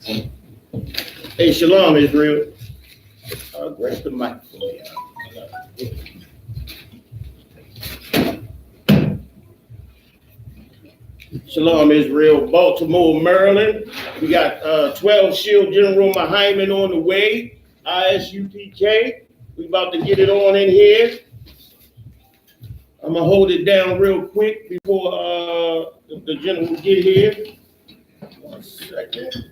Hey, Shalom, Israel. Grab the mic for me. Shalom, Israel. Baltimore, Maryland. We got 12 Shield General Mahayaman on the way. I.S.U.P.K. We about to get it on in here. I'm gonna hold it down real quick before the general get here. 1 second.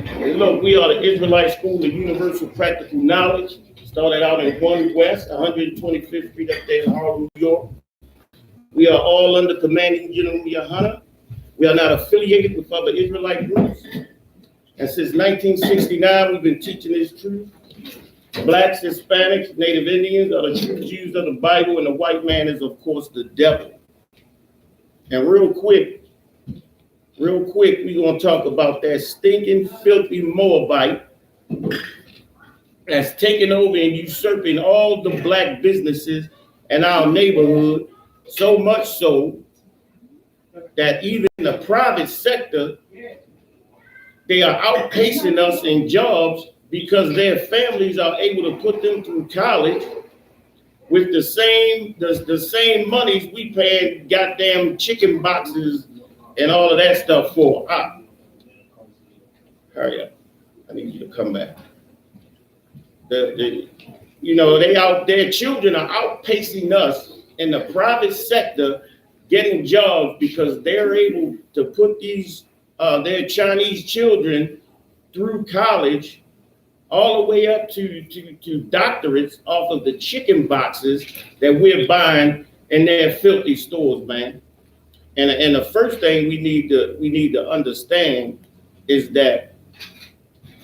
And look, we are the Israelite School of Universal Practical Knowledge. Started out in 1 West, 125th Street up there in Harlem, New York. We are all under Commanding General Yahanna. We are not affiliated with other Israelite groups. And since 1969, we've been teaching this truth. Blacks, Hispanics, Native Indians are the true Jews of the Bible, and the white man is, of course, the devil. And real quick, we're going to talk about that stinking, filthy Moabite that's taking over and usurping all the black businesses in our neighborhood, so much so that even the private sector, they are outpacing us in jobs because their families are able to put them through college with the same monies we pay goddamn chicken boxes and all of that stuff for. Hurry up. I need you to come back. You know, their children are outpacing us in the private sector getting jobs because they're able to put these their Chinese children through college all the way up to doctorates off of the chicken boxes that we're buying in their filthy stores, man. And the first thing we need to understand is that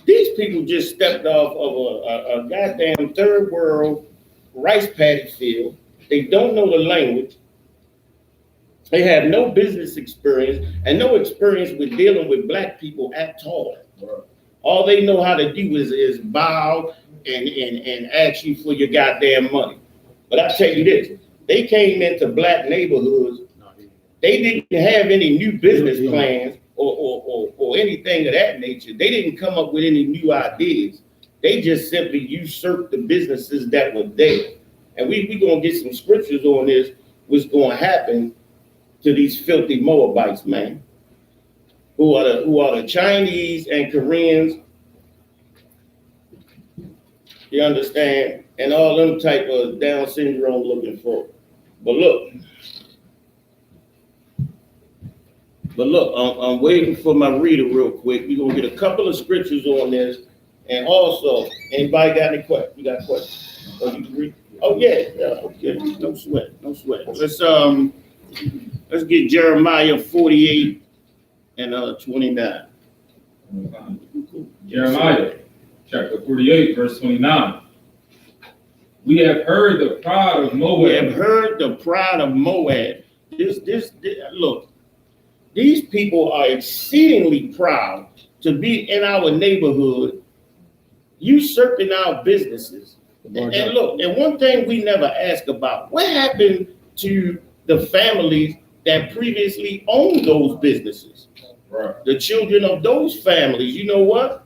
these people just stepped off of a goddamn third world rice paddy field. They don't know the language. They have no business experience and no experience with dealing with black people at all. All they know how to do is bow and ask you for your goddamn money. But I tell you this, they came into black neighborhoods. They didn't have any new business plans or anything of that nature. They didn't come up with any new ideas. They just simply usurped the businesses that were there. And we gonna get some scriptures on this, what's gonna happen to these filthy Moabites, man, who are the Chinese and Koreans, you understand, and all them type of Down syndrome looking for. But look, I'm waiting for my reader real quick. We're gonna get a couple of scriptures on this, and also, anybody got any questions? You got questions? Oh, you can read? Oh yeah, okay. No sweat. Let's get Jeremiah 48 and 29. Jeremiah chapter 48, verse 29. We have heard the pride of Moab. We have heard the pride of Moab. Look, these people are exceedingly proud to be in our neighborhood, usurping our businesses. And look, and one thing we never ask about, what happened to the families that previously owned those businesses? Right. The children of those families, you know what?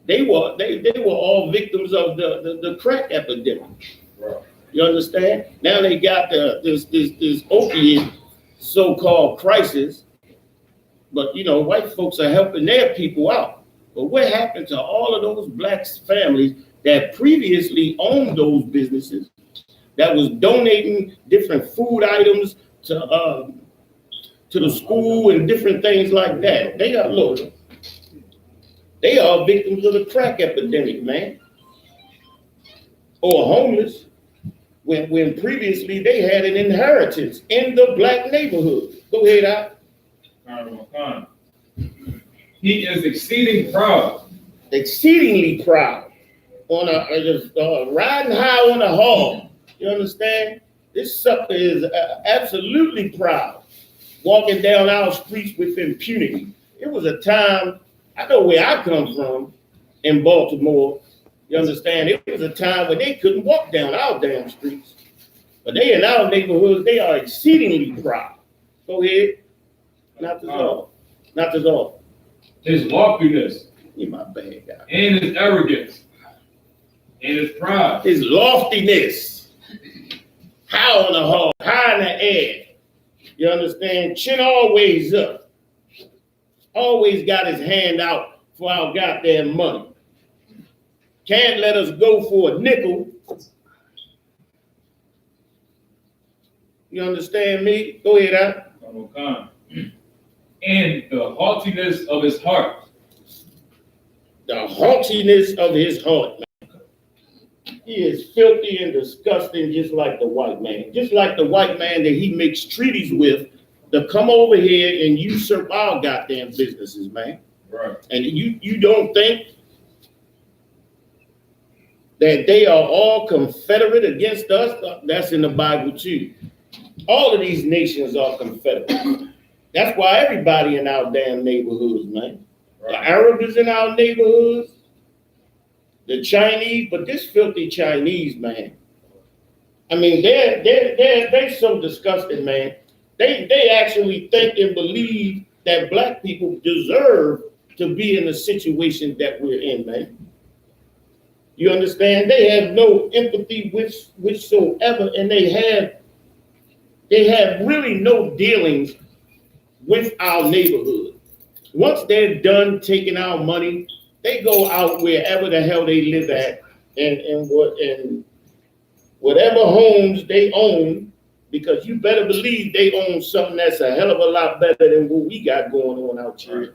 They were all victims of the crack epidemic. Right. You understand? Now they got this opiate so-called crisis, but you know, white folks are helping their people out. But what happened to all of those black families that previously owned those businesses, that was donating different food items to the school and different things like that? They are victims of the crack epidemic, man. Or homeless, when previously they had an inheritance in the black neighborhood. Go ahead, Al. He is exceedingly proud. Exceedingly proud. Riding high on a hog. You understand? This sucker is absolutely proud, walking down our streets with impunity. It was a time, I know where I come from in Baltimore, You understand? It was a time when they couldn't walk down our damn streets. But they in our neighborhoods, they are exceedingly proud. Go ahead. Not as all. Not as all. His loftiness. You're my bad guy. And his arrogance. And his pride. His loftiness. High on the hall, high in the air. You understand? Chin always up. Always got his hand out for our goddamn money. Can't let us go for a nickel. You understand me? Go ahead, Al. And the haughtiness of his heart. The haughtiness of his heart, man. He is filthy and disgusting, just like the white man. Just like the white man that he makes treaties with to come over here and usurp our goddamn businesses, man. Right. And you don't think that they are all confederate against us? That's in the Bible too. All of these nations are confederate. That's why everybody in our damn neighborhoods, man. Right. The Arabs is in our neighborhoods, the Chinese, but this filthy Chinese, man. I mean, they're so disgusting, man. They actually think and believe that black people deserve to be in the situation that we're in, man. You understand? They have no empathy whatsoever, and they have really no dealings with our neighborhood. Once they're done taking our money, they go out wherever the hell they live at and whatever homes they own, because you better believe they own something that's a hell of a lot better than what we got going on out here.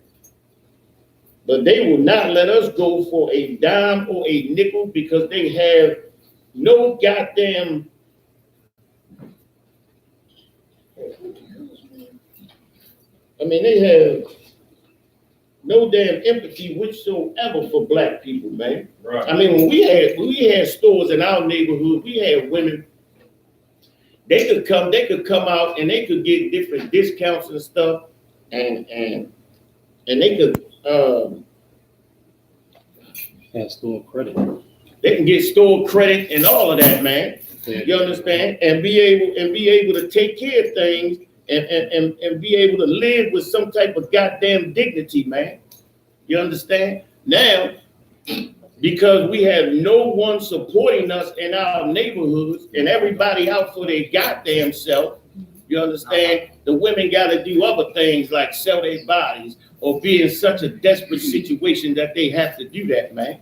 But they will not let us go for a dime or a nickel because they have no goddamn. I mean, they have no damn empathy whatsoever for black people, man. Right. I mean, when we had stores in our neighborhood, we had women. They could come out and they could get different discounts and stuff, and they could have store credit. They can get store credit and all of that, man. Yeah. You understand? And be able to take care of things and be able to live with some type of goddamn dignity, man. You understand? Now, because we have no one supporting us in our neighborhoods and everybody out for their goddamn self, you understand? The women got to do other things like sell their bodies or be in such a desperate situation that they have to do that, man.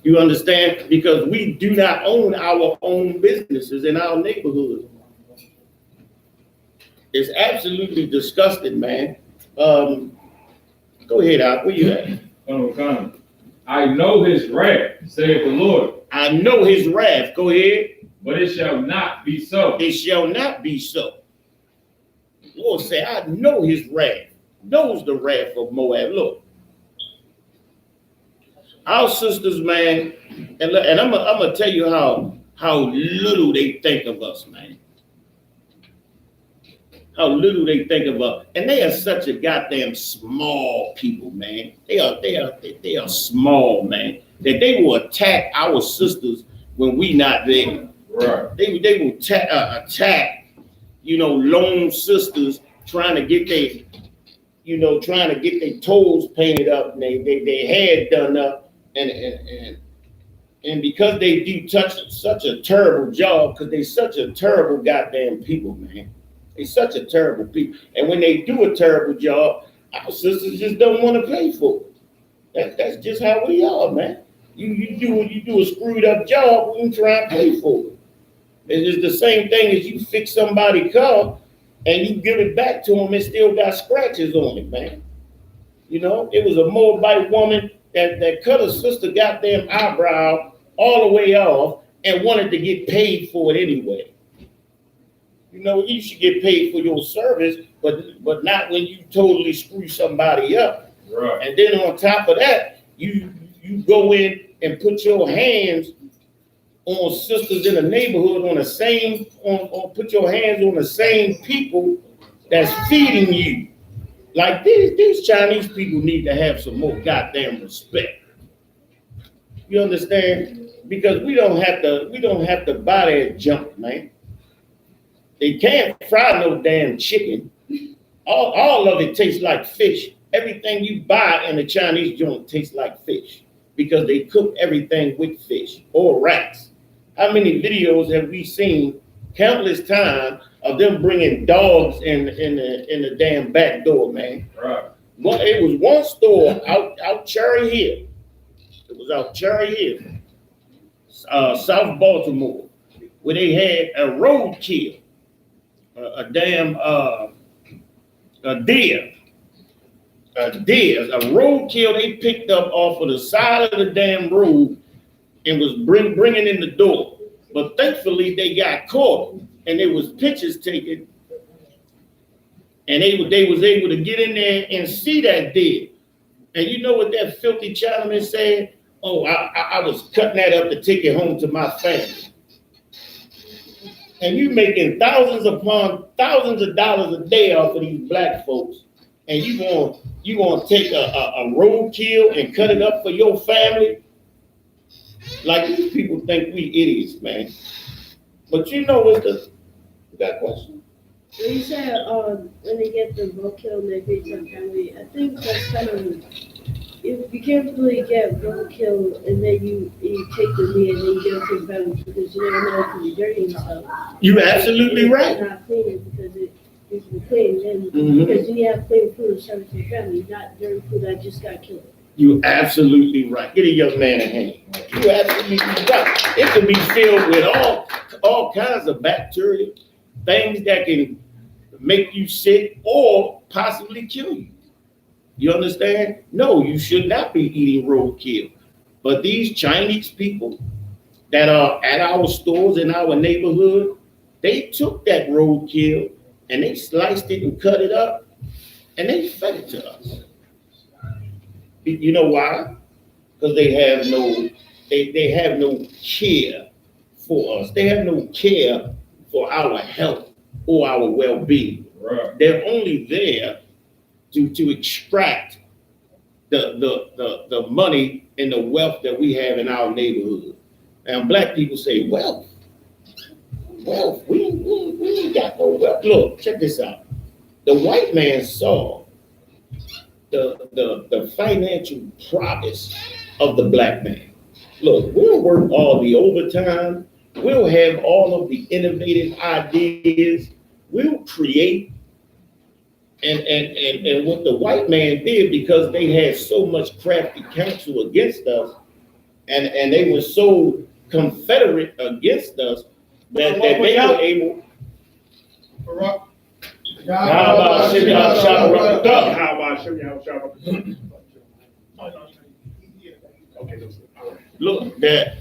You understand? Because we do not own our own businesses in our neighborhoods. It's absolutely disgusting, man. Go ahead, Al. Where you at? I know his wrath, saith the Lord. I know his wrath. Go ahead. But it shall not be so. It shall not be so. The Lord said, I know his wrath. Knows the wrath of Moab. Look. Our sisters, man, and I'm gonna tell you how little they think of us, man. How little they think of us. And they are such a goddamn small people, man. They are small, man. That they will attack our sisters when we not there. Right. They will attack, lone sisters trying to get their toes painted up and their head done up. And because they do such a terrible job, because they such a terrible goddamn people, man. They such a terrible people. And when they do a terrible job, our sisters just don't want to pay for it. That's just how we are, man. You do a screwed up job, we can try and pay for it. It's just the same thing as you fix somebody's car and you give it back to them and still got scratches on it, man. It was a Moabite woman that cut her sister goddamn eyebrow all the way off and wanted to get paid for it anyway. You should get paid for your service, but not when you totally screw somebody up. Right. And then on top of that, you go in and put your hands on sisters in the neighborhood put your hands on the same people that's feeding you. Like these Chinese people need to have some more goddamn respect. You understand? Because we don't have to buy that junk, man. They can't fry no damn chicken. All of it tastes like fish. Everything you buy in the Chinese joint tastes like fish because they cook everything with fish or rats. How many videos have we seen countless times of them bringing dogs in the damn back door, man? Right. Well, it was one store out Cherry Hill. It was out Cherry Hill, South Baltimore, where they had a roadkill, a deer, a roadkill they picked up off of the side of the damn road and was bringing in the door. But thankfully they got caught and there was pictures taken, and they was able to get in there and see that deer. And you know what that filthy Chinaman said? Oh, I was cutting that up to take it home to my family. And you making thousands upon thousands of dollars a day off of these black folks, and you gonna take a roadkill and cut it up for your family? Like, these people think we idiots, man. But you know what's you got a question? When you said when they get the roadkill and they feed their family, I think that's kind of, if you can't really get roadkill and then you take the meat and then you give it to the family because you never know it can be dirty and stuff. You absolutely right. It's not clean because it needs to be clean. And because you have clean food to serve to your family, not dirty food that just got killed. You absolutely right. Get a young man a hand. You absolutely right. It can be filled with all kinds of bacteria, things that can make you sick or possibly kill you. You understand? No, you should not be eating roadkill. But these Chinese people that are at our stores in our neighborhood, they took that roadkill and they sliced it and cut it up and they fed it to us. You know why? Because they have no care for us. They have no care for our health or our well-being. Right. They're only there to extract the money and the wealth that we have in our neighborhood. And black people say, wealth, we ain't got no wealth. Look, check this out. The white man saw the financial prowess of the black man. Look, we'll work all the overtime. We'll have all of the innovative ideas. We'll create. And what the white man did, because they had so much crafty counsel against us, and they were so confederate against us, that they were able. How about look, that.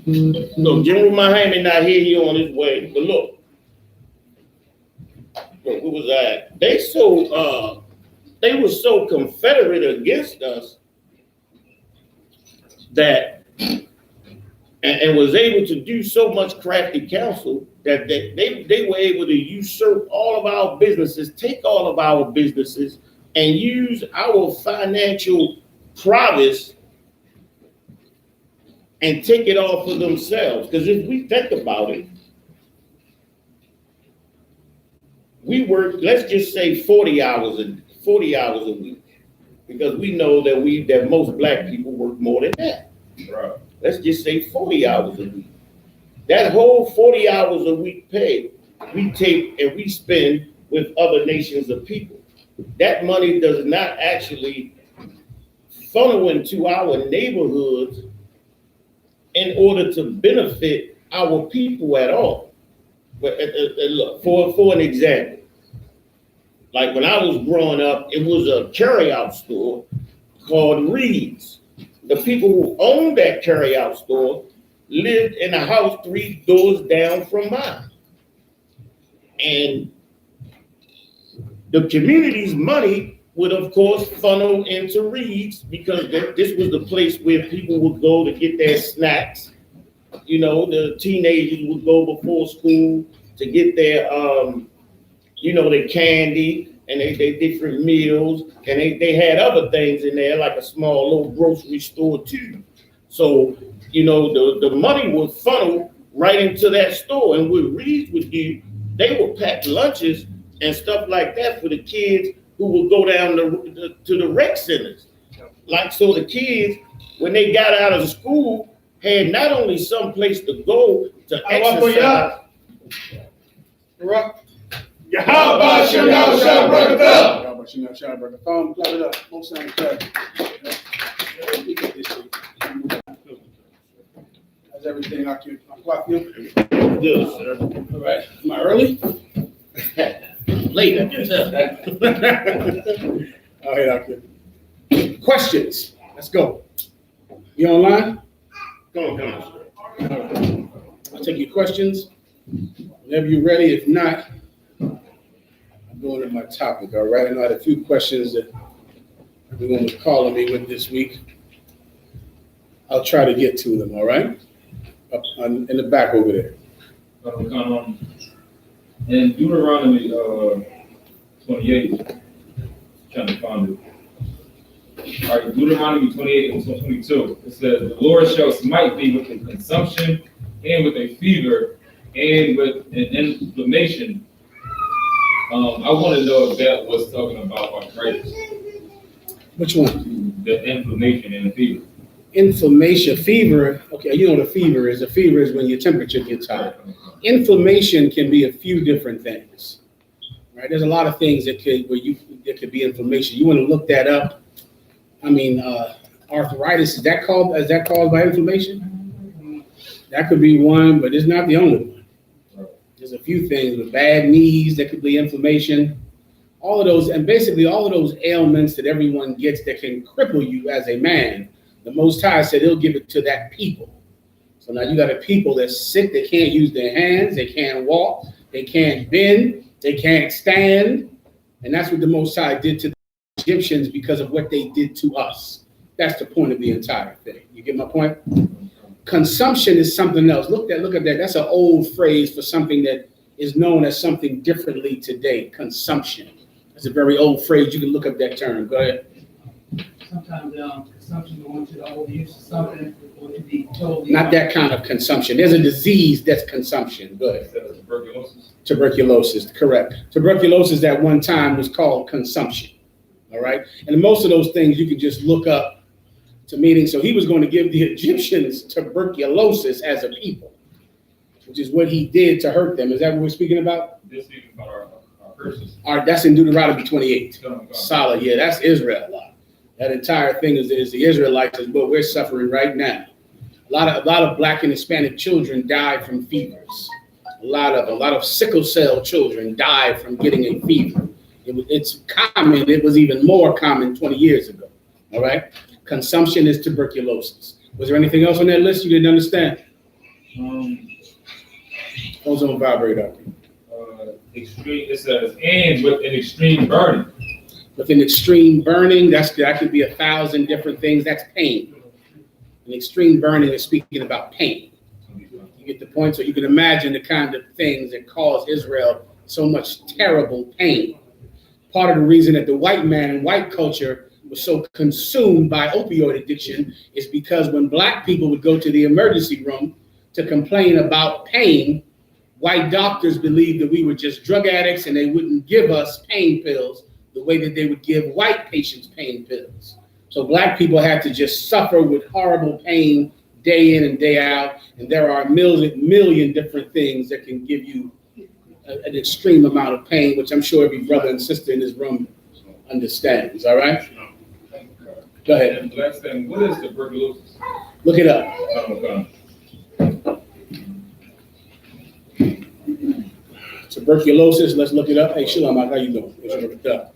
Look, General Mahayaman not here, he on his way. But look, where was I at? They were so confederate against us that and was able to do so much crafty counsel that they were able to usurp all of our businesses, take all of our businesses, and use our financial prowess and take it all for themselves. Because if we think about it, we work, let's just say 40 hours a week, because we know that most black people work more than that. Right. Let's just say 40 hours a week. That whole 40 hours a week pay, we take and we spend with other nations of people. That money does not actually funnel into our neighborhoods in order to benefit our people at all. But look, for an example, like when I was growing up, it was a carryout store called Reed's. The people who owned that carryout store lived in a house 3 doors down from mine. And the community's money would, of course, funnel into Reed's, because this was the place where people would go to get their snacks. You know, the teenagers would go before school to get their, their candy and they different meals. And they had other things in there, like a small little grocery store too. So, you know, the money would funnel right into that store. And with Reed with you, they would pack lunches and stuff like that for the kids who would go down to the rec centers. Like, so the kids, when they got out of school, had not only some place to go to exercise. Yahweh shall bring it up. Phone, plug it up. Both sides plug. How's everything out here? Good, sir. All right. Am I early? Late, I can tell. All right, out here. Questions? Let's go. You online? Come on. I'll take your questions whenever you're ready. If not, I'm going to my topic. All right. I know I had a few questions that everyone was calling me with this week. I'll try to get to them. All right. Up in the back over there. In Deuteronomy 28, trying to find it. All right, Deuteronomy 28 and 22. It says, the Lord shall smite thee with a consumption and with a fever and with an inflammation. I want to know if that was talking about arthritis. Which one? The inflammation and the fever. Inflammation, fever. Okay, you know what a fever is. A fever is when your temperature gets high. Inflammation can be a few different things. Right? There's a lot of things that could be inflammation. You want to look that up. I mean, arthritis, is that caused by inflammation? That could be one, but it's not the only one. There's a few things with bad knees that could be inflammation. All of those, and basically all of those ailments that everyone gets that can cripple you as a man, the Most High said he'll give it to that people. So now you got a people that's sick, they can't use their hands, they can't walk, they can't bend, they can't stand. And that's what the Most High did to the Egyptians because of what they did to us. That's the point of the entire thing. You get my point? Consumption is something else. Look at that. That's an old phrase for something that is known as something differently today. Consumption. That's a very old phrase. You can look up that term. Go ahead. Sometimes consumption going to the overuse of something or to be totally. Not that kind of consumption. There's a disease that's consumption. Go ahead. Tuberculosis. Tuberculosis, correct. Tuberculosis at one time was called consumption. All right. And most of those things you can just look up to meaning. So he was going to give the Egyptians tuberculosis as a people, which is what he did to hurt them. Is that what we're speaking about? This speaking about our curses. All right, that's in Deuteronomy 28. Oh, Solid. Yeah, that's Israel. That entire thing is the Israelites is what we're suffering right now. A lot of Black and Hispanic children die from fevers. A lot of sickle cell children die from getting a fever. It's common. It was even more common 20 years ago. All right. Consumption is tuberculosis. Was there anything else on that list you didn't understand? Ozone vibrator. Extreme. It says, and with an extreme burning. With an extreme burning, that could be 1,000 different things. That's pain. An extreme burning is speaking about pain. You get the point? So you can imagine the kind of things that cause Israel so much terrible pain. Part of the reason that the white man and white culture was so consumed by opioid addiction is because when Black people would go to the emergency room to complain about pain, white doctors believed that we were just drug addicts and they wouldn't give us pain pills the way that they would give white patients pain pills. So Black people had to just suffer with horrible pain day in and day out. And there are a million different things that can give you an extreme amount of pain, which I'm sure every brother and sister in this room understands. All right? Go ahead. And the last thing, what is tuberculosis? Look it up. Tuberculosis, let's look it up. Hey, Shalom, how you doing? Let's look it up.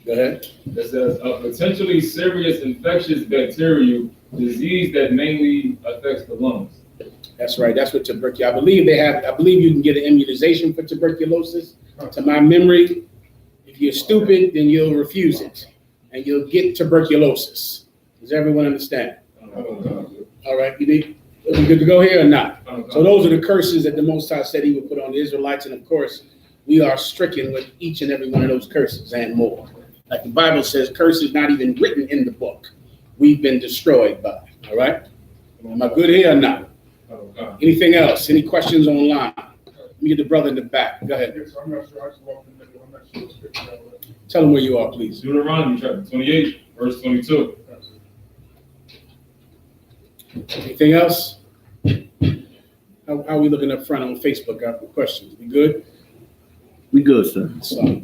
Go ahead. It says a potentially serious infectious bacterial disease that mainly affects the lungs. That's right. That's what tuberculosis. I believe you can get an immunization for tuberculosis. To my memory, if you're stupid, then you'll refuse it, and you'll get tuberculosis. Does everyone understand? All right, you need. Are we good to go here or not? So those are the curses that the Most High said he would put on the Israelites. And of course, we are stricken with each and every one of those curses and more. Like the Bible says, curses not even written in the book. We've been destroyed by. All right? Am I good here or not? Anything else? Any questions online? Let me get the brother in the back. Go ahead. I'm not sure. I just walked in the middle. I'm not sure what's scripture. Tell them where you are, please. Deuteronomy chapter 28, verse 22. Anything else? How are we looking up front on Facebook? Got questions? We good? We good, sir. So,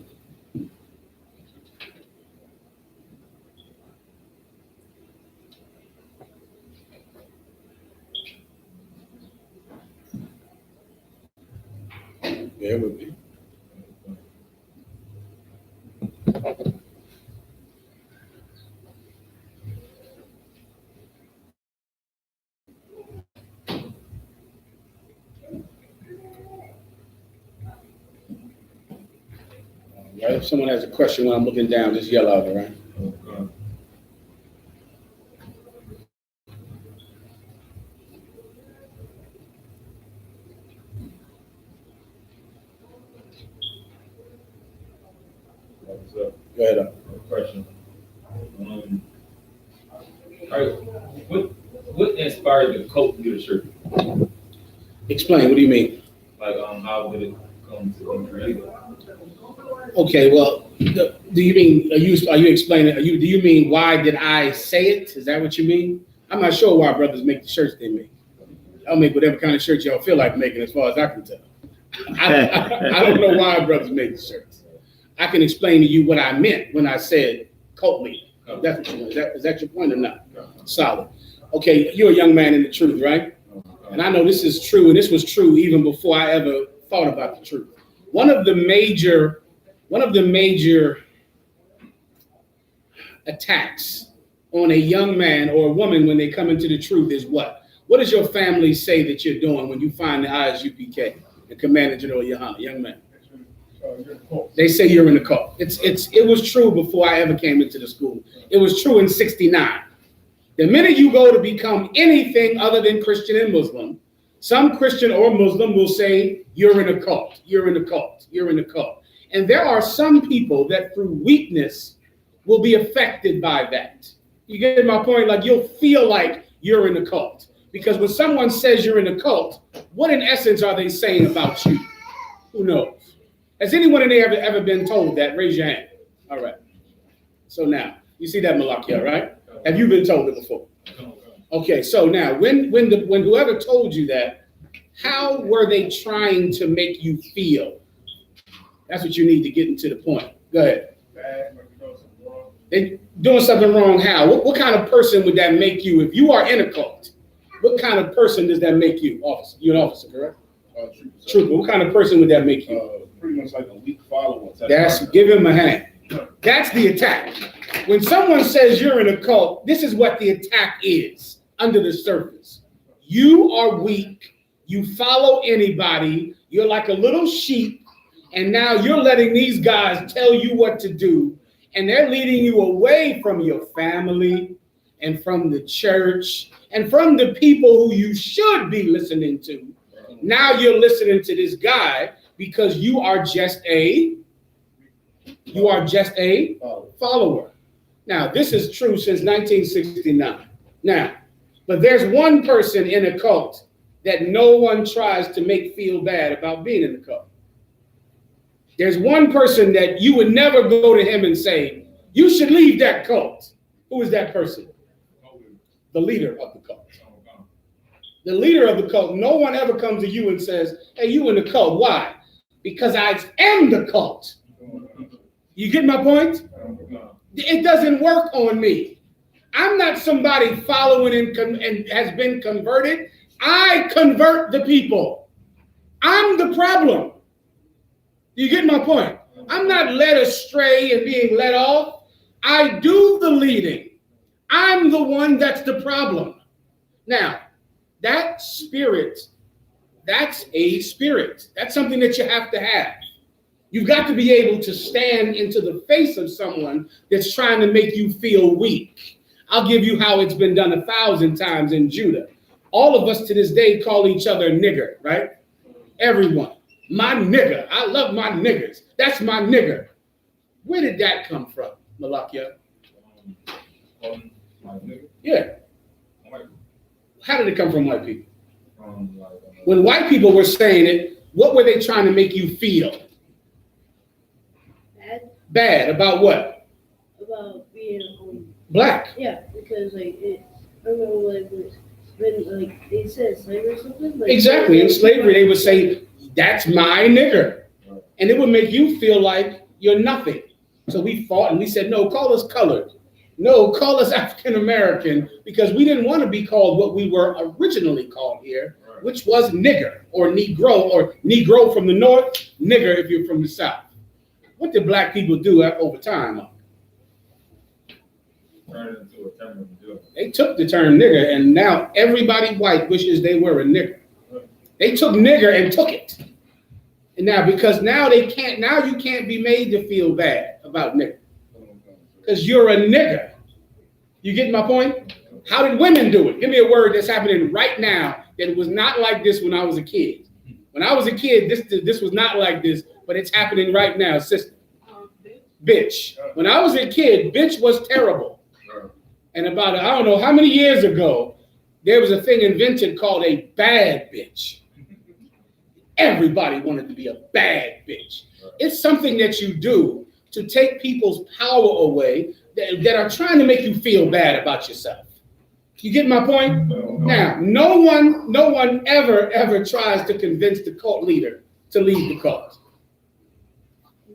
yeah, it would be. Right? If someone has a question when I'm looking down, just yell out, all right? Go ahead. Question. All right, what inspired the cult leadership? Explain, what do you mean? Like, how did it come to be created? Okay, well, do you mean, are you explaining, do you mean why did I say it? Is that what you mean? I'm not sure why brothers make the shirts they make. I'll make whatever kind of shirt y'all feel like making as far as I can tell. I don't know why brothers make the shirts. I can explain to you what I meant when I said cult leader. That's what you want. Is that your point or not? Solid. Okay, you're a young man in the truth, right? And I know this is true, and this was true even before I ever thought about the truth. One of the major attacks on a young man or a woman when they come into the truth is what? What does your family say that you're doing when you find the I.S.U.P.K, the Commander General Yahanna, young man? They say you're in the cult. It was true before I ever came into the school. It was true in '69. The minute you go to become anything other than Christian and Muslim, some Christian or Muslim will say, you're in a cult, you're in a cult, you're in a cult. And there are some people that through weakness will be affected by that. You get my point? Like you'll feel like you're in a cult. Because when someone says you're in a cult, what in essence are they saying about you? Who knows? Has anyone in there ever been told that? Raise your hand. All right. So now, you see that, Malakia, right? Have you been told it before? Okay, so now, when whoever told you that, how were they trying to make you feel? That's what you need to get into the point. Go ahead. They doing something wrong how? What kind of person would that make you if you are in a cult? What kind of person does that make you? Officer. You're an officer, correct? Trooper. What kind of person would that make you? Pretty much like a weak follower. Give him a hand. That's the attack. When someone says you're in a cult, this is what the attack is under the surface. You are weak. You follow anybody. You're like a little sheep. And now you're letting these guys tell you what to do. And they're leading you away from your family and from the church and from the people who you should be listening to. Now you're listening to this guy because you are just a follower. Now, this is true since 1969. Now, but there's one person in a cult that no one tries to make feel bad about being in the cult. There's one person that you would never go to him and say, you should leave that cult. Who is that person? The leader of the cult. The leader of the cult. No one ever comes to you and says, hey, you in the cult. Why? Because I am the cult. You get my point? It doesn't work on me. I'm not somebody following and has been converted. I convert the people. I'm the problem. You get my point? I'm not led astray and being led off. I do the leading. I'm the one that's the problem. Now, that spirit, that's a spirit. That's something that you have to have. You've got to be able to stand into the face of someone that's trying to make you feel weak. I'll give you how it's been done 1,000 times in Judah. All of us to this day call each other nigger, right? Everyone. My nigger. I love my niggers. That's my nigger. Where did that come from, Malakia? Yeah. How did it come from white people? When white people were saying it, what were they trying to make you feel? Bad Bad about what? about being Black. yeah, because like I remember when like they said slavery or something. Like, Exactly. In slavery, they would say, "That's my nigger," and it would make you feel like you're nothing. So we fought and we said, "No, call us colored. No, call us African American," because we didn't want to be called what we were originally called here, which was nigger or Negro from the north, nigger if you're from the south. What did black people do over time? They took the term nigger, and now everybody white wishes they were a nigger. They took nigger and took it. And now, because now you can't be made to feel bad about nigger. Because you're a nigger. You get my point? How did women do it? Give me a word that's happening right now that was not like this when I was a kid. When I was a kid, this was not like this, but it's happening right now, sister. Bitch. When I was a kid, bitch was terrible. And about, I don't know how many years ago, there was a thing invented called a bad bitch. Everybody wanted to be a bad bitch. It's something that you do to take people's power away that are trying to make you feel bad about yourself. You get my point? Now, no one ever tries to convince the cult leader to leave the cult.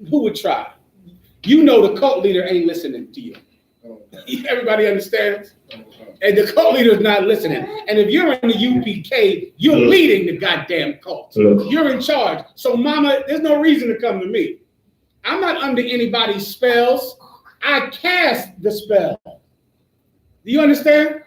Who would try? You know the cult leader ain't listening to you. Everybody understands? And the cult leader is not listening. And if you're in the UPK, you're leading the goddamn cult. You're in charge. So mama, there's no reason to come to me. I'm not under anybody's spells. I cast the spell. Do you understand?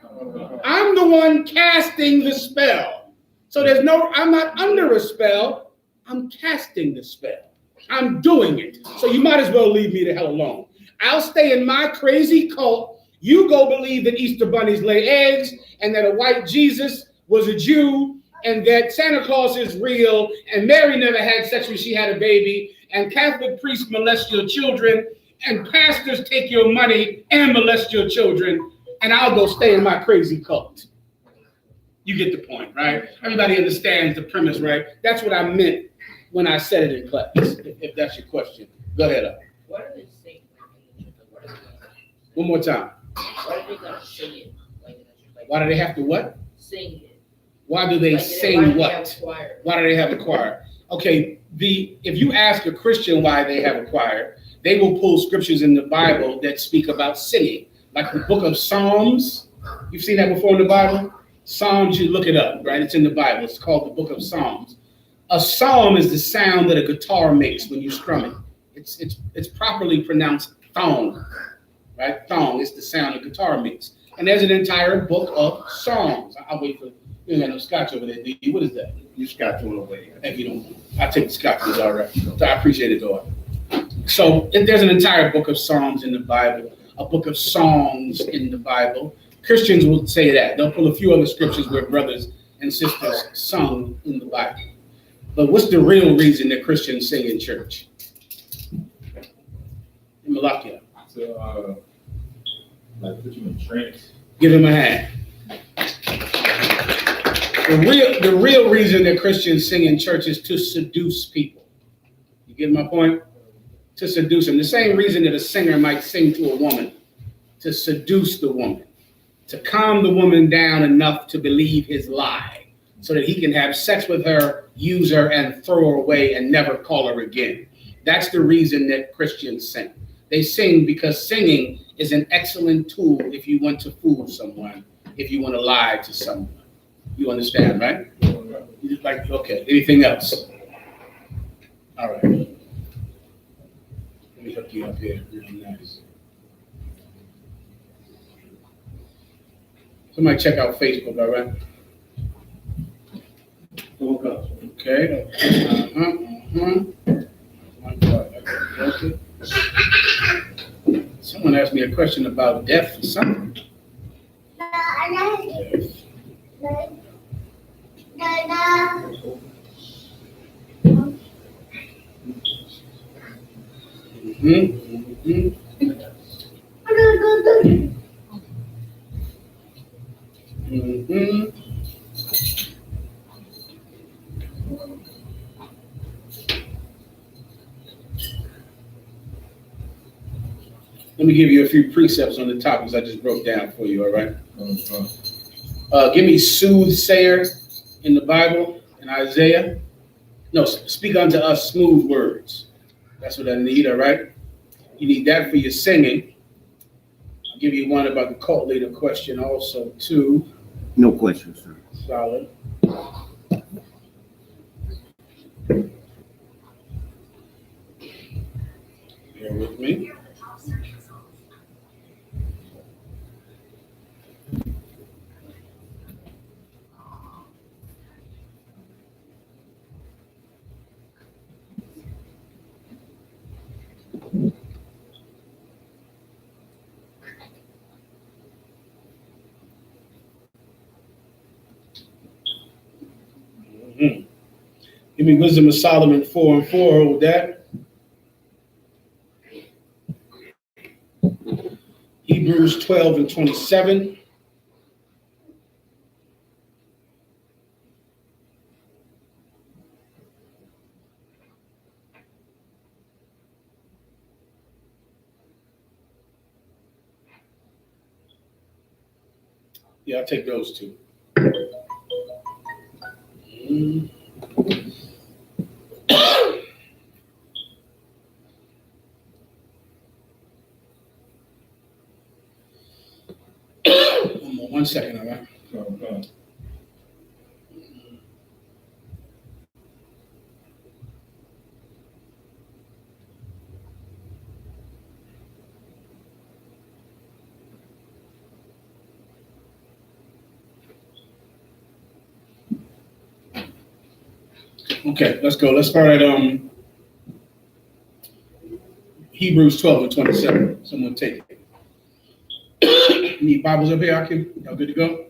I'm the one casting the spell. So I'm not under a spell. I'm casting the spell. I'm doing it. So you might as well leave me the hell alone. I'll stay in my crazy cult. You go believe that Easter bunnies lay eggs and that a white Jesus was a Jew and that Santa Claus is real and Mary never had sex when she had a baby and Catholic priests molest your children and pastors take your money and molest your children, and I'll go stay in my crazy cult. You get the point, right? Everybody understands the premise, right? That's what I meant when I said it in class, if that's your question. Go ahead. What are they saying? One more time. Why do they gotta sing it? Why do they have to what? Sing it. Why do they Why sing do they what? have a choir? Why do they have a choir? Okay, if you ask a Christian why they have a choir, they will pull scriptures in the Bible that speak about singing, like the book of Psalms. You've seen that before in the Bible? Psalms, you look it up, right? It's in the Bible. It's called the book of Psalms. A psalm is the sound that a guitar makes when you strum it. It's properly pronounced thong, right? Thong is the sound a guitar makes. And there's an entire book of songs. I'll wait for, you ain't got no scotch over there, do you? What is that? You scotch on the way. If you don't, I take the scotch, it's all right. So I appreciate it, though. So there's an entire book of Psalms in the Bible, a book of songs in the Bible. Christians will say that. They'll pull a few other scriptures where brothers and sisters sung in the Bible. But what's the real reason that Christians sing in church? In Malakia. So, like put you in trance. Give him a hand. The real reason that Christians sing in church is to seduce people. You get my point? To seduce them. The same reason that a singer might sing to a woman, to seduce the woman, to calm the woman down enough to believe his lie, so that he can have sex with her, use her, and throw her away and never call her again. That's the reason that Christians sing. They sing because singing is an excellent tool if you want to fool someone, if you want to lie to someone. You understand, right? You just like, okay, anything else? All right. Let me hook you up here. Really nice. Somebody check out Facebook, all right? Okay. Someone asked me a question about death or something. Mhm. Mhm. Let me give you a few precepts on the topics I just broke down for you, all right? Give me soothsayer in the Bible, in Isaiah. No, speak unto us smooth words. That's what I need, all right? You need that for your singing. I'll give you one about the cult leader question also, too. No questions, sir. Solid. Bear with me. Mhm. Give me Wisdom of Solomon 4:4. Hold that. Hebrews 12:27. Yeah, I'll take those two. Mm. One second, all right? Okay, let's go. Let's start at Hebrews 12:27. Someone take it. Need Bibles up here, Akim? Y'all good to go?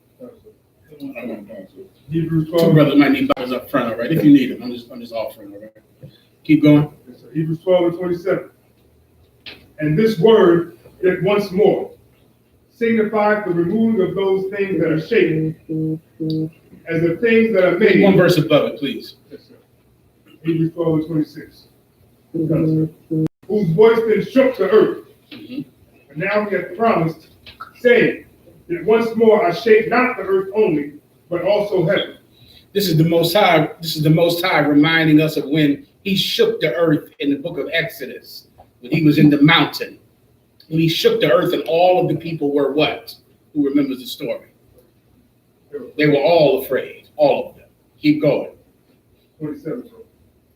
Hebrews Two 12. brothers might need Bibles up front, all right? If you need them, I'm just offering, all right? Keep going. Yes, sir. Hebrews 12:27. And this word, yet once more, signifies the removing of those things that are shaken, as the things that are made. One verse above it, please. Yes, sir. Hebrews 12:26. Whose voice then shook the earth. Mhm. And now he hath promised, saying, that once more I shake not the earth only, but also heaven. This is the Most High. This is the Most High reminding us of when he shook the earth in the book of Exodus, when he was in the mountain. When he shook the earth and all of the people were what? Who remembers the story? They were all afraid, all of them. Keep going. 27.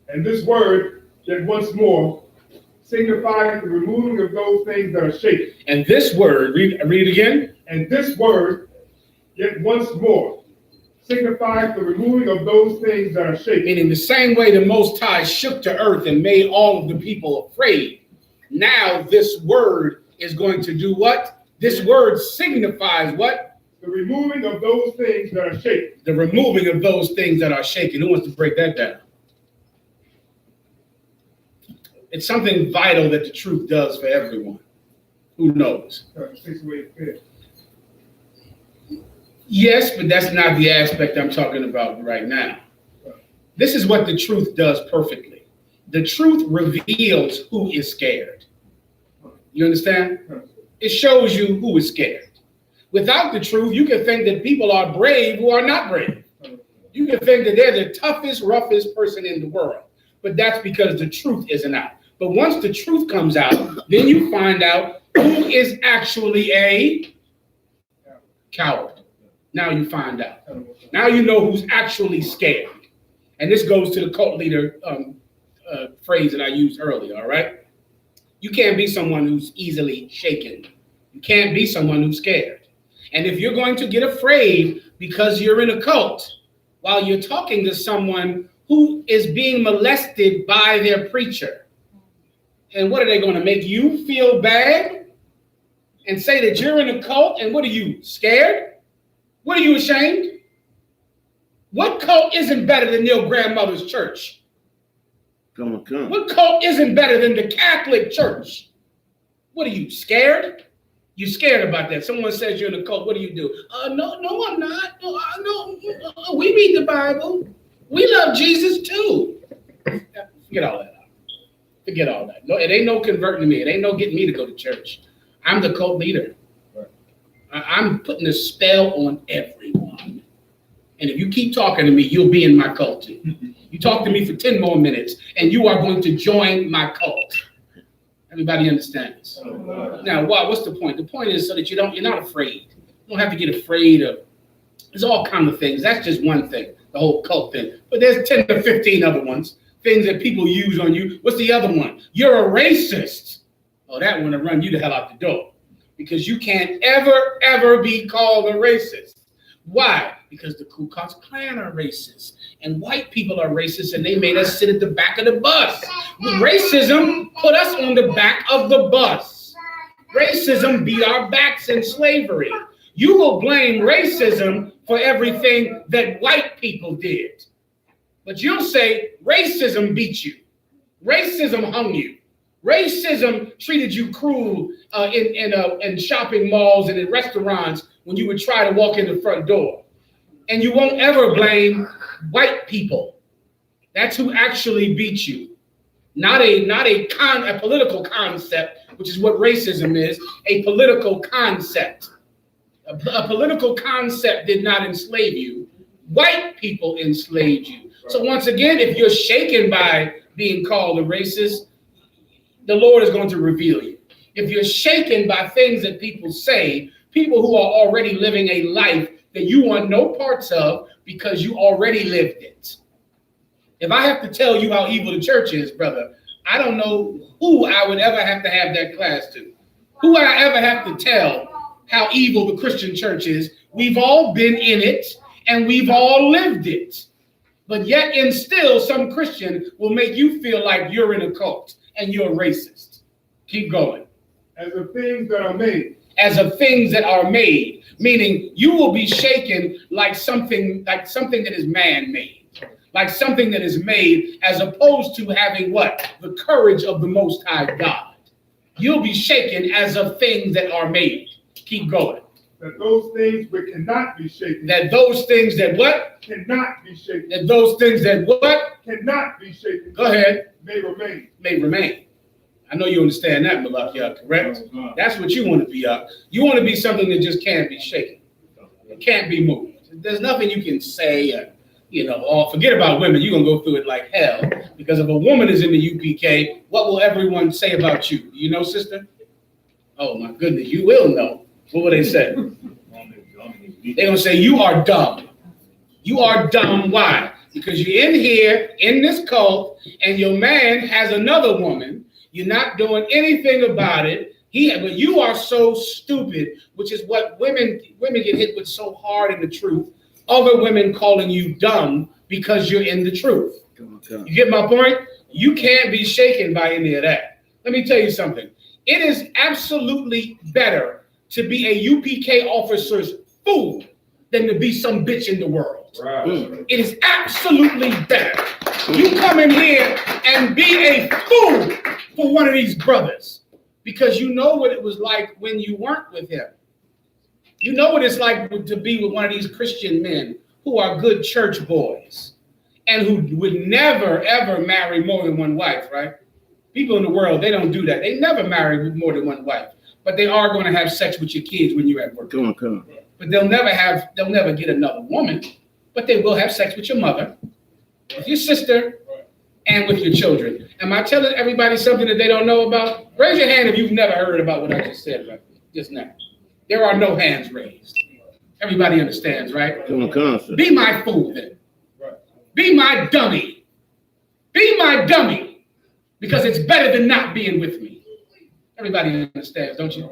And this word, yet once more, signifies the removing of those things that are shaken. And this word, read it again. And this word, yet once more, signifies the removing of those things that are shaken. Meaning the same way the Most High shook the earth and made all of the people afraid. Now this word is going to do what? This word signifies what? The removing of those things that are shaken. The removing of those things that are shaken. Who wants to break that down? It's something vital that the truth does for everyone. Who knows? Takes away fear. Yes, but that's not the aspect I'm talking about right now. This is what the truth does perfectly. The truth reveals who is scared. You understand? It shows you who is scared. Without the truth, you can think that people are brave who are not brave. You can think that they're the toughest, roughest person in the world. But that's because the truth isn't out. But once the truth comes out, then you find out who is actually a coward. Now you find out. Now you know who's actually scared. And this goes to the cult leader phrase that I used earlier, all right? You can't be someone who's easily shaken. You can't be someone who's scared. And if you're going to get afraid because you're in a cult, while you're talking to someone who is being molested by their preacher, and what are they going to make you feel bad and say that you're in a cult? And what are you, scared? What are you ashamed? What cult isn't better than your grandmother's church? Come on, come. What cult isn't better than the Catholic Church? What are you, scared? You scared about that? Someone says you're in a cult. What do you do? No, I'm not. No, we read the Bible. We love Jesus too. Forget all that. Forget all that. No, it ain't no converting me. It ain't no getting me to go to church. I'm the cult leader. I'm putting a spell on everyone. And if you keep talking to me, you'll be in my cult too. You talk to me for 10 more minutes, and you are going to join my cult. Everybody understands? Now, what's the point? The point is so that you're not afraid. You don't have to get afraid of, there's all kinds of things. That's just one thing, the whole cult thing. But there's 10 to 15 other ones, things that people use on you. What's the other one? You're a racist. Oh, that one will run you the hell out the door. Because you can't ever be called a racist. Why? Because the Ku Klux Klan are racist. And white people are racist, and they made us sit at the back of the bus. Racism put us on the back of the bus. Racism beat our backs in slavery. You will blame racism for everything that white people did. But you'll say racism beat you. Racism hung you. Racism treated you cruel in shopping malls and in restaurants when you would try to walk in the front door. And you won't ever blame white people. That's who actually beat you. Not a political concept, which is what racism is, a political concept. A political concept did not enslave you. White people enslaved you. So once again, if you're shaken by being called a racist, the Lord is going to reveal you. If you're shaken by things that people say, people who are already living a life that you want no parts of because you already lived it. If I have to tell you how evil the church is, brother, I don't know who I would ever have to have that class to. Who would I ever have to tell how evil the Christian church is? We've all been in it and we've all lived it. But yet and still some Christian will make you feel like you're in a cult and you're a racist. Keep going. As of things that are made. As of things that are made, meaning you will be shaken like something that is man-made, like something that is made, as opposed to having what? The courage of the Most High God. You'll be shaken as of things that are made. Keep going. That those things which cannot be shaken. That those things that what? Cannot be shaken. That those things that what? Cannot be shaken. Go ahead. May remain. May remain. I know you understand that, Malachi, correct? That's what you want to be. You want to be something that just can't be shaken. It can't be moved. There's nothing you can say, forget about women. You're going to go through it like hell. Because if a woman is in the UPK, what will everyone say about you? Do you know, sister? Oh, my goodness, you will know. What will they say? They're going to say, you are dumb. You are dumb. Why? Because you're in here, in this cult, and your man has another woman. You're not doing anything about it. But you are so stupid, which is what women get hit with so hard in the truth. Other women calling you dumb because you're in the truth. You get my point? You can't be shaken by any of that. Let me tell you something. It is absolutely better to be a UPK officer's fool than to be some bitch in the world. Right. It is absolutely better. You come in here and be a fool for one of these brothers because you know what it was like when you weren't with him. You know what it's like to be with one of these Christian men who are good church boys and who would never, ever marry more than one wife, right? People in the world, they don't do that. They never marry with more than one wife, but they are going to have sex with your kids when you're at work. Come on. But they'll never get another woman, but they will have sex with your mother, with your sister, and with your children. Am I telling everybody something that they don't know about? Raise your hand if you've never heard about what I just said right just now. There are no hands raised. Everybody understands, right? Come on. Be my fool then. Be my dummy. Be my dummy. Because it's better than not being with me. Everybody understands, don't you?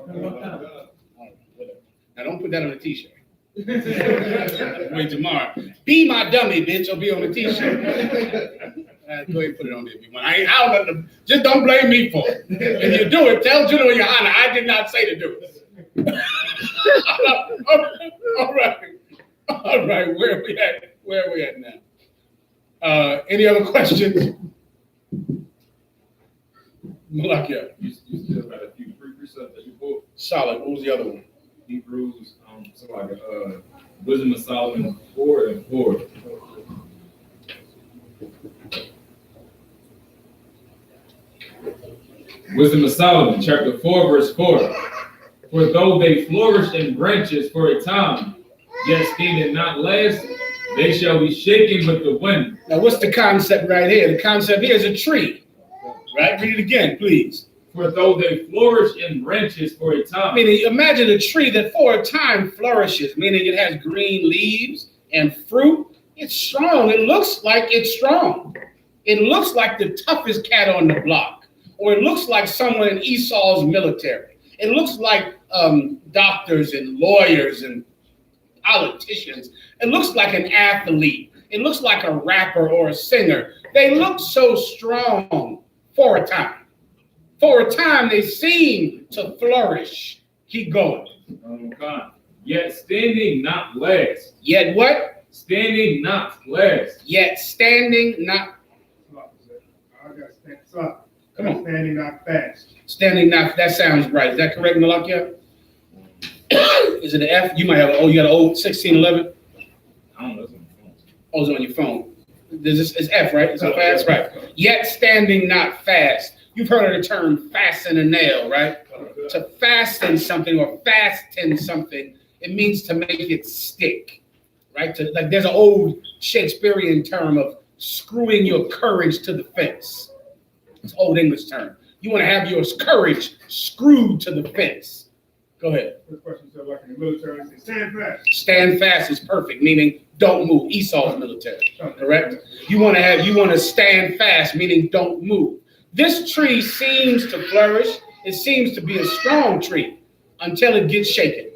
Now don't put that on a t-shirt. Wait tomorrow. Be my dummy, bitch, or be on a t-shirt. Go ahead and put it on there if you want. I don't know. Just don't blame me for it. If you do it, tell GEN.YAHANNA I did not say to do it. All right. Where are we at? Where are we at now? Any other questions? Malakia. You still got a few precepts that you pulled. Solid. What was the other one? Hebrews, something like Wisdom of Solomon 4:4. Wisdom of Solomon, chapter 4, verse 4. For though they flourish in branches for a time, yet standing not last, they shall be shaken with the wind. Now, what's the concept right here? The concept here is a tree. Right? Read it again, please. For though they flourish in branches for a time. Meaning, imagine a tree that for a time flourishes, meaning it has green leaves and fruit. It's strong. It looks like it's strong. It looks like the toughest cat on the block. Or it looks like someone in Esau's military. It looks like doctors and lawyers and politicians. It looks like an athlete. It looks like a rapper or a singer. They look so strong for a time. For a time, they seem to flourish. Keep going. Yet standing not last. Yet what? Standing not last. Yet standing not. I got stand. Come on. Standing not fast. Standing not. That sounds right. Is that correct, Malakia? Is it an F? You might have. Oh, you got an old 1611. I don't know. It's on the phone. Oh, it's on your phone. It's F, right? It's a fast, right? Yet standing not fast. You've heard of the term fasten a nail, right? To fasten something or fasten something, it means to make it stick, right? Like there's an old Shakespearean term of screwing your courage to the fence. It's an old English term. You want to have your courage screwed to the fence. Go ahead. This question said, like in the military, they say, stand fast. Stand fast is perfect, meaning don't move. Esau's military, correct? You want to stand fast, meaning don't move. This tree seems to flourish. It seems to be a strong tree until it gets shaken.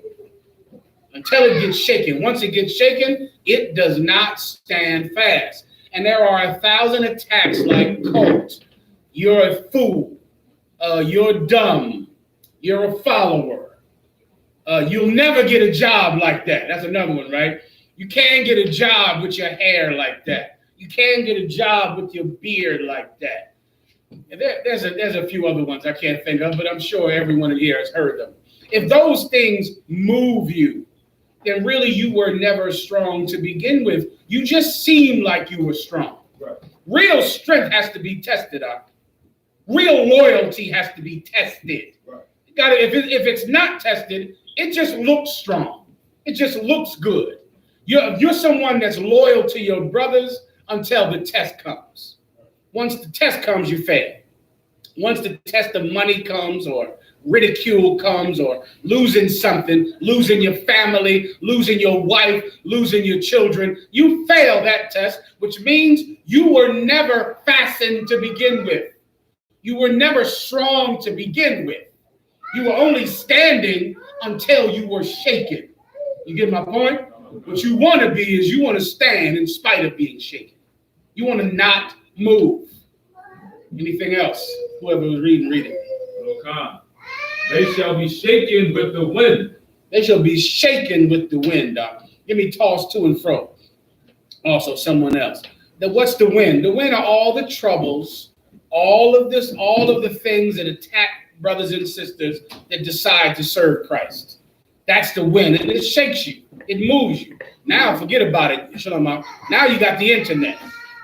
Until it gets shaken. Once it gets shaken, it does not stand fast. And there are 1,000 attacks like cult. You're a fool. You're dumb. You're a follower. You'll never get a job like that. That's another one, right? You can't get a job with your hair like that. You can't get a job with your beard like that. And there's a few other ones I can't think of, but I'm sure everyone in here has heard them. If those things move you, then really you were never strong to begin with. You just seem like you were strong. Right. Real strength has to be tested out. Real loyalty has to be tested. Right. If it's not tested, it just looks strong. It just looks good. You're someone that's loyal to your brothers until the test comes. Once the test comes, you fail. Once the test of money comes or ridicule comes or losing something, losing your family, losing your wife, losing your children, you fail that test, which means you were never fastened to begin with. You were never strong to begin with. You were only standing until you were shaken. You get my point? What you want to be is you want to stand in spite of being shaken. You want to not move. Anything else? Whoever was reading, read it. They shall be shaken with the wind. They shall be shaken with the wind, Doc. Give me tossed to and fro. Also, someone else. What's the wind? The wind are all the troubles, all of the things that attack brothers and sisters that decide to serve Christ. That's the wind, and it shakes you. It moves you. Now, forget about it, Shalom. Now you got the internet.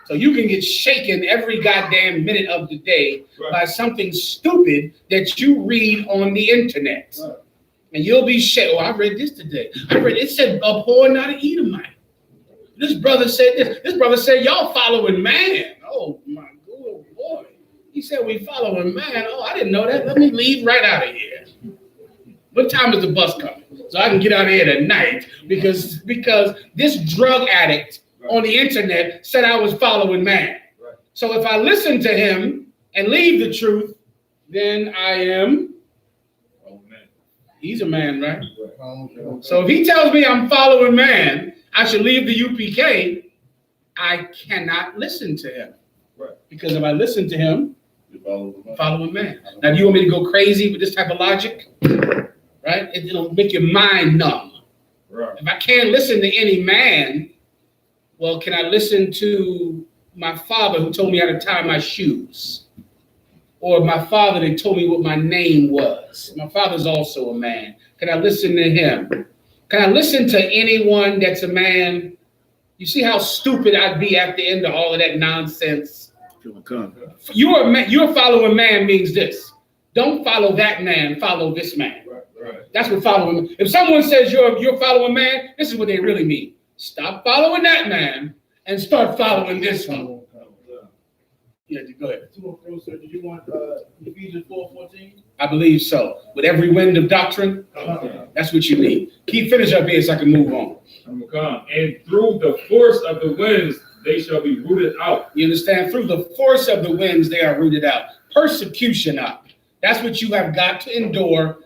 So you can get shaken every goddamn minute of the day by something stupid that you read on the internet. Right. And you'll be shaken. Oh, I read this today. It said, abhor not an Edomite. This brother said this. This brother said, y'all following man. Oh, my good boy. He said, we following man. Oh, I didn't know that. Let me leave right out of here. What time is the bus coming? So I can get out of here tonight because this drug addict on the internet said I was following man. Right. So if I listen to him and leave the truth, then I am. Oh man, he's a man, right? Right. So if he tells me I'm following man, I should leave the UPK. I cannot listen to him. Right. Because if I listen to him, you're following man. Now, do you want me to go crazy with this type of logic? Right? It'll make your mind numb. Right. If I can't listen to any man, well, can I listen to my father who told me how to tie my shoes? Or my father that told me what my name was? My father's also a man. Can I listen to him? Can I listen to anyone that's a man? You see how stupid I'd be at the end of all of that nonsense? You're a man, you're following man means this. Don't follow that man, follow this man. Right. That's what following. If someone says you're following man, this is what they really mean. Stop following that man and start following this one. Yeah, go ahead. Did you want Ephesians 4:14? I believe so. With every wind of doctrine, that's what you need. Finish up here so I can move on. And through the force of the winds, they shall be rooted out. You understand? Through the force of the winds, they are rooted out. Persecution up. That's what you have got to endure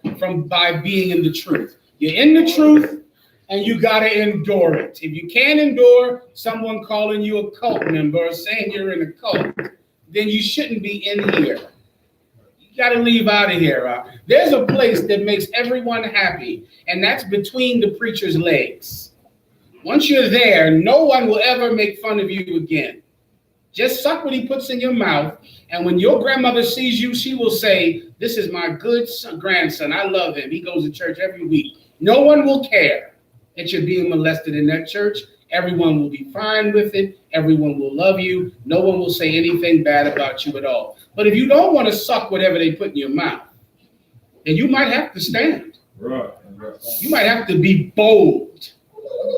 by being in the truth. You're in the truth, and you got to endure it. If you can't endure someone calling you a cult member or saying you're in a cult, then you shouldn't be in here. You got to leave out of here. There's a place that makes everyone happy, and that's between the preacher's legs. Once you're there, no one will ever make fun of you again. Just suck what he puts in your mouth, and when your grandmother sees you, she will say, this is my good grandson. I love him. He goes to church every week. No one will care that you're being molested in that church. Everyone will be fine with it. Everyone will love you. No one will say anything bad about you at all. But if you don't want to suck whatever they put in your mouth, then you might have to stand. Right. You might have to be bold.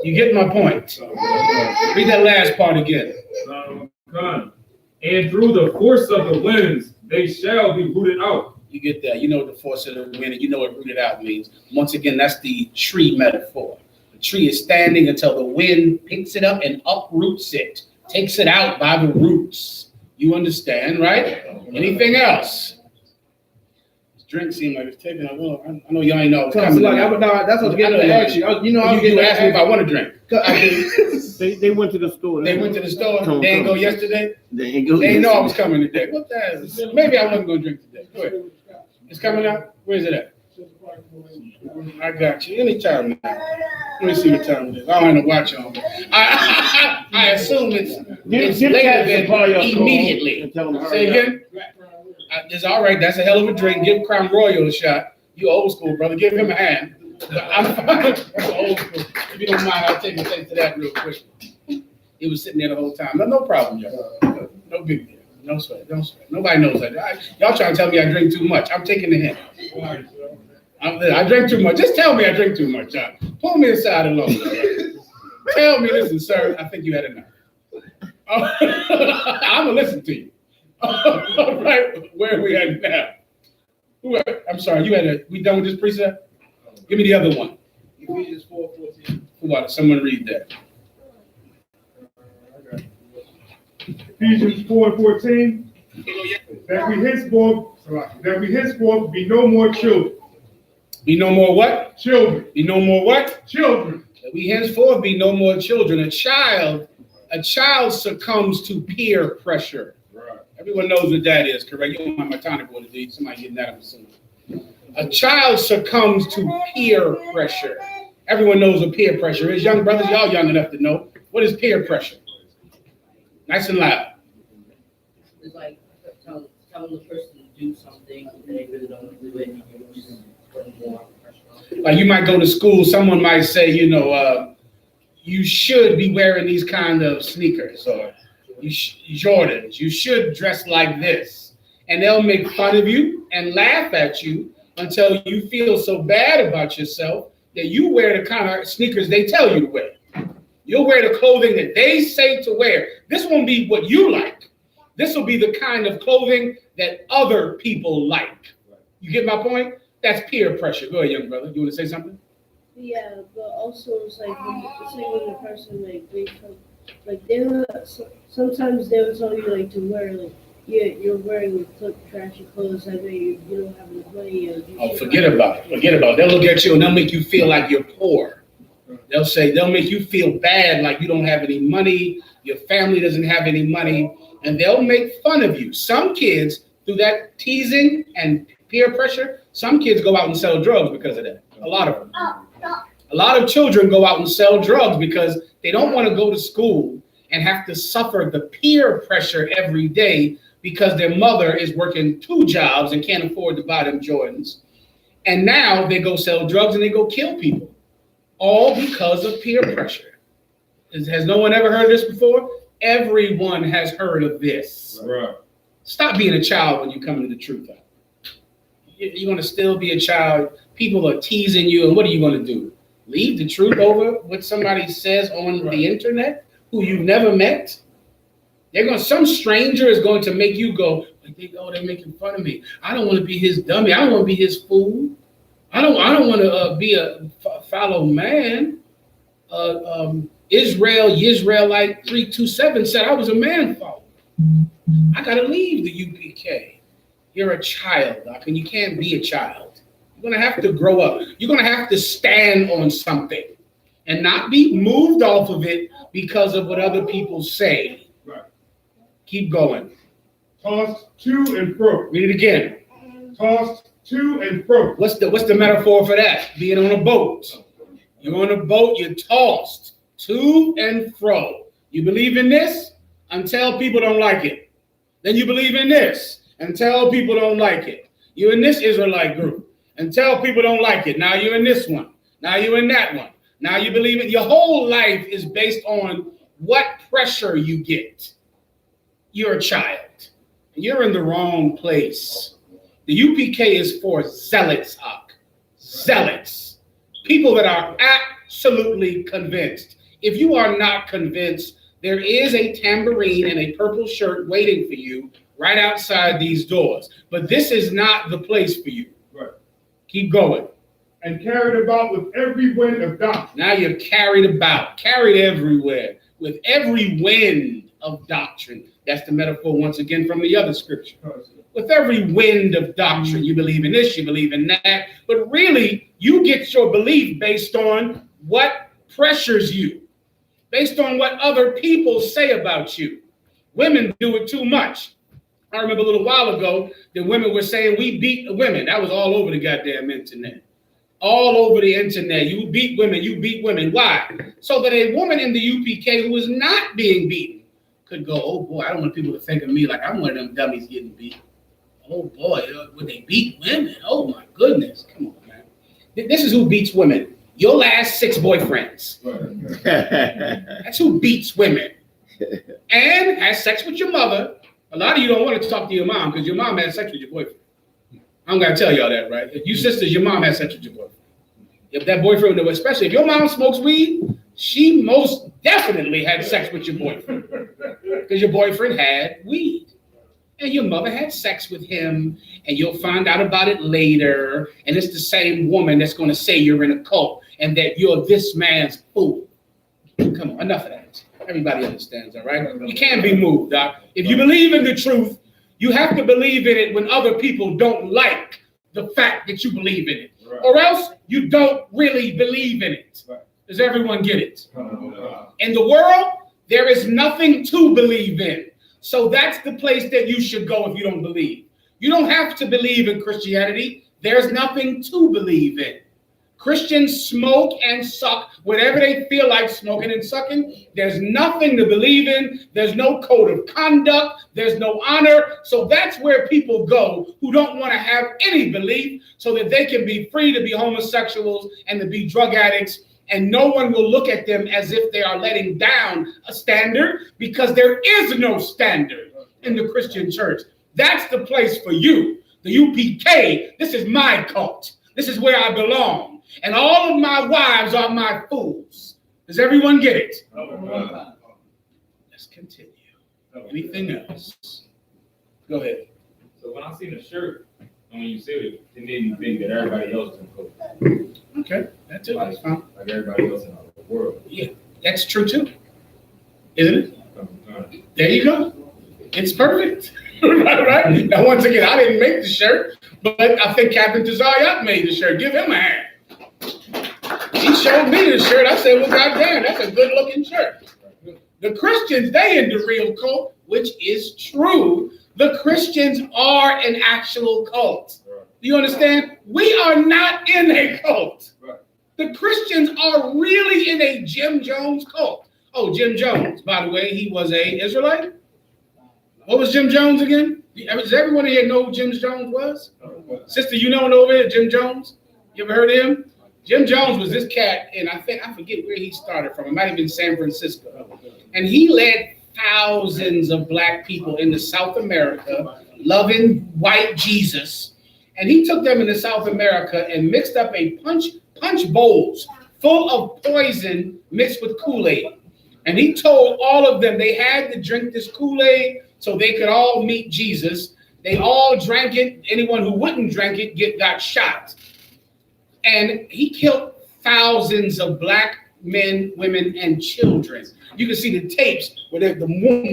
You get my point? Read that last part again. And through the force of the winds, they shall be rooted out. You get that. You know what the force of the wind, and you know what rooted out means. Once again, that's the tree metaphor. The tree is standing until the wind picks it up and uproots it, takes it out by the roots. You understand, right? Anything else? This drink seemed like it's taking a little. I know y'all ain't know. That's what I was getting to ask you. You asked me if I want a drink. They went to the store. They went to the store. They didn't go yesterday. They ain't go. They didn't know I was coming today. What the hell? Maybe I wasn't going to drink today. Go ahead. It's coming out. Where is it at? I got you. Anytime now. Let me see what time it is. I don't have to watch on. I assume it's later than immediately. Say again? It's all right. That's a hell of a drink. Give Crown Royal a shot. You old school, brother. Give him a hand. I'm old school. If you don't mind, I'll take a taste of that real quick. He was sitting there the whole time. No problem, y'all. No big deal. No sweat. Don't sweat. Nobody knows that. Y'all trying to tell me I drink too much. I'm taking the hint. I drink too much. Just tell me I drink too much. Pull me aside alone. Tell me, listen, sir, I think you had enough. I'm going to listen to you. All right, where are we at now? I'm sorry, we done with this precept? Give me the other one. Ephesians 4:14. Someone read that. Ephesians 4:14. That we henceforth be no more children. Be no more what? Children. Be no more what? Children. That we henceforth be no more children. A child succumbs to peer pressure. Right. Everyone knows what that is, correct? You don't mind my tonic water, do you? Somebody getting that, I'm assuming. A child succumbs to peer pressure. Everyone knows what peer pressure is. Young brothers, y'all young enough to know. What is peer pressure? Nice and loud. It's like telling the person to do something and they really don't want to do it, and you just put more pressure on. Like you might go to school, someone might say, you should be wearing these kind of sneakers or Jordans. You should dress like this. And they'll make fun of you and laugh at you until you feel so bad about yourself that you wear the kind of sneakers they tell you to wear. You'll wear the clothing that they say to wear. This won't be what you like. This will be the kind of clothing that other people like. You get my point? That's peer pressure. Go ahead, young brother. You want to say something? Yeah, but also it's like when the person they come, they sometimes they will tell you to wear you're wearing trashy clothes. I know you don't have enough money. Forget about it. They'll look at you and they'll make you feel like you're poor. They'll make you feel bad, like you don't have any money, your family doesn't have any money, and they'll make fun of you. Some kids, through that teasing and peer pressure, some kids go out and sell drugs because of that. A lot of them. A lot of children go out and sell drugs because they don't want to go to school and have to suffer the peer pressure every day because their mother is working 2 jobs and can't afford to buy them Jordans. And now they go sell drugs and they go kill people, all because of peer pressure. Has no one ever heard of this before? Everyone has heard of this. Right. Stop being a child when you come into the truth. You're going to still be a child. People are teasing you, and what are you going to do? Leave the truth over what somebody says on the internet who you've never met? Some stranger is going to make you go, they're making fun of me. I don't want to be his dummy. I don't want to be his fool. I don't want to be a fallow man. Israelite 327 said I was a man follower. I got to leave the UPK. You're a child, Doc, and you can't be a child. You're going to have to grow up. You're going to have to stand on something and not be moved off of it because of what other people say. Right. Keep going. Tossed to and fro. Read it again. Tossed to and fro. What's the metaphor for that? Being on a boat. You're on a boat, you're tossed to and fro. You believe in this until people don't like it. Then you believe in this until people don't like it. You're in this Israelite group until people don't like it. Now you're in this one. Now you're in that one. Now you believe it. Your whole life is based on what pressure you get. You're a child. You're in the wrong place. The UPK is for zealots, zealots. People that are absolutely convinced. If you are not convinced, there is a tambourine and a purple shirt waiting for you right outside these doors. But this is not the place for you. Right. Keep going. And carried about with every wind of doctrine. Now you're carried everywhere with every wind of doctrine. That's the metaphor once again from the other scripture. With every wind of doctrine, you believe in this, you believe in that. But really, you get your belief based on what pressures you, based on what other people say about you. Women do it too much. I remember a little while ago that women were saying we beat the women. That was all over the goddamn internet. All over the internet. You beat women, you beat women. Why? So that a woman in the UPK who is not being beaten could go, oh boy, I don't want people to think of me like I'm one of them dummies getting beat. Oh boy, would they beat women? Oh my goodness. Come on, man. This is who beats women. Your last 6 boyfriends. That's who beats women. And has sex with your mother. A lot of you don't want to talk to your mom because your mom had sex with your boyfriend. I'm going to tell y'all that, right? If you sisters, your mom has sex with your boyfriend. If that boyfriend, especially if your mom smokes weed, she most definitely had sex with your boyfriend because your boyfriend had weed. And your mother had sex with him, and you'll find out about it later. And it's the same woman that's going to say you're in a cult and that you're this man's fool. Come on, enough of that. Everybody understands, all right? You can't be moved, Doc. If you believe in the truth, you have to believe in it when other people don't like the fact that you believe in it. Right. Or else you don't really believe in it. Right. Does everyone get it? In the world, there is nothing to believe in. So that's the place that you should go if you don't believe. You don't have to believe in Christianity. There's nothing to believe in. Christians smoke and suck whatever they feel like smoking and sucking. There's nothing to believe in. There's no code of conduct. There's no honor. So that's where people go who don't want to have any belief so that they can be free to be homosexuals and to be drug addicts. And no one will look at them as if they are letting down a standard because there is no standard in the Christian church. That's the place for you. The UPK, this is my cult. This is where I belong. And all of my wives are my fools. Does everyone get it? Let's continue. Anything else? Go ahead. So when I seen the shirt, and when you said it, it made me think that everybody else can cook. Okay, that's it. That's fine. Like everybody else in the world. Yeah, that's true too. Isn't it? There you go. It's perfect. Right? Now, once again, I didn't make the shirt, but I think Captain Tazayat made the shirt. Give him a hand. He showed me the shirt. I said, well, goddamn, that's a good looking shirt. The Christians, they in the real cult, which is true. The Christians are an actual cult. Do you understand? We are not in a cult. The Christians are really in a Jim Jones cult. Oh, Jim Jones, by the way, he was a Israelite. What was Jim Jones again? Does everyone here know who Jim Jones was? Sister, you know over here, Jim Jones? You ever heard of him? Jim Jones was this cat, and I forget where he started from. It might have been San Francisco. And he led thousands of black people into South America, loving white Jesus. And he took them into South America and mixed up a punch bowls full of poison mixed with Kool-Aid. And he told all of them they had to drink this Kool-Aid so they could all meet Jesus. They all drank it. Anyone who wouldn't drink it got shot. And he killed thousands of black men, women, and children. You can see the tapes where the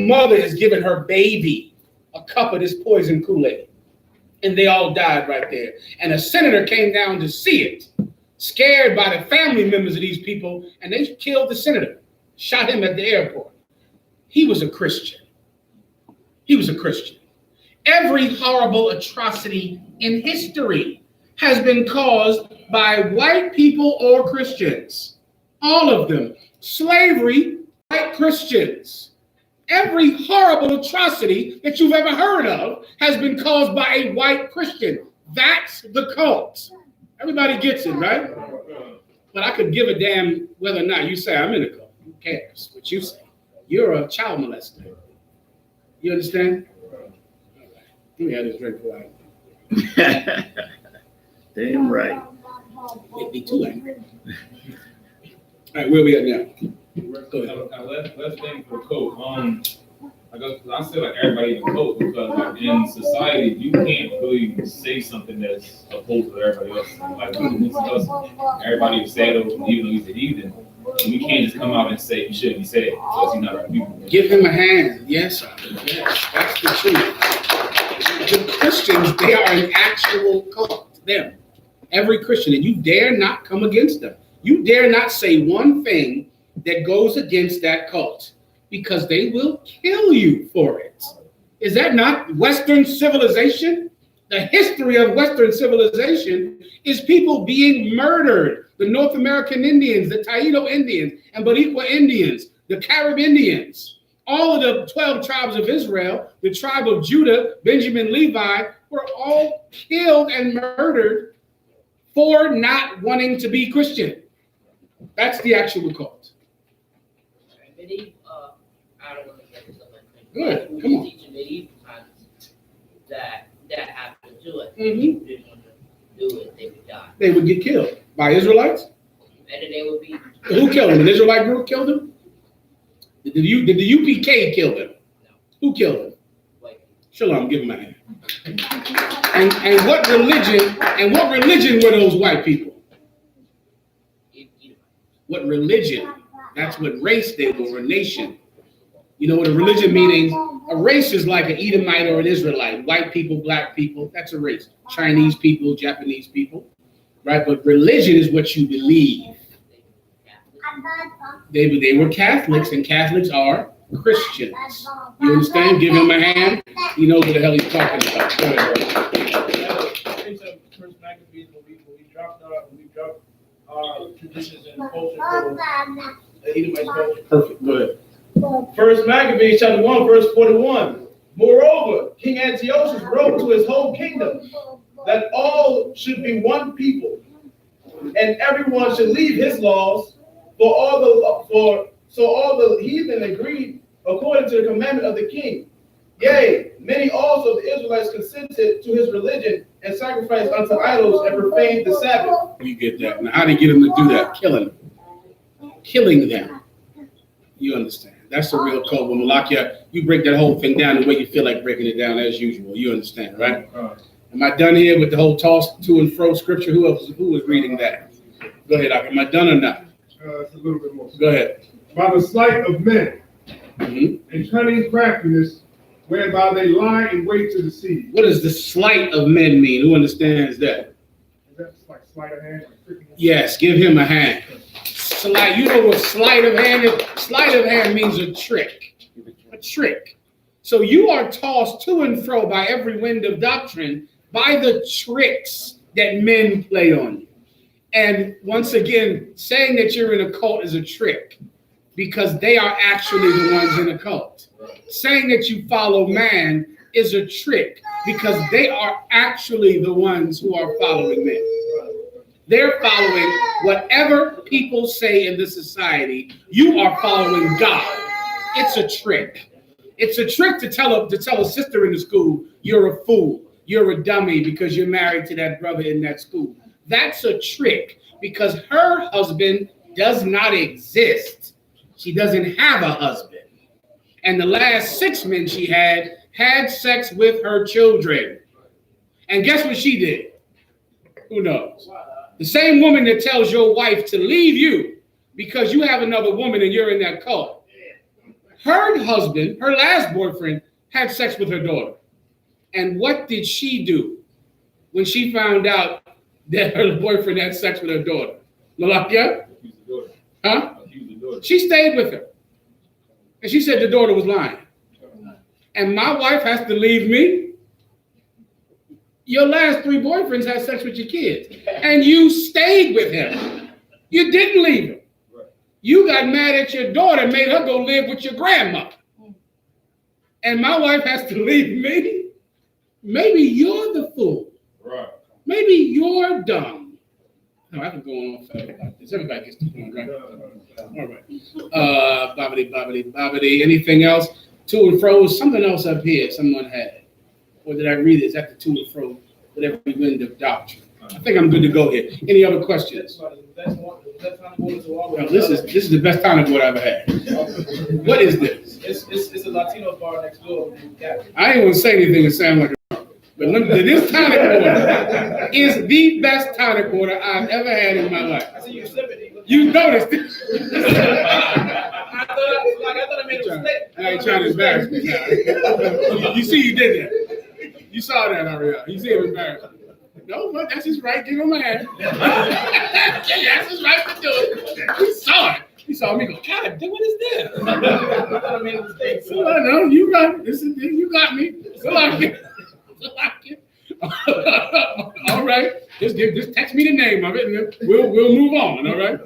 mother is giving her baby a cup of this poison Kool-Aid. And they all died right there. And a senator came down to see it, scared by the family members of these people, and they killed the senator, shot him at the airport. He was a Christian. He was a Christian. Every horrible atrocity in history has been caused by white people or Christians. All of them. Slavery, white Christians. Every horrible atrocity that you've ever heard of has been caused by a white Christian. That's the cult. Everybody gets it, right? But I could give a damn whether or not you say I'm in a cult. Who cares what you say? You're a child molester. You understand? Let me have this drink for you. Damn right. Make me too angry. All right, where we at now? Go ahead. Let's think for code. I say like everybody in code because like in society you can't really say something that's opposed to everybody else. Like everybody is sad even though he's a heathen. We can't just come out and say you shouldn't be sad because he's not our people. Give him a hand. Yes, sir. Yes, that's the truth. The Christians, they are an actual cult. Them. Every Christian, and you dare not come against them. You dare not say one thing that goes against that cult because they will kill you for it. Is that not Western civilization? The history of Western civilization is people being murdered. The North American Indians, the Taino Indians, and Boricua Indians, the Carib Indians, all of the 12 tribes of Israel, the tribe of Judah, Benjamin, Levi, were all killed and murdered for not wanting to be Christian. That's the actual cult. I don't want to get something like that. Good, come on. Teaching medieval times that happened to it. Mhm. If they didn't want to do it, they would die. They would get killed by Israelites. And then they would be. Who killed them? An Israelite group killed them? Did the U.P.K. kill them? No. Who killed them? White people. Shalom, give them a hand. And what religion were those white people? What religion? That's what race they were, a nation. You know what a religion meaning? A race is like an Edomite or an Israelite. White people, black people, that's a race. Chinese people, Japanese people, right? But religion is what you believe. They were Catholics, and Catholics are Christians. You understand? Give him a hand. He knows what the hell he's talking about. Go ahead, bro. First Maccabees, when we dropped our traditions and culture for the Edomite culture. Perfect. Go ahead. First Maccabees chapter 1, verse 41. Moreover, King Antiochus wrote to his whole kingdom that all should be one people, and everyone should leave his laws, so all the heathen agreed according to the commandment of the king. Yea, many also of the Israelites consented to his religion and sacrificed unto idols and profaned the Sabbath. You get that. Now, how do you get them to do that? Killing them. You understand? That's the real code. When Malakia, you break that whole thing down the way you feel like breaking it down as usual. You understand, right? Am I done here with the whole toss to and fro scripture? Who was reading that? Go ahead, Ak. Am I done or not? It's a little bit more. Go ahead. By the sleight of men Mm-hmm. and cunning craftiness, whereby they lie in wait to deceive. What does the sleight of men mean? Who understands that? Is that like sleight of hand? Yes, give him a hand. Sleight. You know what sleight of hand is? Sleight of hand means a trick. A trick. So you are tossed to and fro by every wind of doctrine by the tricks that men play on you. And once again, saying that you're in a cult is a trick. because they are actually the ones in the cult. Saying that you follow man is a trick because they are actually the ones who are following men. They're following whatever people say in the society. You are following God. It's a trick. It's a trick to tell a sister in the school, you're a fool, you're a dummy because you're married to that brother in that school. That's a trick because her husband does not exist. She doesn't have a husband. And the last 6 men she had sex with her children. And guess what she did? Who knows? The same woman that tells your wife to leave you because you have another woman and you're in that cult. Her husband, her last boyfriend, had sex with her daughter. And what did she do when she found out that her boyfriend had sex with her daughter? Malakia? Huh? She stayed with her. And she said the daughter was lying. And my wife has to leave me? Your last 3 boyfriends had sex with your kids. And you stayed with him. You didn't leave him. You got mad at your daughter and made her go live with your grandmother. And my wife has to leave me? Maybe you're the fool. Right. Maybe you're dumb. No, I can go on forever about this. Everybody gets to the point, right? All right. Bobbity. Anything else? To and fro. Something else up here someone had. Or did I read it? Is that the to and fro with every wind of doctrine? I think I'm good to go here. Any other questions? No, this is the best time board I've ever had. What is this? It's a Latino bar next door. I ain't gonna say anything that sound like a but let me, this tonic water is the best tonic water I've ever had in my life. I see you sipping. You noticed it. I thought I made a mistake. I ain't trying to embarrass me now. You see you did that. You saw that, Ariel. You see it embarrassed. No, but that's his right. Give him a hand. That's his right to do it. He saw it. He saw me go, God, what is this? I thought I made a mistake. So I know you got it. You got me. So like it. All right. Just text me the name of it, and then we'll move on. All right.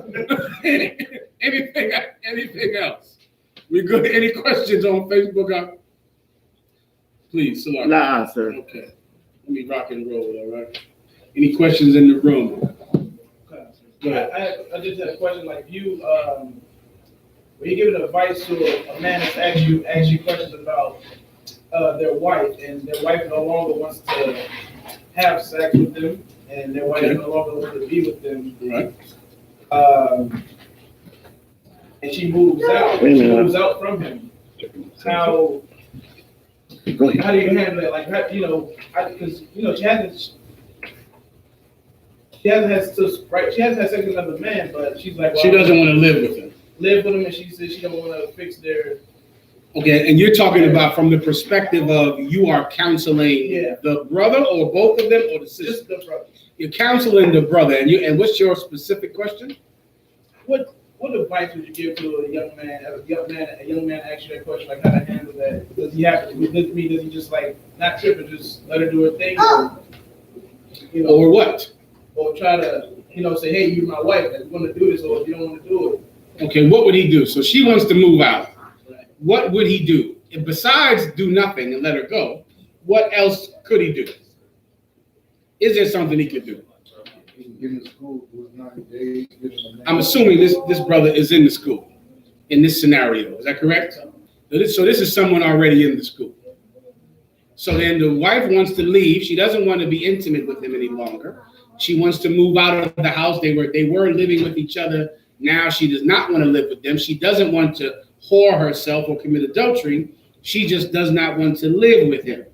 Anything else? We good? Any questions on Facebook? Please, Salar. Nah, sir. Okay. Let me rock and roll. All right. Any questions in the room? Go ahead. I just had a question. Like you, when you're giving advice to a man that's asked you questions about their wife, and their wife no longer wants to have sex with them, and their wife no longer wants to be with them. Right. And she moves out. She moves out from him. How do you handle it? Like, because she hasn't had sex with another man, but she's like, well, she doesn't want to live with him. Live with him, and she says she don't want to fix their. Okay, and you're talking about from the perspective of you are counseling the brother, or both of them, or the sister. Just the brother. You're counseling the brother, and what's your specific question? What advice would you give to a young man? A young man asks you that question, like how to handle that? Does he have to? Does he just like not trip and just let her do her thing, Or what? Or try to say, hey, you're my wife, I want to do this, or if you don't want to do it. Okay, what would he do? So she wants to move out. Right. What would he do? And besides do nothing and let her go, what else could he do? Is there something he could do? I'm assuming this brother is in the school in this scenario. Is that correct? So this is someone already in the school. So then the wife wants to leave. She doesn't want to be intimate with him any longer. She wants to move out of the house. They were living with each other. Now she does not want to live with them. She doesn't want to whore herself or commit adultery. She just does not want to live with him.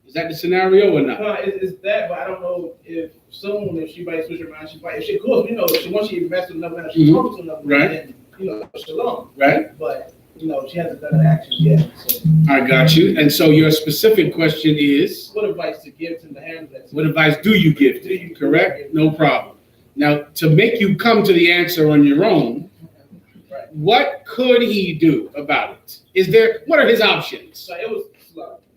Is that the scenario or not? It's that, but I don't know if she might switch her mind. If once she invests in another man, she talks to another man, then, shalom. Right. But, she hasn't done an action yet. So. I got you. And so your specific question is? What advice to give to the handle that? What advice do you give? Correct? No problem. Now, to make you come to the answer on your own, right. What could he do about it? What are his options? So it was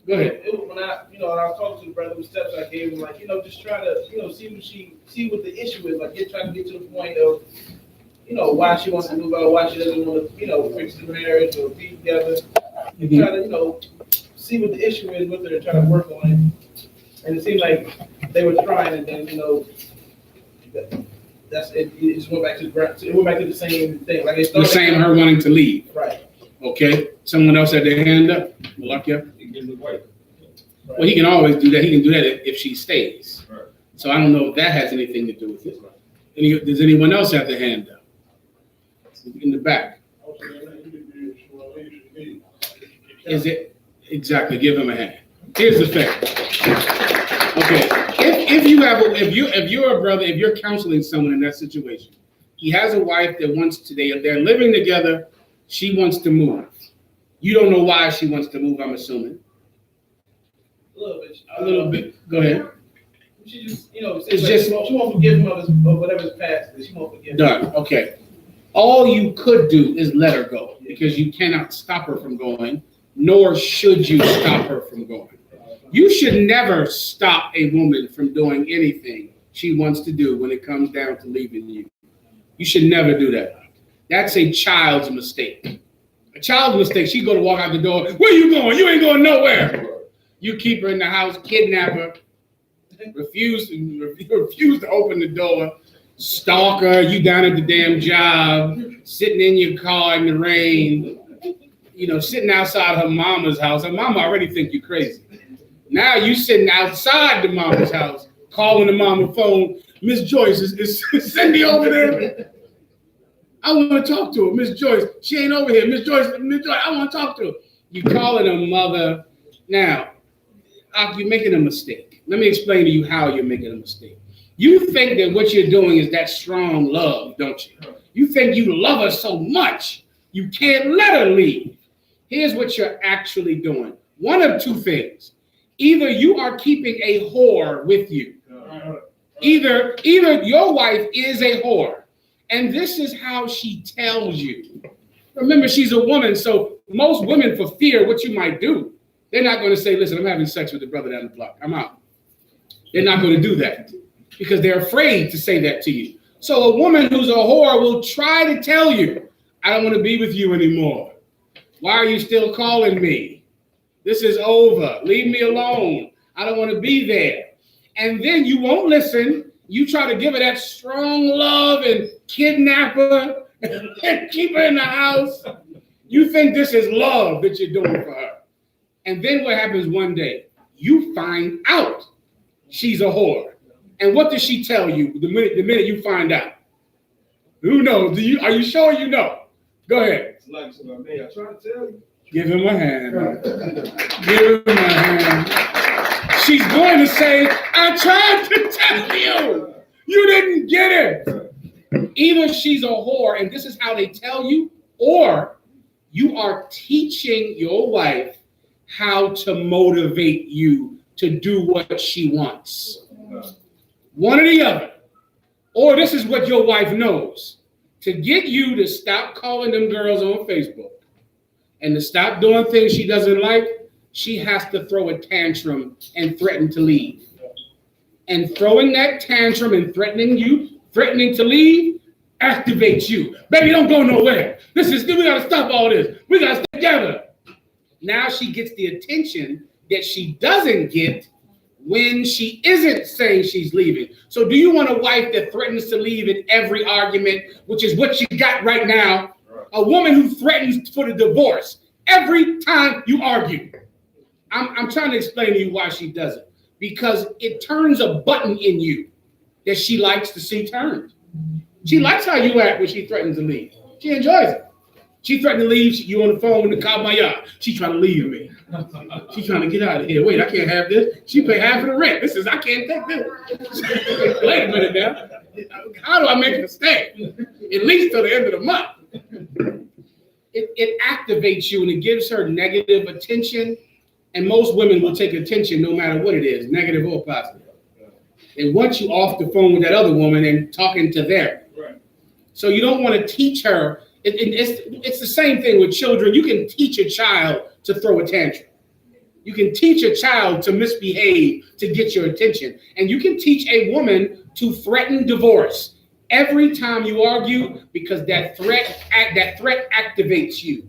Go ahead. When I was talking to the brother with steps I gave him, just try to, see what the issue is. Like, trying to get to the point of, why she wants to move out, why she doesn't want to, fix the marriage or be together. And try to, see what the issue is with her and try to work on it. And it seemed like they were trying, and then, that's it. It just went back to the ground. It went back to the same thing. Like The same her wanting to leave. Right. Okay. Someone else had their hand up. Malakia? Well, he can always do that. He can do that if she stays. Right. So I don't know if that has anything to do with it. Does anyone else have their hand up? In the back. Is it? Exactly. Give him a hand. Here's the thing. Okay. If you're a brother, if you're counseling someone in that situation, he has a wife that wants to, they're living together, she wants to move. You don't know why she wants to move, I'm assuming. A little bit. Go ahead. She just, it's just she won't forgive him of whatever's past. She won't forgive him. Done. Okay. All you could do is let her go because you cannot stop her from going, nor should you stop her from going. You should never stop a woman from doing anything she wants to do when it comes down to leaving you. You should never do that. That's a child's mistake. A child's mistake, she go to walk out the door. Where you going? You ain't going nowhere. You keep her in the house, kidnap her, refuse to open the door, stalk her, you down at the damn job, sitting in your car in the rain, sitting outside her mama's house. Her mama already think you crazy. Now you sitting outside the mama's house, calling the mama phone. Miss Joyce, is Cindy over there? I want to talk to her. Miss Joyce, she ain't over here. Miss Joyce, I want to talk to her. You calling her mother. Now, you're making a mistake. Let me explain to you how you're making a mistake. You think that what you're doing is that strong love, don't you? You think you love her so much, you can't let her leave. Here's what you're actually doing. One of two things. Either you are keeping a whore with you. Either your wife is a whore, and this is how she tells you. Remember, she's a woman, so most women, for fear what you might do, they're not going to say, listen, I'm having sex with the brother down the block. I'm out. They're not going to do that because they're afraid to say that to you. So a woman who's a whore will try to tell you, I don't want to be with you anymore. Why are you still calling me? This is over. Leave me alone. I don't want to be there. And then you won't listen. You try to give her that strong love and kidnap her and keep her in the house. You think this is love that you're doing for her. And then what happens one day? You find out she's a whore. And what does she tell you the minute you find out? Who knows? Are you sure you know? Go ahead. It's like, I try to tell you. Give him a hand. Give him a hand. She's going to say, I tried to tell you. You didn't get it. Either she's a whore, and this is how they tell you, or you are teaching your wife how to motivate you to do what she wants. One or the other. Or this is what your wife knows. To get you to stop calling them girls on Facebook and to stop doing things she doesn't like, she has to throw a tantrum and threaten to leave. And throwing that tantrum and threatening to leave, activates you. Baby, don't go nowhere. We gotta stop all this. We gotta stay together. Now she gets the attention that she doesn't get when she isn't saying she's leaving. So do you want a wife that threatens to leave in every argument, which is what you got right now? A woman who threatens for the divorce every time you argue. I'm trying to explain to you why she does it. Because it turns a button in you that she likes to see turned. She likes how you act when she threatens to leave. She enjoys it. She threatened to leave. You on the phone with the Kabaya. She trying to leave me. She trying to get out of here. Wait, I can't have this. She pay half of the rent. I can't take this. Wait a minute now. How do I make her stay? At least till the end of the month. It activates you and it gives her negative attention. And most women will take attention no matter what it is, negative or positive. They want you off the phone with that other woman and talking to them. Right. So you don't want to teach her. It's the same thing with children. You can teach a child to throw a tantrum. You can teach a child to misbehave to get your attention. And you can teach a woman to threaten divorce every time you argue, because that threat activates you.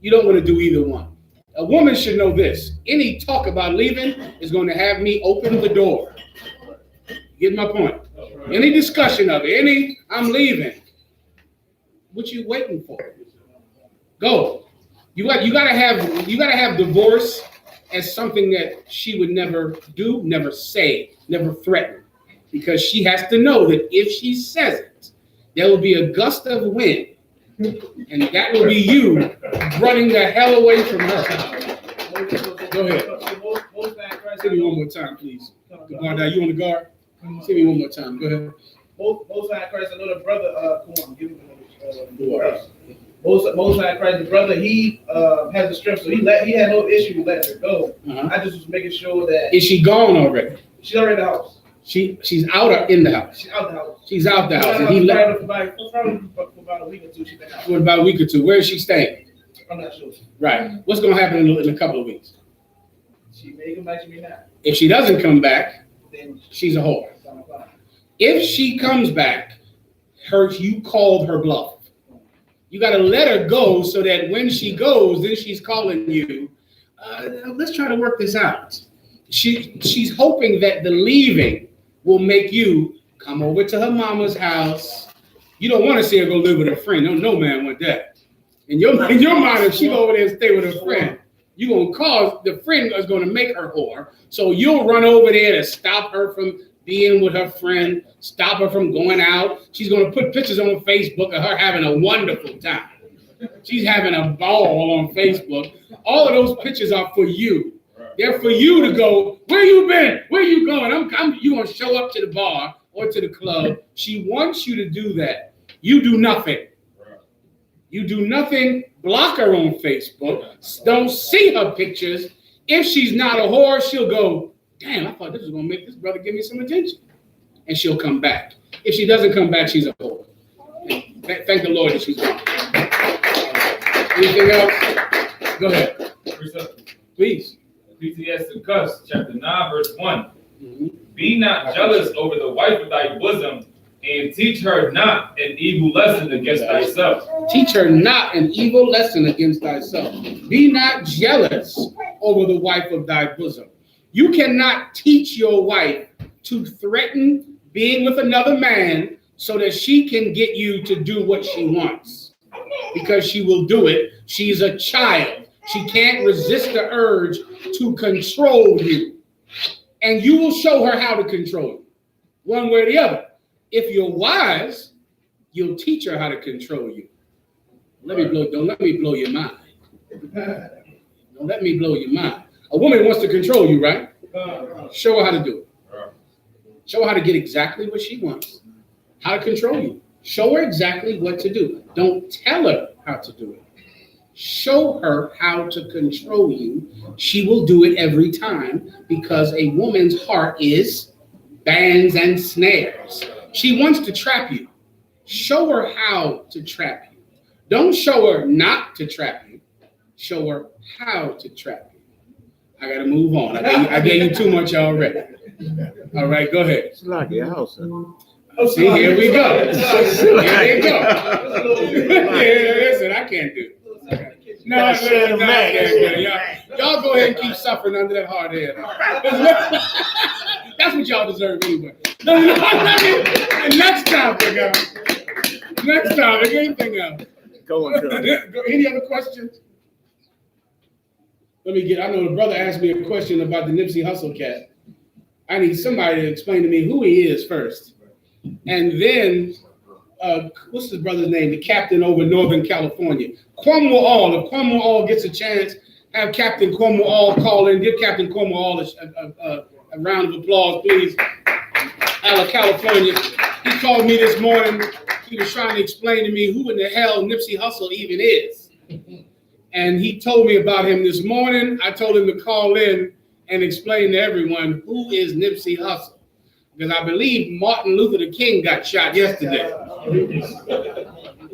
You don't want to do either one. A woman should know this. Any talk about leaving is going to have me open the door. Get my point? Any discussion of it, I'm leaving. What you waiting for? Go. You gotta have divorce as something that she would never do, never say, never threaten. Because she has to know that if she says it, there will be a gust of wind. And that will be you running the hell away from her. Go ahead. See me one more time, please. Now, you on the guard? See me one more time. Go ahead. Most High Christ, I know the brother, come on, give him Most High Christ, the brother, he has the strength, so he had no issue with letting her go. I just was making sure that. Is she gone already? She's already in the house. She's out or in the house? She's out the house. She's out the house. And he he left for about a week or two. She's been out. for about a week or two. Where is she staying? I'm not sure. Right. What's going to happen in a couple of weeks? She may come back to me now. If she doesn't come back, Then she's a whore. If she comes back, you called her bluff. You got to let her go so that when she goes, then she's calling you. Let's try to work this out. She's hoping that the leaving will make you come over to her mama's house. You don't want to see her go live with her friend. No man want that. In your mind, if she go over there and stay with her friend, you're going to cause, the friend is going to make her whore. So you'll run over there to stop her from being with her friend, stop her from going out. She's going to put pictures on Facebook of her having a wonderful time. She's having a ball on Facebook. All of those pictures are for you. They're for you to go, where you been? Where you going? You going to show up to the bar or to the club. She wants you to do that. You do nothing. You do nothing. Block her on Facebook. Don't see her pictures. If she's not a whore, she'll go, damn, I thought this was going to make this brother give me some attention. And she'll come back. If she doesn't come back, she's a whore. Thank the Lord that she's gone. Anything else? Go ahead. Please. Ecclesiasticus chapter 9, verse 1. Be not jealous over the wife of thy bosom, and teach her not an evil lesson against thyself. Teach her not an evil lesson against thyself. Be not jealous over the wife of thy bosom. You cannot teach your wife to threaten being with another man so that she can get you to do what she wants. Because she will do it. She's a child. She can't resist the urge to control you. And you will show her how to control you, one way or the other. If you're wise, you'll teach her how to control you. Don't let me blow your mind. Don't let me blow your mind. A woman wants to control you, right? Show her how to do it. Show her how to get exactly what she wants. How to control you. Show her exactly what to do. Don't tell her how to do it. Show her how to control you. She will do it every time because a woman's heart is bands and snares. She wants to trap you. Show her how to trap you. Don't show her not to trap you. Show her how to trap you. I got to move on. I gave you too much already. All right, go ahead. It's like your house. See, here we go. Here we go. Yeah, listen, I can't do it. No, y'all go ahead and keep suffering under that hard head. That's what y'all deserve anyway. Next topic, Next topic, anything else? Any other questions? I know the brother asked me a question about the Nipsey Hussle cat. I need somebody to explain to me who he is first. And then, what's his brother's name? The captain over Northern California. Cuomo All. If Cuomo All gets a chance, have Captain Cuomo All call in. Give Captain Cuomo All a round of applause, please. Out of California. He called me this morning. He was trying to explain to me who in the hell Nipsey Hussle even is. And he told me about him this morning. I told him to call in and explain to everyone who is Nipsey Hussle. Because I believe Martin Luther King got shot yesterday.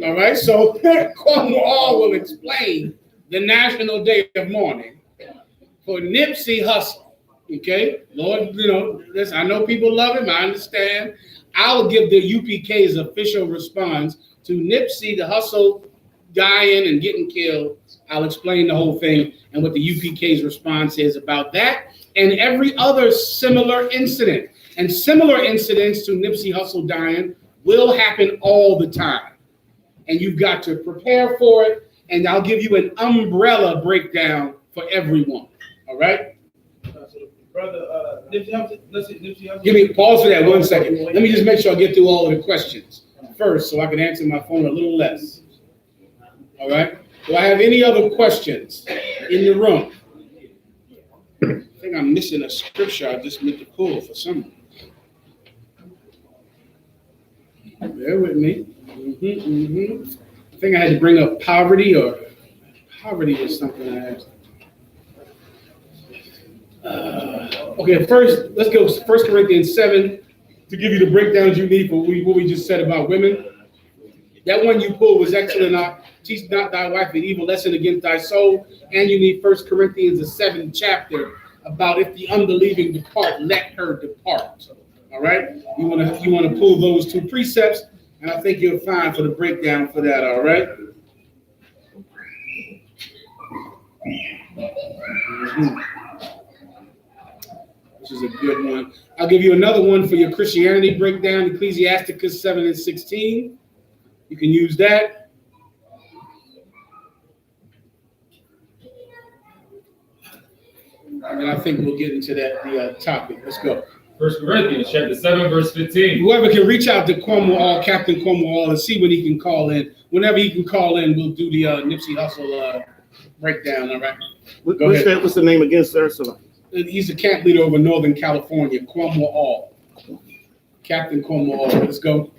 All right, so Cuomo All will explain the National Day of Mourning for Nipsey Hussle. Okay, Lord, listen, I know people love him. I understand. I'll give the UPK's official response to Nipsey, the hustle, dying and getting killed. I'll explain the whole thing and what the UPK's response is about that and every other similar incident. And similar incidents to Nipsey Hussle dying will happen all the time. And you've got to prepare for it. And I'll give you an umbrella breakdown for everyone. All right? Brother, Nipsey Hussle, let's see, Nipsey Hussle. Give me pause for that 1 second. Let me just make sure I get through all of the questions first so I can answer my phone a little less. All right? Do I have any other questions in the room? I think I'm missing a scripture I just meant to pull for someone. Bear with me. I think I had to bring up poverty was something I asked. Okay, first, let's go 1 Corinthians 7 to give you the breakdowns you need for what we just said about women. That one you pulled was excellent. Teach not thy wife an evil lesson against thy soul. And you need 1 Corinthians, the 7th chapter, about if the unbelieving depart, let her depart. All right? You want to pull those two precepts, and I think you'll find for the breakdown for that, all right? This is a good one. I'll give you another one for your Christianity breakdown, Ecclesiasticus 7 and 16. You can use that. And I think we'll get into that topic. Let's go. 1 Corinthians chapter 7, verse 15. Whoever can reach out to Cornwall, Captain Cornwall, and see when he can call in. Whenever he can call in, we'll do the Nipsey Hussle breakdown, all right? What's the name again, sir? He's the camp leader over Northern California, Cornwall. Captain Cornwall, let's go.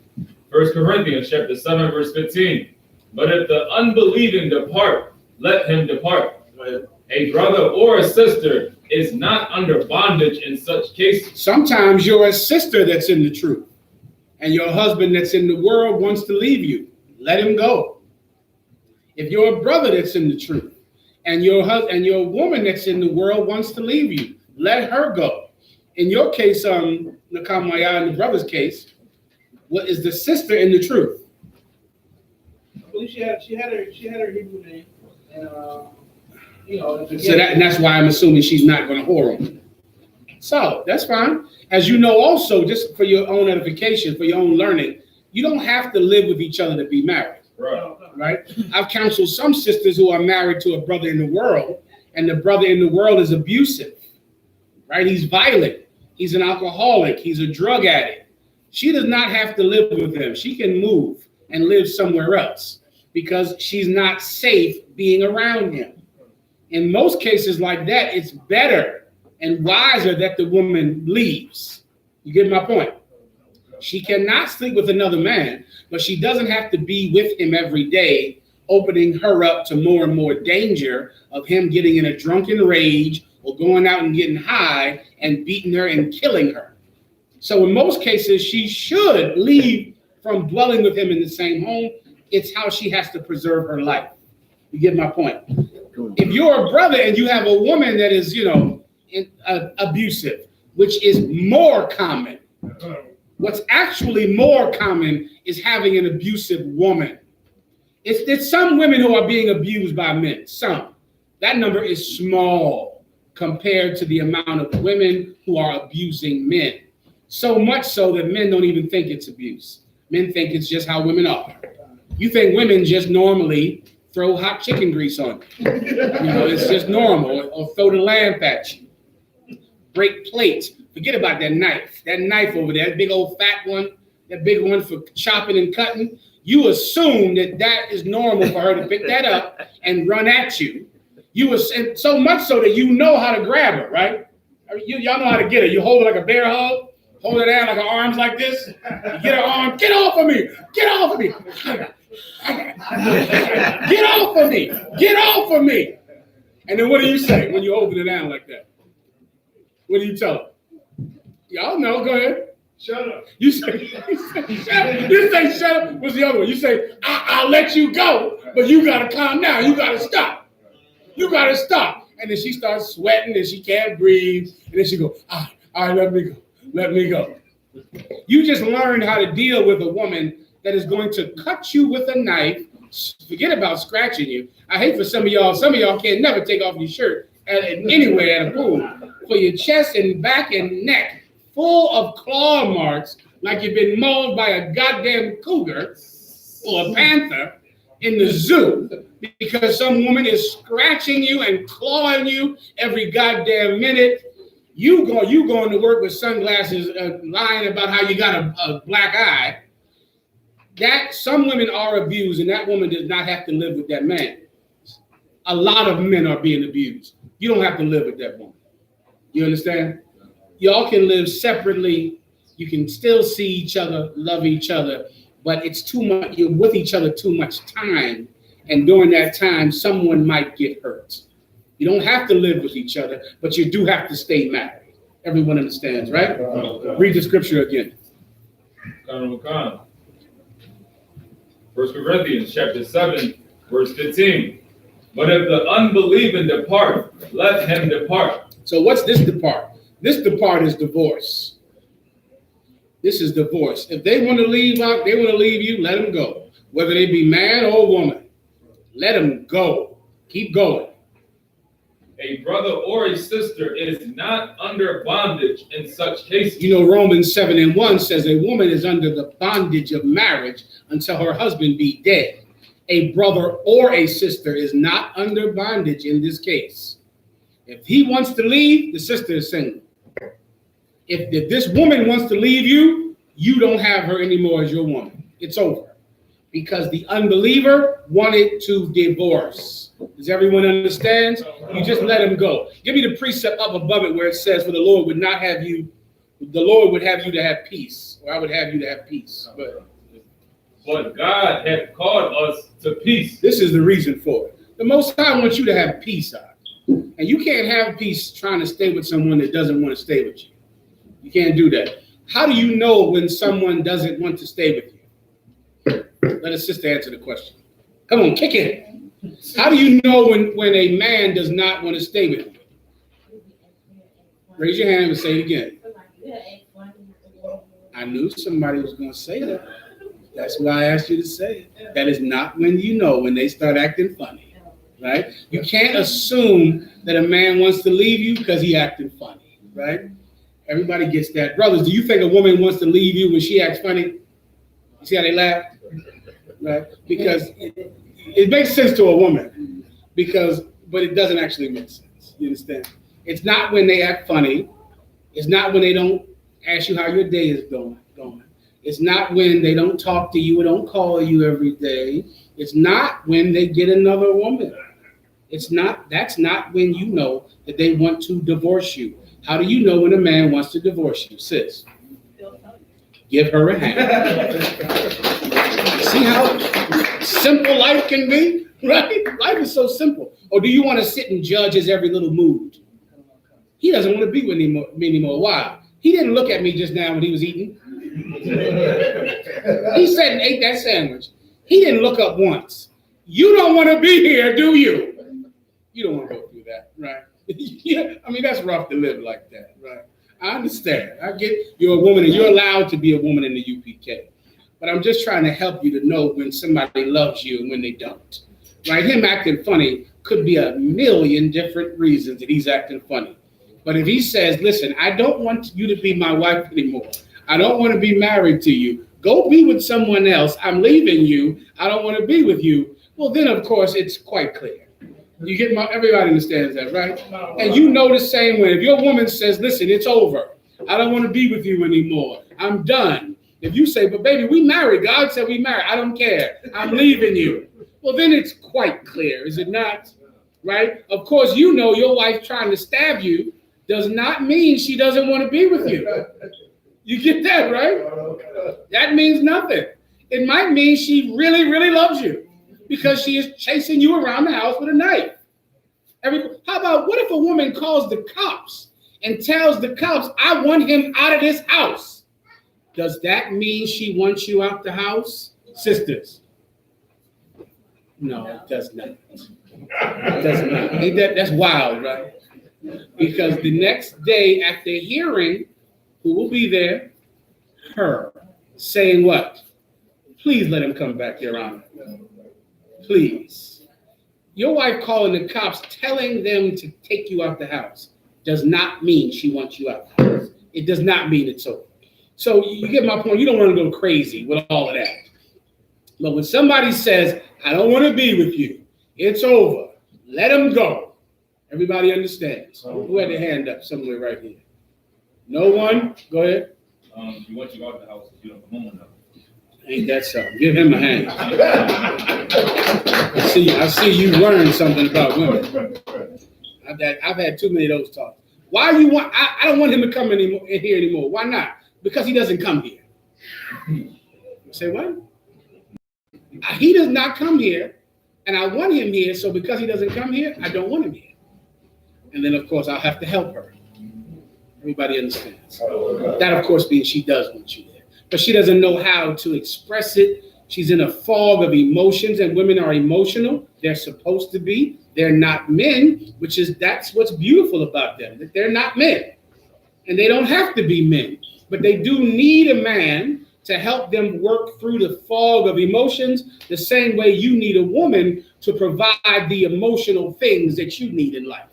1 Corinthians chapter 7, verse 15. But if the unbelieving depart, let him depart. A brother or a sister is not under bondage in such cases. Sometimes you're a sister that's in the truth, and your husband that's in the world wants to leave you. Let him go. If you're a brother that's in the truth, and your woman that's in the world wants to leave you, let her go. In your case, Nakamaya, in the brother's case, what is the sister in the truth? I believe she had her Hebrew name, and So that's why I'm assuming she's not going to whore on you. Solid, that's fine. As you know, also, just for your own edification, for your own learning, you don't have to live with each other to be married. Right? I've counseled some sisters who are married to a brother in the world, and the brother in the world is abusive. Right? He's violent. He's an alcoholic. He's a drug addict. She does not have to live with him. She can move and live somewhere else because she's not safe being around him. In most cases like that, it's better and wiser that the woman leaves. You get my point? She cannot sleep with another man, but she doesn't have to be with him every day, opening her up to more and more danger of him getting in a drunken rage or going out and getting high and beating her and killing her. So in most cases, she should leave from dwelling with him in the same home. It's how she has to preserve her life. You get my point? If you're a brother and you have a woman that is, abusive, which is more common, what's actually more common is having an abusive woman. It's some women who are being abused by men, some. That number is small compared to the amount of women who are abusing men. So much so that men don't even think it's abuse. Men think it's just how women are. You think women just normally throw hot chicken grease on you. It's just normal, or throw the lamp at you. Break plates. Forget about that knife. That knife over there, that big old fat one, that big one for chopping and cutting. You assume that is normal for her to pick that up and run at you. And so much so that you know how to grab her, right? Y'all know how to get her. You hold her like a bear hug. Hold her down like her arms like this. You get her arm. Get off of me. Get off of me. Get off of me. Get off of me. And then what do you say when you hold her down like that? What do you tell her? Y'all know. Go ahead. Shut up. You say shut up. You say shut up. What's the other one? You say, I'll let you go, but you got to calm down. You got to stop. You got to stop. And then she starts sweating and she can't breathe. And then she goes, all right, let me go. Let me go. You just learned how to deal with a woman that is going to cut you with a knife. Forget about scratching you. I hate for some of y'all can't never take off your shirt anywhere at a pool. For your chest and back and neck full of claw marks like you've been mauled by a goddamn cougar or a panther in the zoo because some woman is scratching you and clawing you every goddamn minute. You going to work with sunglasses, lying about how you got a black eye. That some women are abused, and that woman does not have to live with that man. A lot of men are being abused. You don't have to live with that woman. You understand? Y'all can live separately. You can still see each other, love each other, but it's too much. You're with each other too much time, and during that time, someone might get hurt. You don't have to live with each other, but you do have to stay married. Everyone understands, right? Read the scripture again. 1 Corinthians chapter 7, verse 15. But if the unbelieving depart, let him depart. So what's this depart? This depart is divorce. This is divorce. If they want to leave out, they want to leave you, let them go. Whether they be man or woman, let them go. Keep going. A brother or a sister is not under bondage in such cases. You know, Romans 7:1 says a woman is under the bondage of marriage until her husband be dead. A brother or a sister is not under bondage in this case. If he wants to leave, the sister is single. If this woman wants to leave you, you don't have her anymore as your woman. It's over. Because the unbeliever wanted to divorce. Does everyone understand? You just let him go. Give me the precept up above it where it says, for the Lord would have you to have peace. Or I would have you to have peace. But God had called us to peace. This is the reason for it. The Most High wants you to have peace. And you can't have peace trying to stay with someone that doesn't want to stay with you. You can't do that. How do you know when someone doesn't want to stay with you? Let a sister answer the question. Come on, kick it. How do you know when a man does not want to stay with you? Raise your hand and say it again. I knew somebody was going to say that. That's why I asked you to say it. That is not when you know when they start acting funny, right? You can't assume that a man wants to leave you because he acting funny, right? Everybody gets that. Brothers, do you think a woman wants to leave you when she acts funny? You see how they laugh? Right? Because it makes sense to a woman, but it doesn't actually make sense. You understand? It's not when they act funny. It's not when they don't ask you how your day is going. It's not when they don't talk to you or don't call you every day. It's not when they get another woman. That's not when you know that they want to divorce you. How do you know when a man wants to divorce you, sis? Give her a hand. See how simple life can be, right? Life is so simple. Or do you want to sit and judge his every little mood? He doesn't want to be with me anymore. Why? He didn't look at me just now when he was eating. He sat and ate that sandwich. He didn't look up once. You don't want to be here, do you? You don't want to go through that, right? Yeah, I mean, that's rough to live like that, right? I understand. I get you're a woman and you're allowed to be a woman in the UPK. But I'm just trying to help you to know when somebody loves you and when they don't. Right? Him acting funny could be a million different reasons that he's acting funny. But if he says, listen, I don't want you to be my wife anymore. I don't want to be married to you. Go be with someone else. I'm leaving you. I don't want to be with you. Well, then, of course, it's quite clear. You get everybody understands that, right? And you know the same way. If your woman says, listen, it's over. I don't want to be with you anymore. I'm done. If you say, but baby, we married. God said we married. I don't care. I'm leaving you. Well, then it's quite clear, is it not? Right? Of course, you know your wife trying to stab you does not mean she doesn't want to be with you. You get that, right? That means nothing. It might mean she really, really loves you because she is chasing you around the house with a knife. How about what if a woman calls the cops and tells the cops, I want him out of this house? Does that mean she wants you out the house? Sisters? No, it does not. It does not. That's wild, right? Because the next day at the hearing, who will be there? her saying what? Please let him come back, Your Honor. Please. Your wife calling the cops, telling them to take you out the house, does not mean she wants you out the house. It does not mean it's over. So you get my point. You don't want to go crazy with all of that. But when somebody says, I don't want to be with you, it's over, let them go. Everybody understands. Who had their hand up somewhere right here? No one? Go ahead. She wants you out the house if you don't come home enough. Ain't that so? Give him a hand. I see you learned something about women. I've had too many of those talks. Why you want? I don't want him to come in here anymore. Why not? Because he doesn't come here. Say what? He does not come here, and I want him here. So because he doesn't come here, I don't want him here. And then of course I'll have to help her. Everybody understands. That of course means she does want you there, but she doesn't know how to express it. She's in a fog of emotions, and women are emotional. They're supposed to be. They're not men, that's what's beautiful about them, that they're not men. And they don't have to be men, but they do need a man to help them work through the fog of emotions the same way you need a woman to provide the emotional things that you need in life,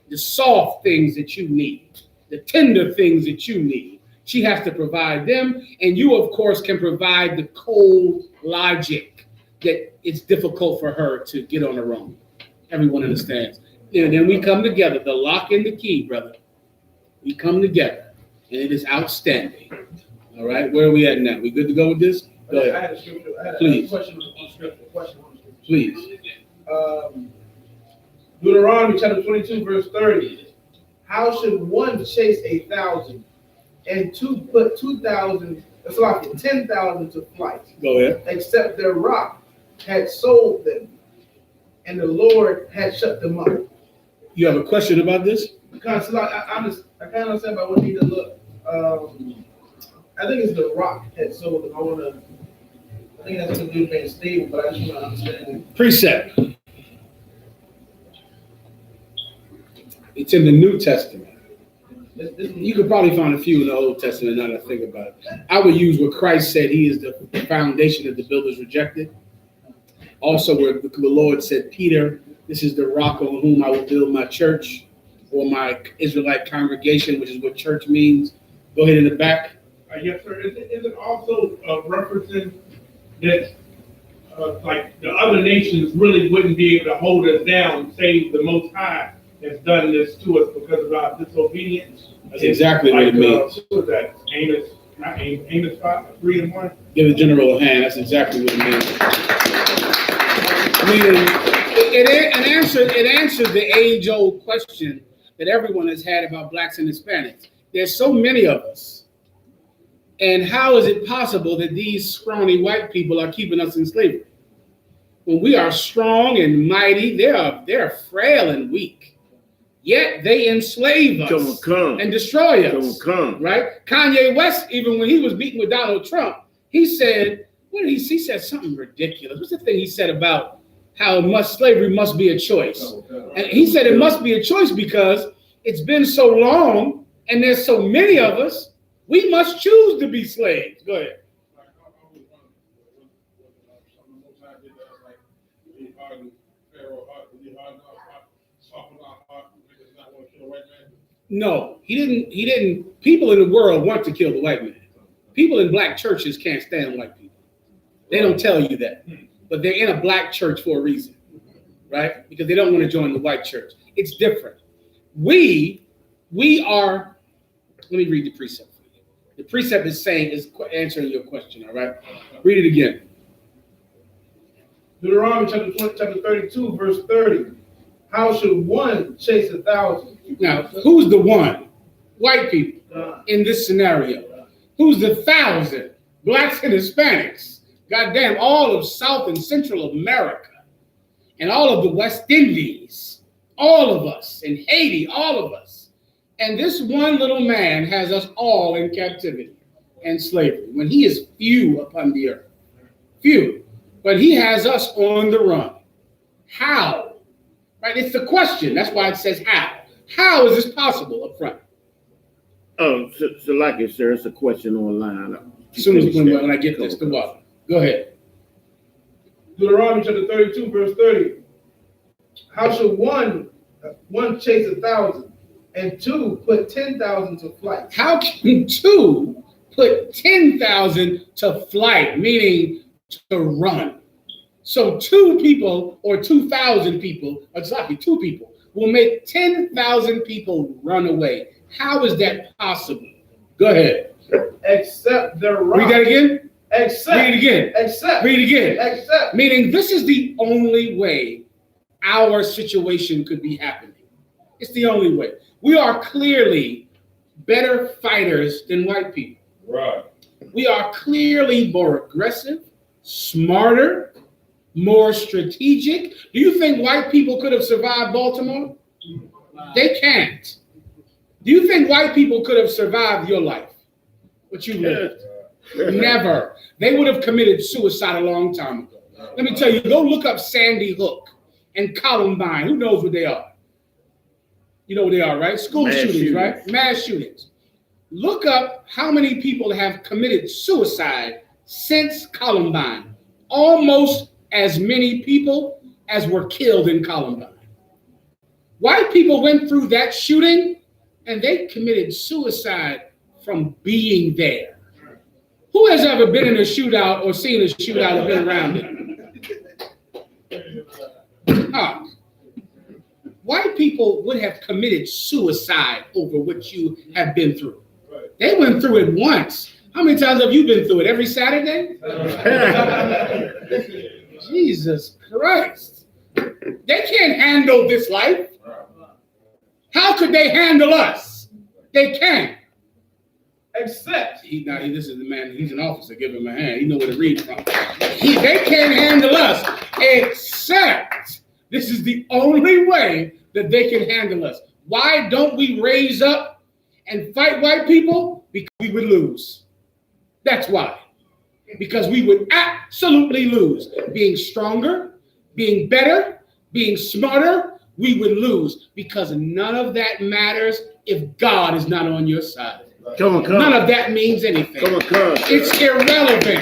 the soft things that you need, the tender things that you need. She has to provide them, and you, of course, can provide the cold logic that it's difficult for her to get on her own. Everyone understands. And then we come together, the lock and the key, brother. We come together, and it is outstanding. All right, where are we at now? We good to go with this? Go ahead. I had a scripture. I had Please. a question on scripture. Please. Deuteronomy chapter 22, verse 30. How should one chase 1,000 and put 2,000, that's like 10,000 to flight? Go ahead. Except their rock had sold them, and the Lord had shut them up. You have a question about this? Because I kind of understand, but I would need to look. I think it's the rock had sold them. I think that's what do being stable, but I just want to understand. Precept. It's in the New Testament. You could probably find a few in the Old Testament now that I think about it. I would use what Christ said, he is the foundation that the builders rejected. Also where the Lord said, Peter, this is the rock on whom I will build my church, or my Israelite congregation, which is what church means. Go ahead in the back. Yes, sir. Is it also referencing that like the other nations really wouldn't be able to hold us down, save the Most High has done this to us because of our disobedience? That's exactly what it means. What was that? Amos 5:3-1? Give the general a hand. That's exactly what it means. I mean, it answers the age-old question that everyone has had about blacks and Hispanics. There's so many of us. And how is it possible that these scrawny white people are keeping us in slavery? When we are strong and mighty, they're frail and weak. Yet they enslave us and destroy us. Right? Kanye West, even when he was meeting with Donald Trump, he said, he said something ridiculous. What's the thing he said about how slavery must be a choice? And he said it must be a choice because it's been so long and there's so many of us, we must choose to be slaves. Go ahead. No, he didn't. People in the world want to kill the white man. People in black churches can't stand white people. They don't tell you that, but they're in a black church for a reason, right? Because they don't want to join the white church. It's different. We are, let me read the precept for you. The precept is answering your question, all right? Read it again. Deuteronomy chapter 32, verse 30. How should one chase 1,000? Now, who's the one? White people in this scenario. Who's the 1,000? Blacks and Hispanics. Goddamn, all of South and Central America and all of the West Indies, all of us, in Haiti, all of us. And this one little man has us all in captivity and slavery when he is few upon the earth. Few. But he has us on the run. How? Right? It's the question. That's why it says how. How is this possible up front? So like it, sir, it's a question online. As soon as when I get this, the what? Go ahead. Deuteronomy chapter 32, verse 30. How shall one chase 1,000, and two put 10,000 to flight? How can two put 10,000 to flight, meaning to run? So 2 people or 2,000 people, or exactly 2 people, will make 10,000 people run away. How is that possible? Go ahead. Except the rock. Read that again. Except. Read it again. Except. Read it again. Except. Meaning this is the only way our situation could be happening. It's the only way. We are clearly better fighters than white people. Right. We are clearly more aggressive, smarter, more strategic. Do you think white people could have survived Baltimore? They can't. Do you think white people could have survived your life? What you lived? Never. They would have committed suicide a long time ago. Let me tell you, go look up Sandy Hook and Columbine. Who knows what they are? You know what they are, right? School shootings, right? Mass shootings. Look up how many people have committed suicide since Columbine. Almost as many people as were killed in Columbine. White people went through that shooting and they committed suicide from being there. Who has ever been in a shootout or seen a shootout or been around it? Huh. White people would have committed suicide over what you have been through. They went through it once. How many times have you been through it? Every Saturday? Jesus Christ. They can't handle this life. How could they handle us? They can't. Except. This is the man, he's an officer, give him a hand. He know where to read from. They can't handle us, except this is the only way that they can handle us. Why don't we raise up and fight white people? Because we would lose. That's why. Because we would absolutely lose. Being stronger, being better, being smarter, we would lose. Because none of that matters if God is not on your side. Come on. None of that means anything. Come on. It's irrelevant.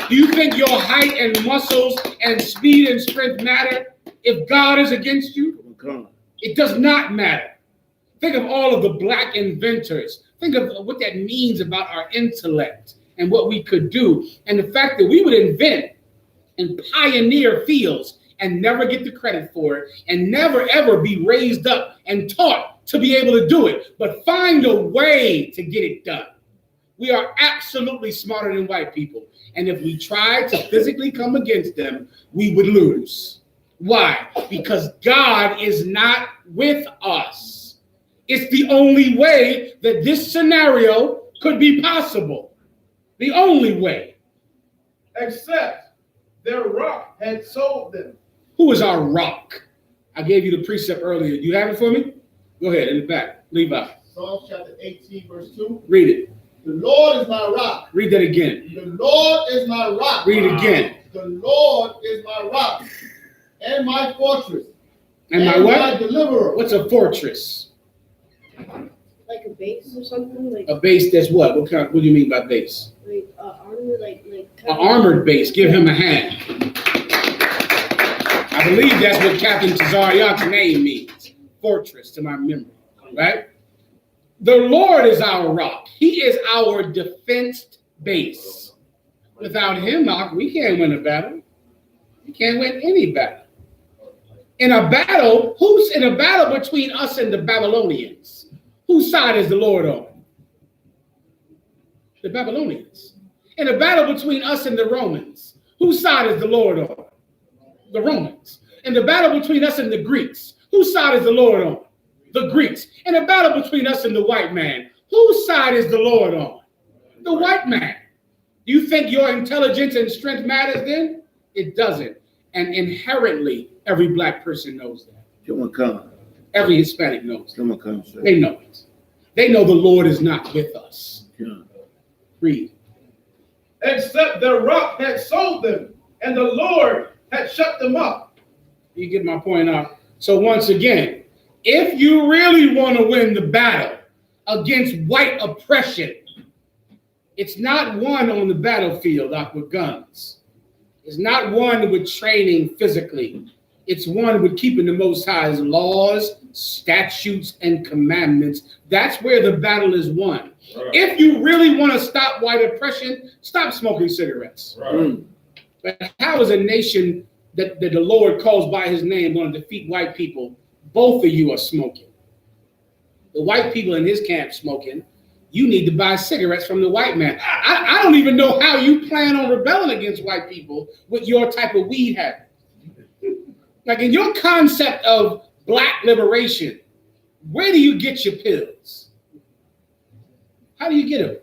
Do you think your height and muscles and speed and strength matter if God is against you? Come on. It does not matter. Think of all of the black inventors. Think of what that means about our intellect and what we could do. And the fact that we would invent and pioneer fields and never get the credit for it and never ever be raised up and taught to be able to do it, but find a way to get it done. We are absolutely smarter than white people. And if we tried to physically come against them, we would lose. Why? Because God is not with us. It's the only way that this scenario could be possible. The only way. Except their rock had sold them. Who is our rock? I gave you the precept earlier. Do you have it for me? Go ahead, in the back. Levi. Psalms chapter 18, verse 2. Read it. The Lord is my rock. Read that again. The Lord is my rock. Read it again. The Lord is my rock and my fortress. And my what? My deliverer. What's a fortress? Like a base or something? Like A base that's what? What do you mean by base? armor, like An armored base. Give him a hand. I believe that's what Captain Tazariak's name means. Fortress to my memory, right? The Lord is our rock. He is our defense base. Without him, we can't win a battle. We can't win any battle. In a battle, who's in a battle between us and the Babylonians? Whose side is the Lord on? The Babylonians. In a battle between us and the Romans, whose side is the Lord on? The Romans. In the battle between us and the Greeks, whose side is the Lord on? The Greeks. In a battle between us and the white man, whose side is the Lord on? The white man. Do you think your intelligence and strength matters then? It doesn't. And inherently, every black person knows that. Come. Every Hispanic knows. Come. They know it. They know the Lord is not with us. Yeah. Read. Except their rock had sold them, and the Lord had shut them up. You get my point out? So once again, if you really want to win the battle against white oppression, It's not won on the battlefield, like with guns. It's not won with training physically. It's won with keeping the Most High's laws, statutes, and commandments. That's where the battle is won. Right. If you really want to stop white oppression, stop smoking cigarettes. Right. But how is a nation that the Lord calls by his name going to defeat white people? Both of you are smoking. The white people in his camp smoking. You need to buy cigarettes from the white man. I don't even know how you plan on rebelling against white people with your type of weed habit. Like in your concept of black liberation, where do you get your pills? How do you get them?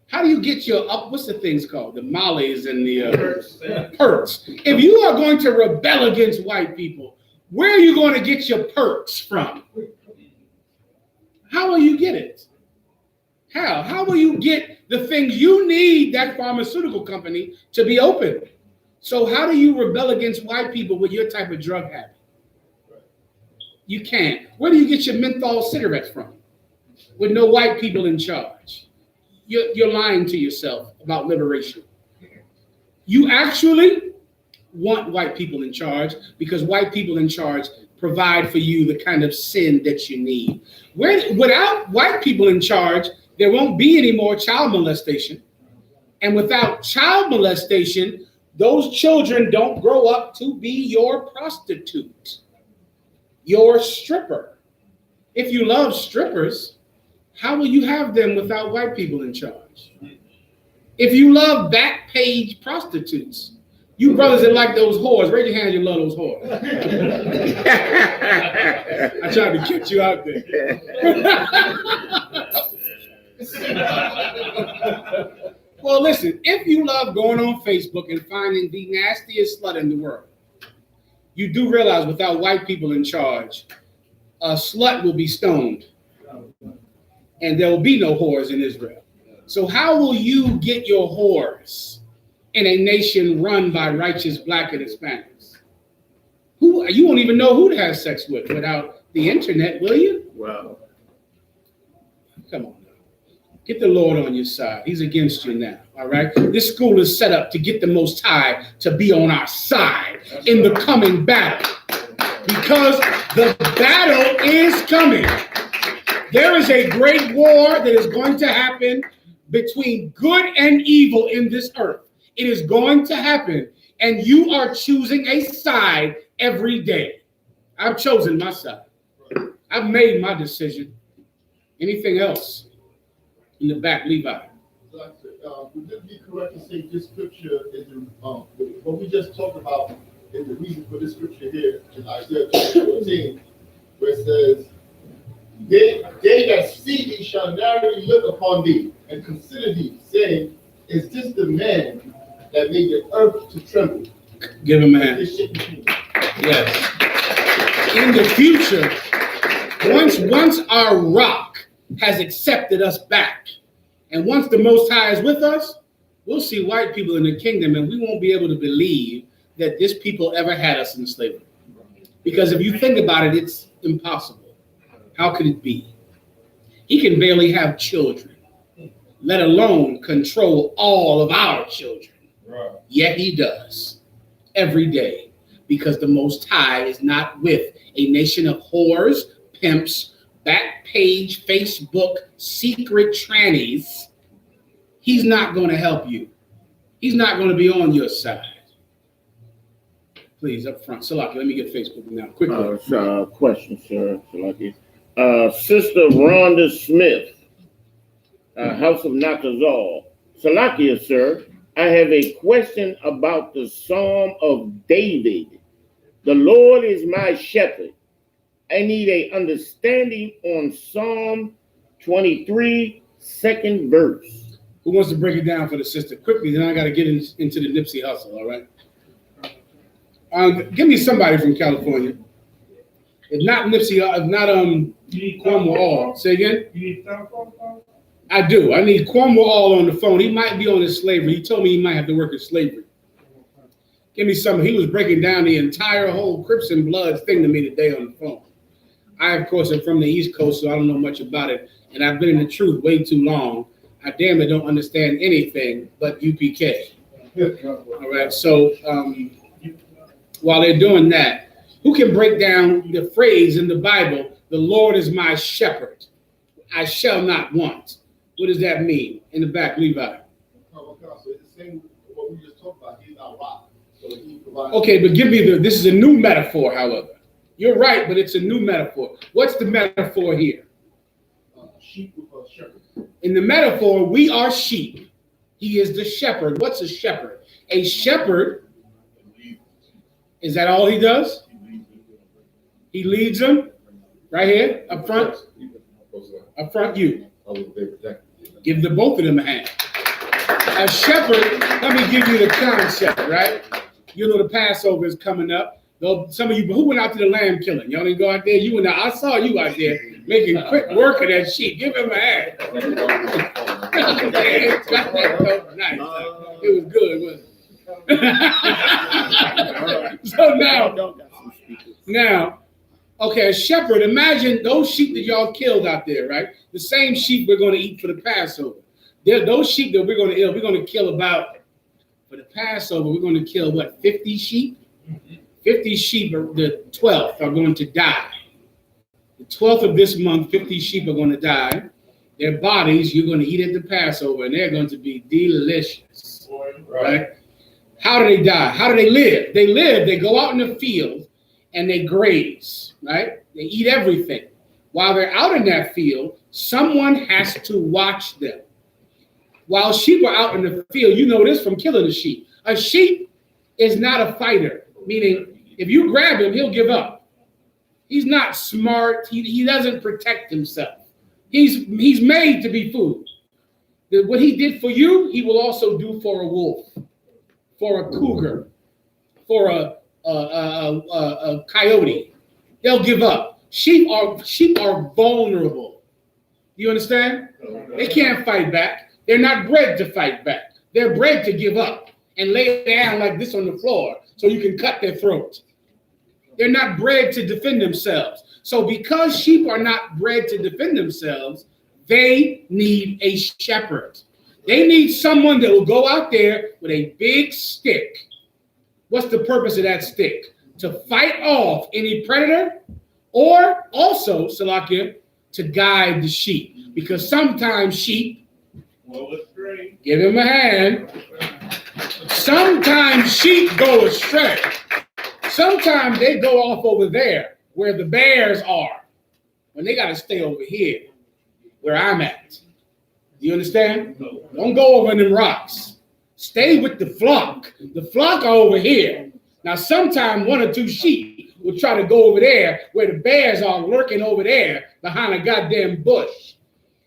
How do you get your, what's the things called? The mollies and the perks. If you are going to rebel against white people, where are you going to get your perks from? How will you get it? How will you get the things you need that pharmaceutical company to be open? So how do you rebel against white people with your type of drug habit? You can't. Where do you get your menthol cigarettes from? With no white people in charge. You're lying to yourself about liberation. You actually want white people in charge because white people in charge provide for you the kind of sin that you need. Without white people in charge, there won't be any more child molestation. And without child molestation, those children don't grow up to be your prostitute, your stripper. If you love strippers, how will you have them without white people in charge? If you love back page prostitutes, you brothers that like those whores, raise your hand, you love those whores. I tried to get you out there. Well, listen, if you love going on Facebook and finding the nastiest slut in the world, you do realize without white people in charge, a slut will be stoned and there will be no whores in Israel. So how will you get your whores in a nation run by righteous black and Hispanics? You won't even know who to have sex with without the internet, will you? Wow. Come on. Get the Lord on your side. He's against you now, all right? This school is set up to get the Most High to be on our side in the coming battle because the battle is coming. There is a great war that is going to happen between good and evil in this earth. It is going to happen, and you are choosing a side every day. I've chosen my side. I've made my decision. Anything else? In the back, Levi. Would it be correct to say this scripture is what we just talked about is the reason for this scripture here in Isaiah 14, where it says, they that see thee shall narrowly look upon thee and consider thee, saying, is this the man that made the earth to tremble? Give him a hand. Yes. In the future, once our rock has accepted us back, and once the Most High is with us, we'll see white people in the kingdom, and we won't be able to believe that this people ever had us in slavery. Because if you think about it, it's impossible. How could it be? He can barely have children, let alone control all of our children. Right. Yet he does every day, because the Most High is not with a nation of whores, pimps, back page, Facebook, secret trannies. He's not going to help you. He's not going to be on your side. Please, up front. Salaki, let me get Facebook now. Quickly. Question, sir. Salaki. Sister Rhonda Smith, House of Nakazal. Salakia, sir, I have a question about the Psalm of David. The Lord is my shepherd. I need a understanding on Psalm 23, second verse. Who wants to break it down for the sister? Quickly, then I got to get into the Nipsey hustle, all right? Give me somebody from California. If not Nipsey, if not Cuomo All. Say again? You need telephone? I do. I need Cuomo All on the phone. He might be on his slavery. He told me he might have to work in slavery. Give me some. He was breaking down the entire whole Crips and Bloods thing to me today on the phone. I, of course, am from the East Coast, so I don't know much about it. And I've been in the truth way too long. I damn near don't understand anything but UPK. All right, so while they're doing that, who can break down the phrase in the Bible, the Lord is my shepherd, I shall not want? What does that mean? In the back, Levi. So it's the same what we just talked about. He's our rock. So he provides. Okay, but give me this is a new metaphor, however. You're right, but it's a new metaphor. What's the metaphor here? Sheep with a shepherd. In the metaphor, we are sheep. He is the shepherd. What's a shepherd? A shepherd, is that all he does? He leads them right here, up front. Up front, you. Give the both of them a hand. A shepherd, let me give you the concept, right? You know the Passover is coming up. Some of you, who went out to the lamb killing? Y'all didn't go out there? You went out. I saw you out there making quick work of that sheep. Give him a hand. Nice. It was good, wasn't it? So now, okay, a shepherd, imagine those sheep that y'all killed out there, right? The same sheep we're going to eat for the Passover. Those sheep that we're going to kill about, for the Passover, we're going to kill, what, 50 sheep? 50 sheep, the 12th, are going to die. The 12th of this month, 50 sheep are going to die. Their bodies, you're going to eat at the Passover, and they're going to be delicious, right? How do they die? How do they live? They go out in the field, and they graze, right? They eat everything. While they're out in that field, someone has to watch them. While sheep are out in the field, you know this from killing a sheep. A sheep is not a fighter, meaning if you grab him, he'll give up. He's not smart. He doesn't protect himself. He's made to be food. What he did for you, he will also do for a wolf, for a cougar, for a coyote. They'll give up. Sheep are vulnerable. You understand? They can't fight back. They're not bred to fight back. They're bred to give up and lay down like this on the floor so you can cut their throat. They're not bred to defend themselves. So because sheep are not bred to defend themselves, they need a shepherd. They need someone that will go out there with a big stick. What's the purpose of that stick? To fight off any predator, or also, Salakia, to guide the sheep. Because sometimes sheep, give him a hand. Sometimes sheep go astray. Sometimes they go off over there where the bears are, when they got to stay over here where I'm at. Do you understand? Don't go over in them rocks. Stay with the flock. The flock are over here. Now, sometimes one or two sheep will try to go over there where the bears are lurking over there behind a goddamn bush.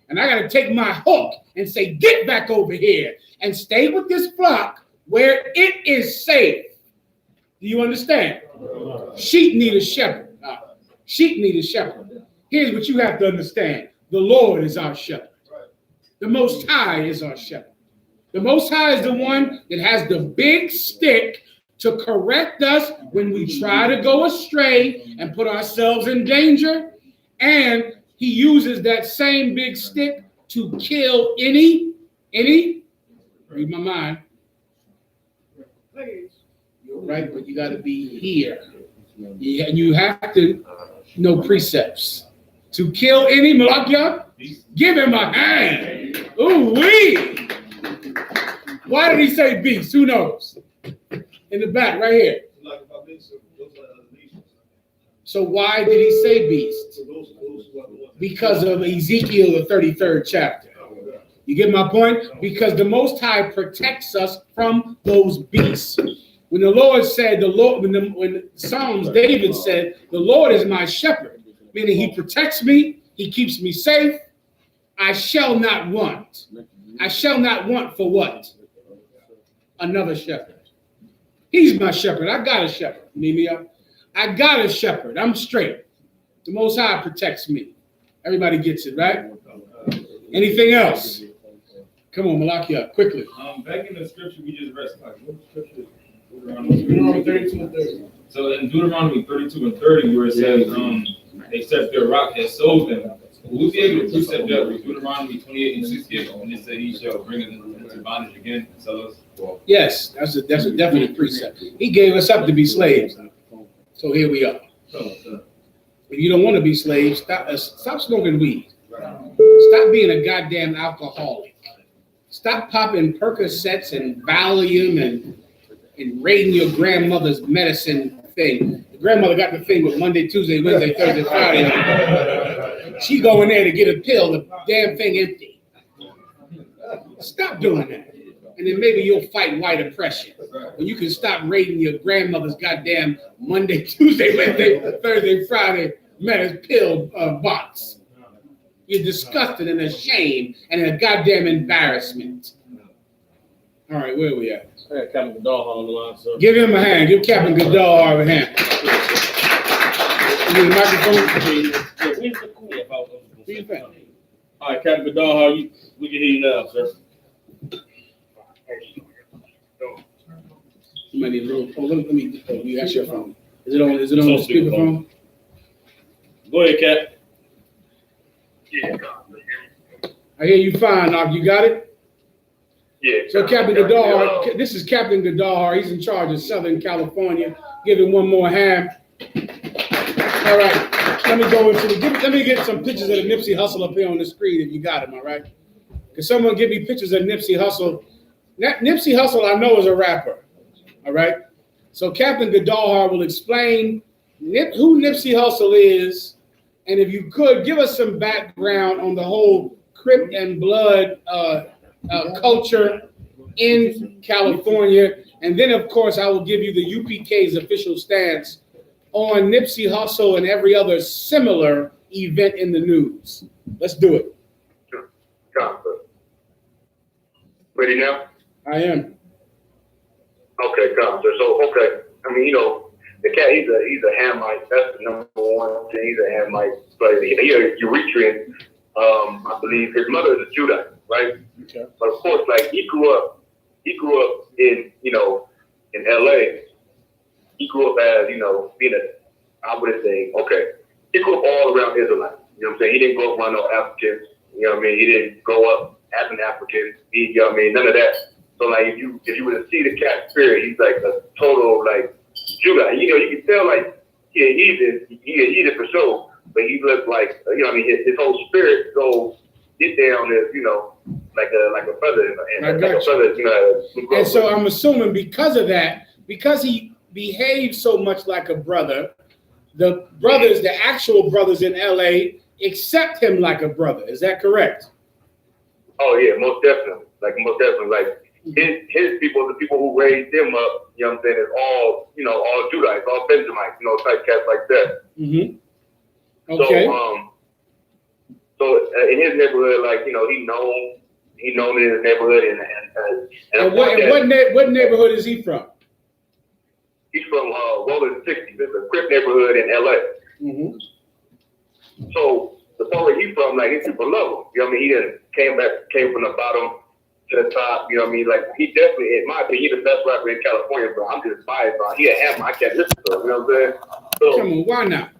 And I got to take my hook and say, get back over here and stay with this flock where it is safe. Do you understand? Sheep need a shepherd. Sheep need a shepherd. Here's what you have to understand. The Lord is our shepherd. The Most High is our shepherd. The Most High is the one that has the big stick to correct us when we try to go astray and put ourselves in danger. And he uses that same big stick to kill any, read my mind. You're right, but you got to be here. Yeah, and you have to know precepts. To kill any, Malakia, give him a hand. Ooh wee! Why did he say beast? Who knows? In the back, right here. So why did he say beast? Because of Ezekiel, the 33rd chapter. You get my point? Because the Most High protects us from those beasts. When the Lord said, when Psalms, David said, the Lord is my shepherd, meaning he protects me, he keeps me safe, I shall not want. I shall not want for what? Another shepherd. He's my shepherd. I got a shepherd, Mimia. I got a shepherd. I'm straight. The Most High protects me. Everybody gets it, right? Anything else? Come on, Malakia, quickly. Back in the scripture we just read, what scripture? Deuteronomy 32 and 30. So in Deuteronomy 32 and 30, where it says, they set their rock that sold them, Will we be able to precept that with Deuteronomy 28 and 68 when it said he shall bring us into bondage again and sell us? Well, Yes, that's a definite precept. He gave us up to be slaves. So here we are. If you don't want to be slaves, stop smoking weed. Stop being a goddamn alcoholic. Stop popping Percocets and Valium and raiding your grandmother's medicine thing. The grandmother got the thing with Monday, Tuesday, Wednesday, Thursday, Friday. She go in there to get a pill, the damn thing empty. Stop doing that. And then maybe you'll fight white oppression. When you can stop raiding your grandmother's goddamn Monday, Tuesday, Wednesday, Thursday, Friday medicine pill box. You're disgusted and ashamed and a goddamn embarrassment. All right, where are we at? I got Captain Godal on the line, sir. Give him a hand. Give Captain Godal a hand. You need a microphone? What do you think? All right, Captain Godal, how you? We can hear you now, sir. Somebody little. Oh, let me. You ask your phone. Is it on? Is it on the speakerphone? Go ahead, Cap. I hear you fine, Knock. You got it? Yeah. So Captain Godal, this is Captain Godal. He's in charge of Southern California. Give him one more hand. All right. Let me go into let me get some pictures of the Nipsey Hussle up here on the screen if you got him, all right? Can someone give me pictures of Nipsey Hussle? Nipsey Hussle, I know, is a rapper, all right? So Captain Godal will explain who Nipsey Hussle is, and if you could, give us some background on the whole Crip and Blood culture in California. And then, of course, I will give you the UPK's official stance on Nipsey Hussle and every other similar event in the news. Let's do it. Sure. Ready now? I am. Okay, so I mean, the cat, he's a Hamite. That's the number one thing. He's a Hamite. But he's a Eritrean. I believe his mother is a Judite, right? Okay. But of course, like he grew up in in LA. He grew up as being I would say, he grew up all around Israelite. You know what I'm saying? He didn't grow up around no Africans. You know what I mean? He didn't grow up as an African. You know what I mean? None of that. So like if you were to see the cat spirit, he's like a total like Judite. You can tell like he a heathen for sure, but he looks like his whole spirit goes get down as like a feather and like a feather. And so I'm assuming because of that, because he behaves so much like a brother, the actual brothers in LA accept him like a brother. Is that correct? Oh yeah, most definitely. Like his people, the people who raised him up, you know what I'm saying, is all all Judites, all Benjamites, type cats like that. Mm-hmm. Okay. So in his neighborhood, like he known in his neighborhood, and what neighborhood is he from? He's from Rolling 60. It's a Crip neighborhood in LA. Mm-hmm. So the part where he's from, like his people love him. You know what I mean? He just came from the bottom to the top. You know what I mean? Like he definitely, in my opinion, he's the best rapper in California. But I'm just biased on. He a Hammer. I can't listen to him. You know what I'm saying? So, come on, why not?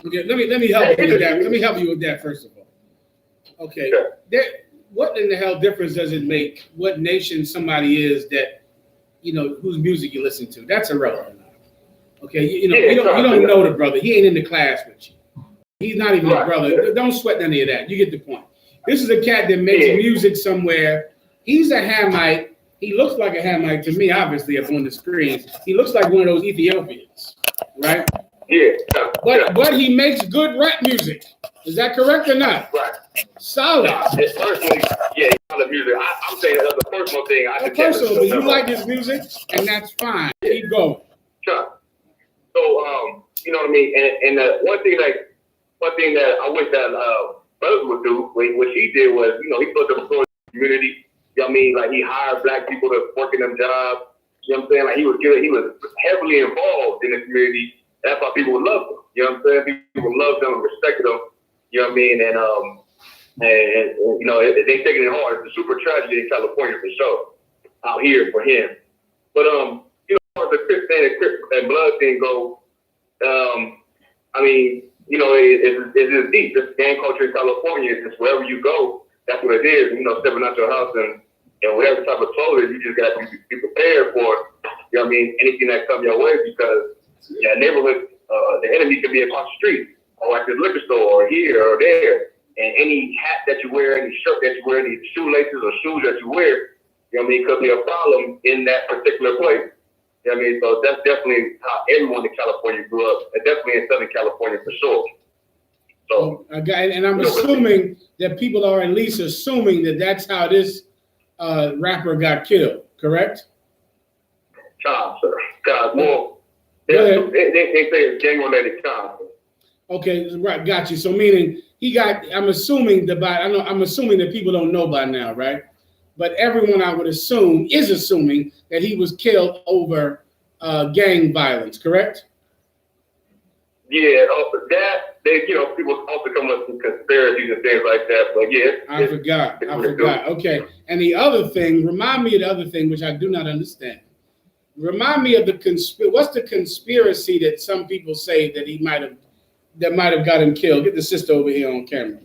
Okay, let me help you with that. Let me help you with that first of all. Okay. Sure. What in the hell difference does it make what nation somebody is that whose music you listen to? That's irrelevant. Okay, you don't know the brother. He ain't in the class with you. He's not even a brother. Don't sweat any of that. You get the point. This is a cat that makes music somewhere. He's a Hamite. He looks like a Hamite to me, obviously, up on the screen. He looks like one of those Ethiopians, right? Yeah. But he makes good rap music. Is that correct or not? Right. Solid. Personally, yeah, the music. I'm saying that's a personal thing. Personally, you like his music, and that's fine. Keep going. Sure. So, you know what I mean? And one thing that I wish that brothers would do, what he did was, he put the community. You know what I mean? Like he hired black people to work in them jobs. You know what I'm saying? Like he was heavily involved in the community. That's why people would love him. You know what I'm saying? People loved him and respected him. You know what I mean? And they taking it hard. It's a super tragedy in California for sure. Out here for him. But as far as the Crip and Blood thing go, I mean, you know, it is deep. This gang culture in California is just wherever you go, that's what it is. You know, stepping out your house and whatever type of clothing, you just got to be prepared for, you know what I mean, anything that comes your way, because that neighborhood, the enemy can be across the street, or at the liquor store, or here or there. And any hat that you wear, any shirt that you wear, any shoelaces or shoes that you wear, you know what I mean, could be a problem in that particular place. You know what I mean? So that's definitely how everyone in California grew up, and definitely in Southern California for sure. So, and I'm assuming that people are at least assuming that that's how this rapper got killed, correct? Child, sir. God, well, they say it's gang-related crime. Okay, right, got you. So meaning he got, I'm assuming that people don't know by now, right? But everyone, I would assume, is assuming that he was killed over gang violence, correct? Yeah, that, people also come up with conspiracies and things like that, but yeah. I forgot. Okay, and the other thing, remind me of the other thing, which I do not understand. Remind me of what's the conspiracy that some people say that might have got him killed? Get the sister over here on camera.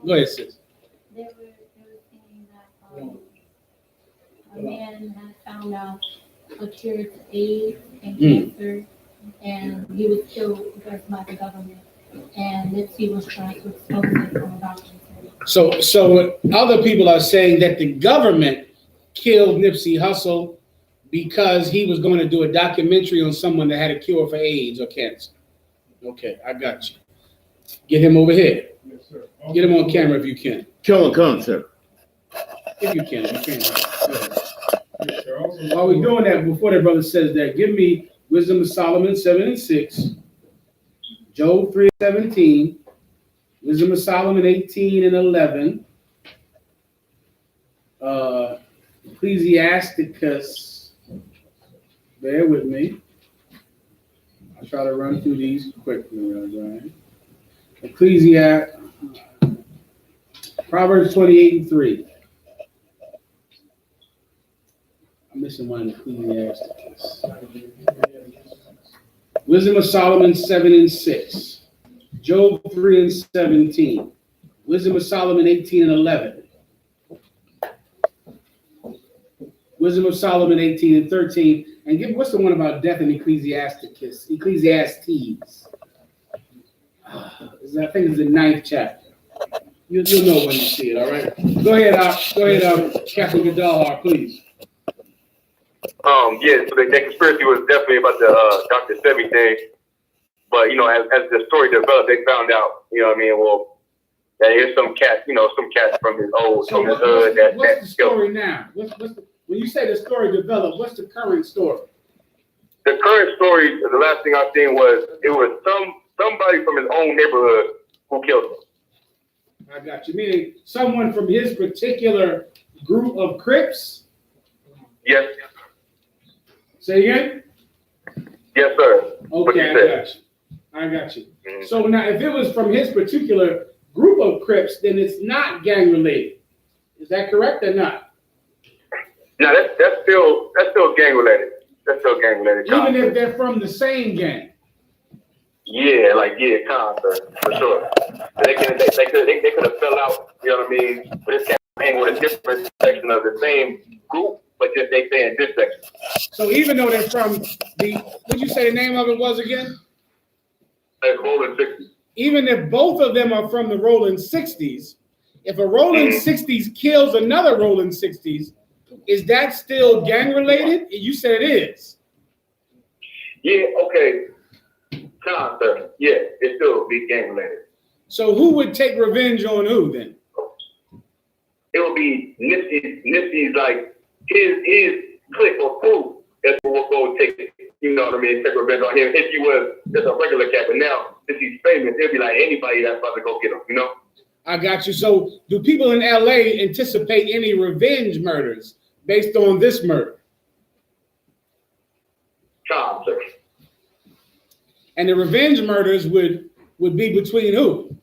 Go ahead, sis. They were saying that a man had found out a cure to AIDS and cancer, and he was killed because by the government, and Nipsey was trying to expose it from a documentary. So other people are saying that the government killed Nipsey Hussle because he was going to do a documentary on someone that had a cure for AIDS or cancer. Okay, I got you. Get him over here. Yes, sir. Get him on camera if you can. Kill and come, sir. If you can. While we're doing that, before that brother says that, give me Wisdom of Solomon 7:6, Job 3:17, Wisdom of Solomon 18:11, Ecclesiasticus, bear with me. I'll try to run through these quickly, right? Proverbs 28:3. I'm missing one in Ecclesiasticus. Wisdom of Solomon 7:6. Job 3:17. Wisdom of Solomon 18:11. Wisdom of Solomon 18:13. And what's the one about death in Ecclesiastes? I think it's the 9th chapter. You'll know when you see it, all right? Go ahead, Captain Gadalhar, please. Yeah, so that conspiracy was definitely about the Dr. Sebi thing. But, as the story developed, they found out, well, that there's some cats from his hood that. What's the story now? When you say the story developed, what's the current story? The current story, the last thing I seen was it was somebody from his own neighborhood who killed him. I got you. Meaning someone from his particular group of Crips? Yes. Say again? Yes, sir. Okay, I got you. Mm-hmm. So now, if it was from his particular group of Crips, then it's not gang related. Is that correct or not? No, that's still gang related. That's still gang related. Even if they're from the same gang. Yeah, sir, for sure. They could have fell out. You know what I mean? But this campaign with a different section of the same group, but just they stay in this section. So even though they're from what'd you say the name of it was again? Like Rolling 60s. Even if both of them are from the Rolling 60s, if a Rolling 60s kills another Rolling 60s, is that still gang related? You said it is. Yeah, okay. Sir. Yeah, it still be gang related. So who would take revenge on who then? It would be Nipsey's like his clique or crew. That's what we'll go take it. You know what I mean? Take revenge on him. If he was just a regular cat, but now since he's famous, it'll be like anybody that's about to go get him. I got you. So do people in LA anticipate any revenge murders based on this murder? Sir. And the revenge murders would be between who?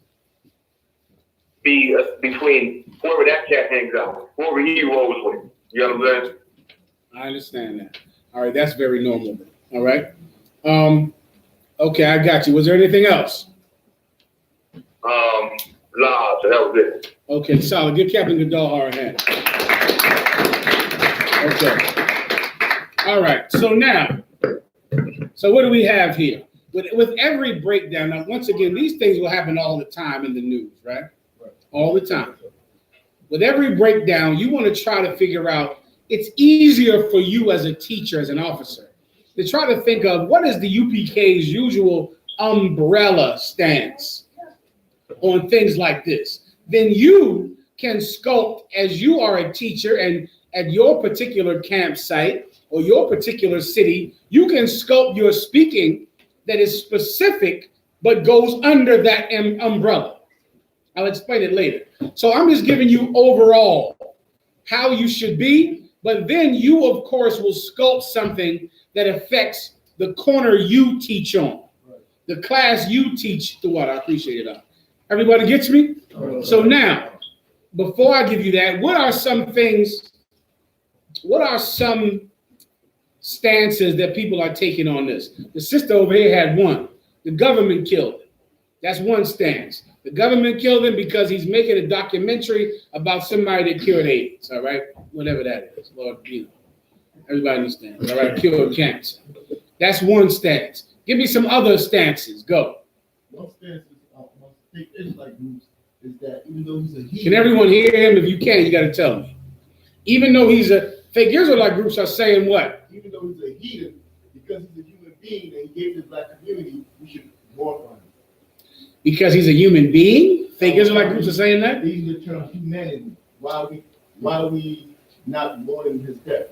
Be between whoever that cat hangs out with, whoever he rolls with. You know what I'm saying? I understand that. All right, that's very normal. All right. Okay, I got you. Was there anything else? lives. So that was it. Okay, solid. Give Captain Goodall a hand. Okay. All right. So now, so what do we have here? With every breakdown, now once again, these things will happen all the time in the news, right? All the time. With every breakdown, you want to try to figure out, it's easier for you as a teacher, as an officer, to try to think of what is the UPK's usual umbrella stance on things like this. Then you can sculpt, as you are a teacher and at your particular campsite or your particular city, you can sculpt your speaking that is specific but goes under that umbrella. I'll explain it later. So I'm just giving you overall how you should be, but then you, of course, will sculpt something that affects the corner you teach on, the class you teach to what? I appreciate it. Everybody gets me? So now, before I give you that, what are some stances that people are taking on this? The sister over here had one. The government killed him. That's one stance. The government killed him because he's making a documentary about somebody that cured AIDS, all right? Whatever that is. Lord, you know. Everybody understands, all right? Cured cancer. That's one stance. Give me some other stances. Go. One stance is Israelite groups is that even though he's a heathen. Can everyone hear him? If you can, you got to tell me. Even though he's a fake Israelite groups are saying what? Even though he's a heathen, because he's a human being and he gave the black community, we should mourn on him. Because he's a human being? Fake Israelite groups are saying that? They use the term humanity. Why are we not mourning his death?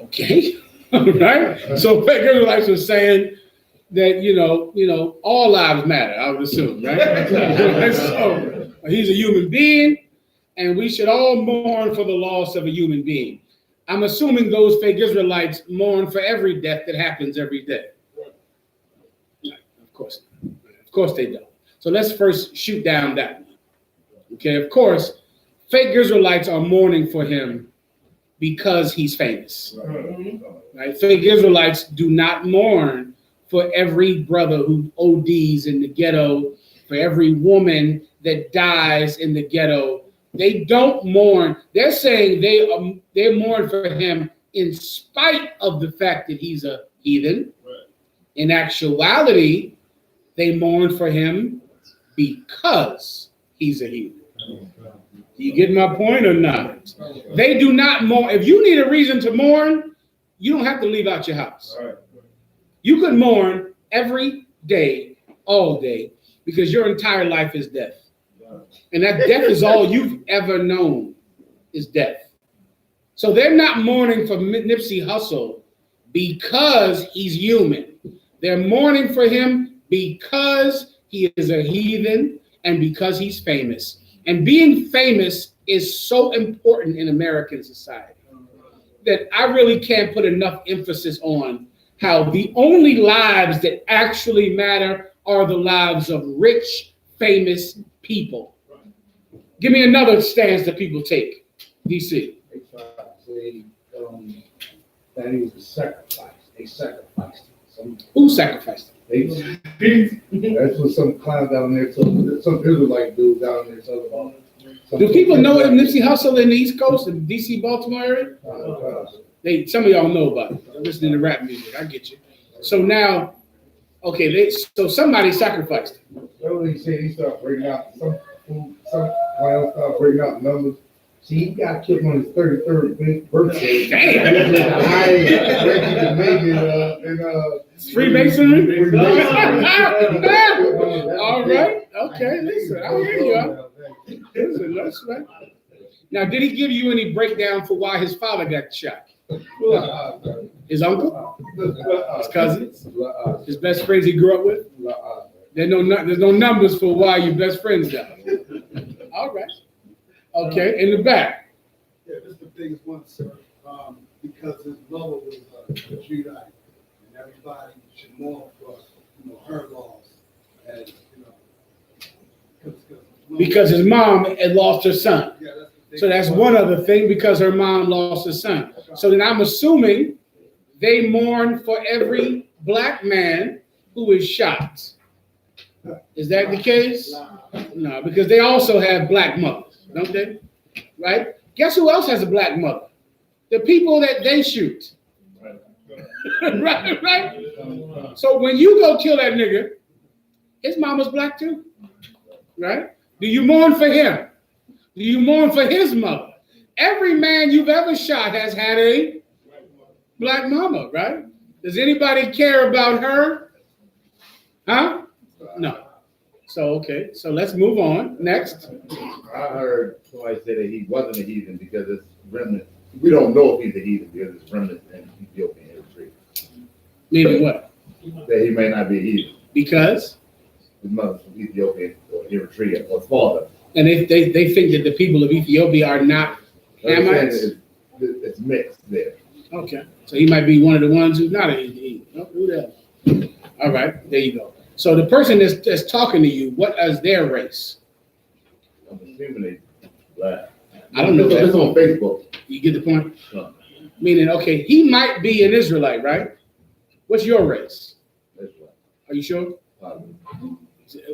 Okay. All right. So fake Israelites are saying that, you know, all lives matter, I would assume, right? So he's a human being, and we should all mourn for the loss of a human being. I'm assuming those fake Israelites mourn for every death that happens every day. Of course. Of course they don't. So let's first shoot down that one. Okay, of course, fake Israelites are mourning for him because he's famous. Right? Fake Israelites do not mourn for every brother who ODs in the ghetto, for every woman that dies in the ghetto. They don't mourn. They're saying they mourn for him in spite of the fact that he's a heathen. In actuality, they mourn for him because he's a heathen. Do you get my point or not? They do not mourn. If you need a reason to mourn, you don't have to leave out your house. You could mourn every day, all day, because your entire life is death. And that death is all you've ever known is death. So they're not mourning for Nipsey Hussle because he's human. They're mourning for him because he is a heathen and because he's famous. And being famous is so important in American society that I really can't put enough emphasis on how the only lives that actually matter are the lives of rich, famous people. Give me another stance that people take. DC. They try to say that he was a sacrifice. They sacrificed him. Who sacrificed him? That's what some clown down there told. Some Israelite dude down there told about. Do people know Nipsey Hussle in the East Coast, in the DC, Baltimore area? Some of y'all know about it. I'm listening to rap music. I get you. So now, okay, so somebody sacrificed him. So he said he started breaking out some clowns started breaking out numbers. See, he got killed on his 33rd birthday. Damn. Freemasonry? All right. Okay, listen, I hear you. Listen, that's right. Now, did he give you any breakdown for why his father got shot? His uncle? His cousins? His best friends he grew up with? There's no numbers for why your best friends died. All right. Okay, in the back. Yeah, this is the biggest one, sir. Because his mother was a Judite, and everybody should mourn for her loss. And because his mom had lost her son. Yeah, so that's one other thing, because her mom lost her son. So then I'm assuming they mourn for every black man who is shot. Is that the case? No, because they also have black mothers, don't they? Right? Guess who else has a black mother? The people that they shoot. right? So when you go kill that nigga, his mama's black too, right? Do you mourn for him? Do you mourn for his mother? Every man you've ever shot has had a black mama, right? Does anybody care about her? Huh? No. So, okay, so let's move on. Next. I heard somebody say that he wasn't a heathen because it's remnant. We don't know if he's a heathen because it's remnant in Ethiopian history. Meaning what? That he may not be a heathen. Because? His mother's from Ethiopia or Eritrea or father. And they think that the people of Ethiopia are not Hamites? It's mixed there. Okay, so he might be one of the ones who's not a heathen. Oh, who that? All right, there you go. So the person that's talking to you, what is their race? I'm assuming they black. I don't know. It's on Facebook. You get the point? Meaning, okay, he might be an Israelite, right? What's your race? Israelite. Are you sure?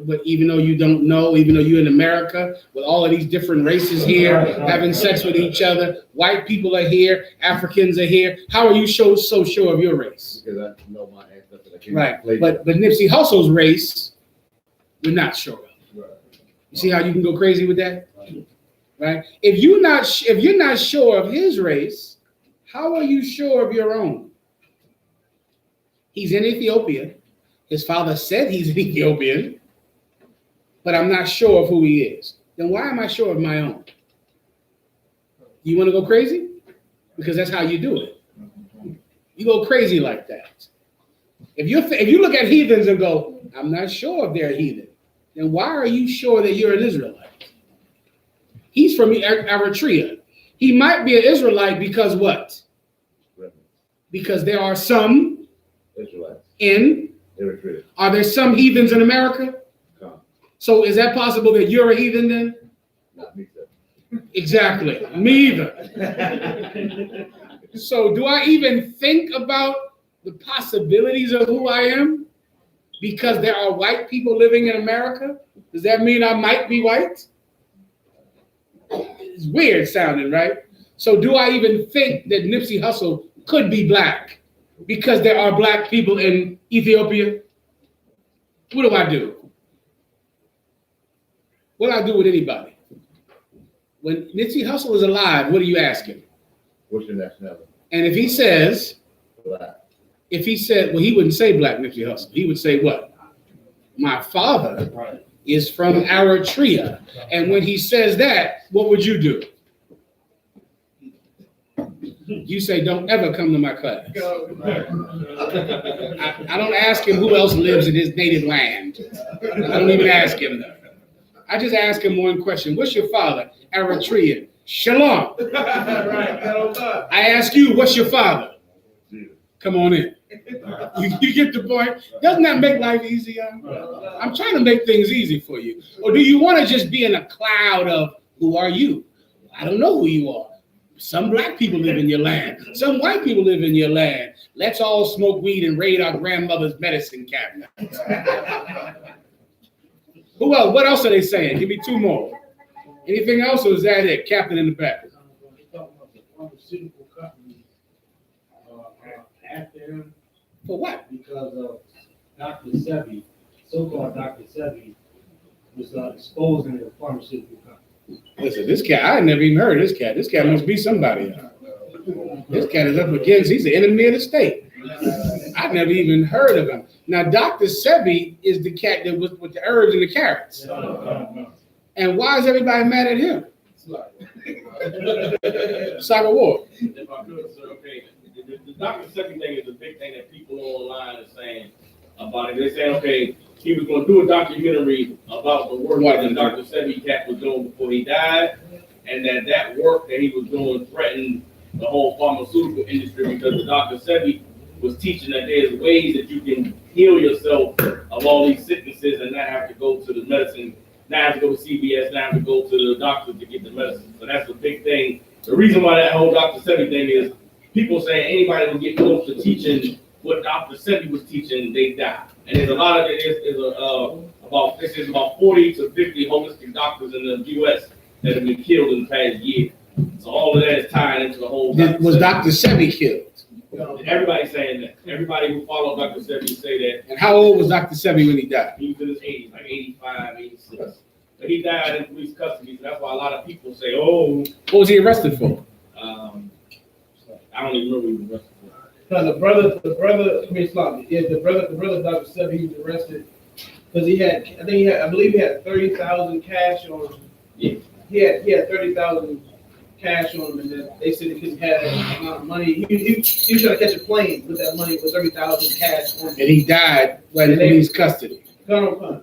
But even though you don't know, even though you're in America with all of these different races here, having sex with each other, white people are here, Africans are here. How are you so sure of your race? Because I know my ancestors. Right, but Nipsey Hussle's race, we're not sure of. Right. You see how you can go crazy with that? Right? If you're not sure of his race, how are you sure of your own? He's in Ethiopia. His father said he's an Ethiopian, but I'm not sure of who he is. Then why am I sure of my own? You want to go crazy? Because that's how you do it. You go crazy like that. If you look at heathens and go, I'm not sure if they're heathen, then why are you sure that you're an Israelite? He's from Eritrea. He might be an Israelite because what? Because there are some Israelites in Eritrea. Are there some heathens in America? No. So is that possible that you're a heathen then? Not me, sir. Exactly. Me either. So do I even think about the possibilities of who I am? Because there are white people living in America? Does that mean I might be white? It's weird sounding, right? So do I even think that Nipsey Hussle could be black because there are black people in Ethiopia? What do I do? What do I do with anybody? When Nipsey Hussle is alive, what do you ask him? What's your nationality? And if he says, Black. if he said, well, he wouldn't say black Nipsey Hussle. He would say what? My father is from Eritrea. And when he says that, what would you do? You say, don't ever come to my class. I don't ask him who else lives in his native land. I don't even ask him that. I just ask him one question. What's your father? Eritrean. Shalom. I ask you, what's your father? Come on in. You get the point? Doesn't that make life easier? I'm trying to make things easy for you. Or do you want to just be in a cloud of, who are you? I don't know who you are. Some black people live in your land. Some white people live in your land. Let's all smoke weed and raid our grandmother's medicine cabinet. Who else? What else are they saying? Give me two more. Anything else, or is that it? Captain in the back. Pharmaceutical companies after him. For what? Because of Dr. Sebi, so-called Dr. Sebi, was exposing the pharmaceutical company. Listen, this cat, I never even heard of this cat. This cat must be somebody. This cat is up against, he's the enemy of the state. I've never even heard of him. Now, Dr. Sebi is the cat that was with the herbs and the carrots. And why is everybody mad at him? Cyber war. If I could, sir, okay. The Dr. Sebi thing is a big thing that people online are saying about it. They're saying, okay, he was going to do a documentary about the work that Dr. Sebi cat was doing before he died, and that work that he was doing threatened the whole pharmaceutical industry because the Dr. Sebi was teaching that there's ways that you can heal yourself of all these sicknesses and not have to go to the medicine, not have to go to CVS, not have to go to the doctor to get the medicine. So that's a big thing. The reason why that whole Dr. Sebi thing is people saying anybody will get close to teaching what Dr. Sebi was teaching, they died. And there's a lot of about 40 to 50 holistic doctors in the U.S. that have been killed in the past year. So all of that is tied into the whole. Was Dr. Sebi killed? Everybody's saying that. Everybody who followed Dr. Sebi say that. And how old was Dr. Sebi when he died? He was in his 80s, like 85, 86. But he died in police custody, so that's why a lot of people say, oh. What was he arrested for? I don't even remember what he was arrested for. No, the brother, I mean, Islam, yeah, the brother, Dr. Sebi, he was arrested because I believe he had 30,000 cash on him. Yeah. He had 30,000 cash on him, and then they said because he had that amount of money, he was trying to catch a plane with that money, with 30,000 cash on him. And he died when in police custody. Go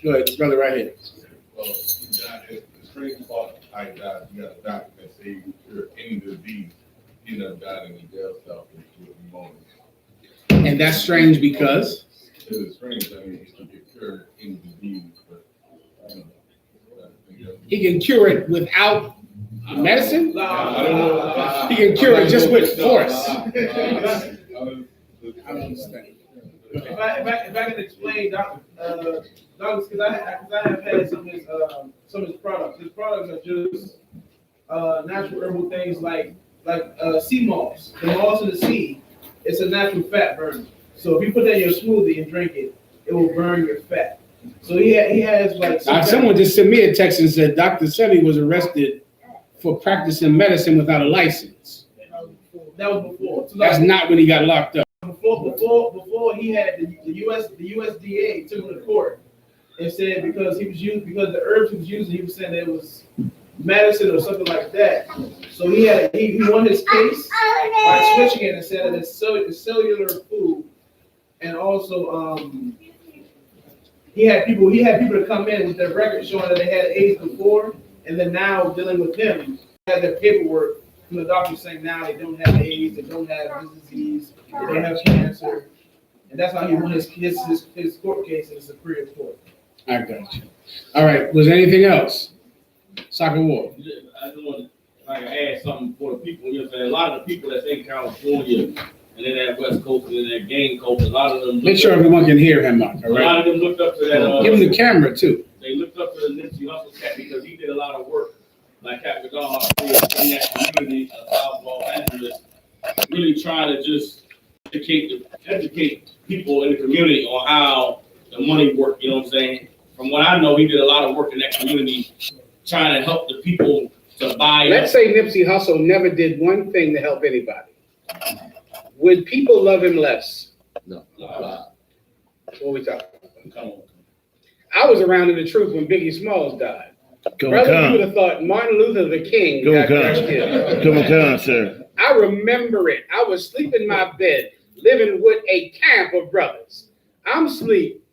ahead, brother, right here. Well, he died, the strange part, I died, you got a doctor that said he would cure any disease. He never died in the jail cell with pneumonia. And that's strange because? It is strange, I mean, he can cure any disease, but, he can cure it without medicine? I don't know. He can cure it just with force. I don't understand. If I can explain, Doctor, because I have had some of his products. His products are just natural herbal things like sea moss. The moss in the sea, it's a natural fat burner. So if you put that in your smoothie and drink it, it will burn your fat. So he has like. Someone just sent me a text and said Dr. Sebi was arrested for practicing medicine without a license. That was before. So that's not when he got locked up. Before he had the USDA took him to court and said because the herbs he was using, he was saying that it was medicine or something like that. So he won his case by switching it and said that it's cellular food, and also he had people to come in with their records showing that they had AIDS before, and then now dealing with him, had their paperwork from the doctor saying now they don't have AIDS, they don't have this disease, they don't have cancer, and that's how he won his court case in the Supreme Court. I got you. All right. Was there anything else? Soccer War. I just want to add something for the people. You know what I'm saying? A lot of the people that's in California and in that West Coast and in that gang culture, a lot of them. Make sure everyone can hear him, Mark. All right. A lot of them looked up to that. Give him the camera too. They looked up to the Nipsey Hussle cat because he did a lot of work, like Captain Dog did in that community of South Los Angeles, really trying to just educate people in the community on how the money worked. You know what I'm saying? From what I know, he did a lot of work in that community, trying to help the people to buy. Let's say Nipsey Hussle never did one thing to help anybody. Would people love him less? No. What are we talking about? I was around in the truth when Biggie Smalls died. Brother, you would have thought Martin Luther the King got killed. Come on, sir. I remember it. I was sleeping in my bed, living with a camp of brothers. I'm asleep.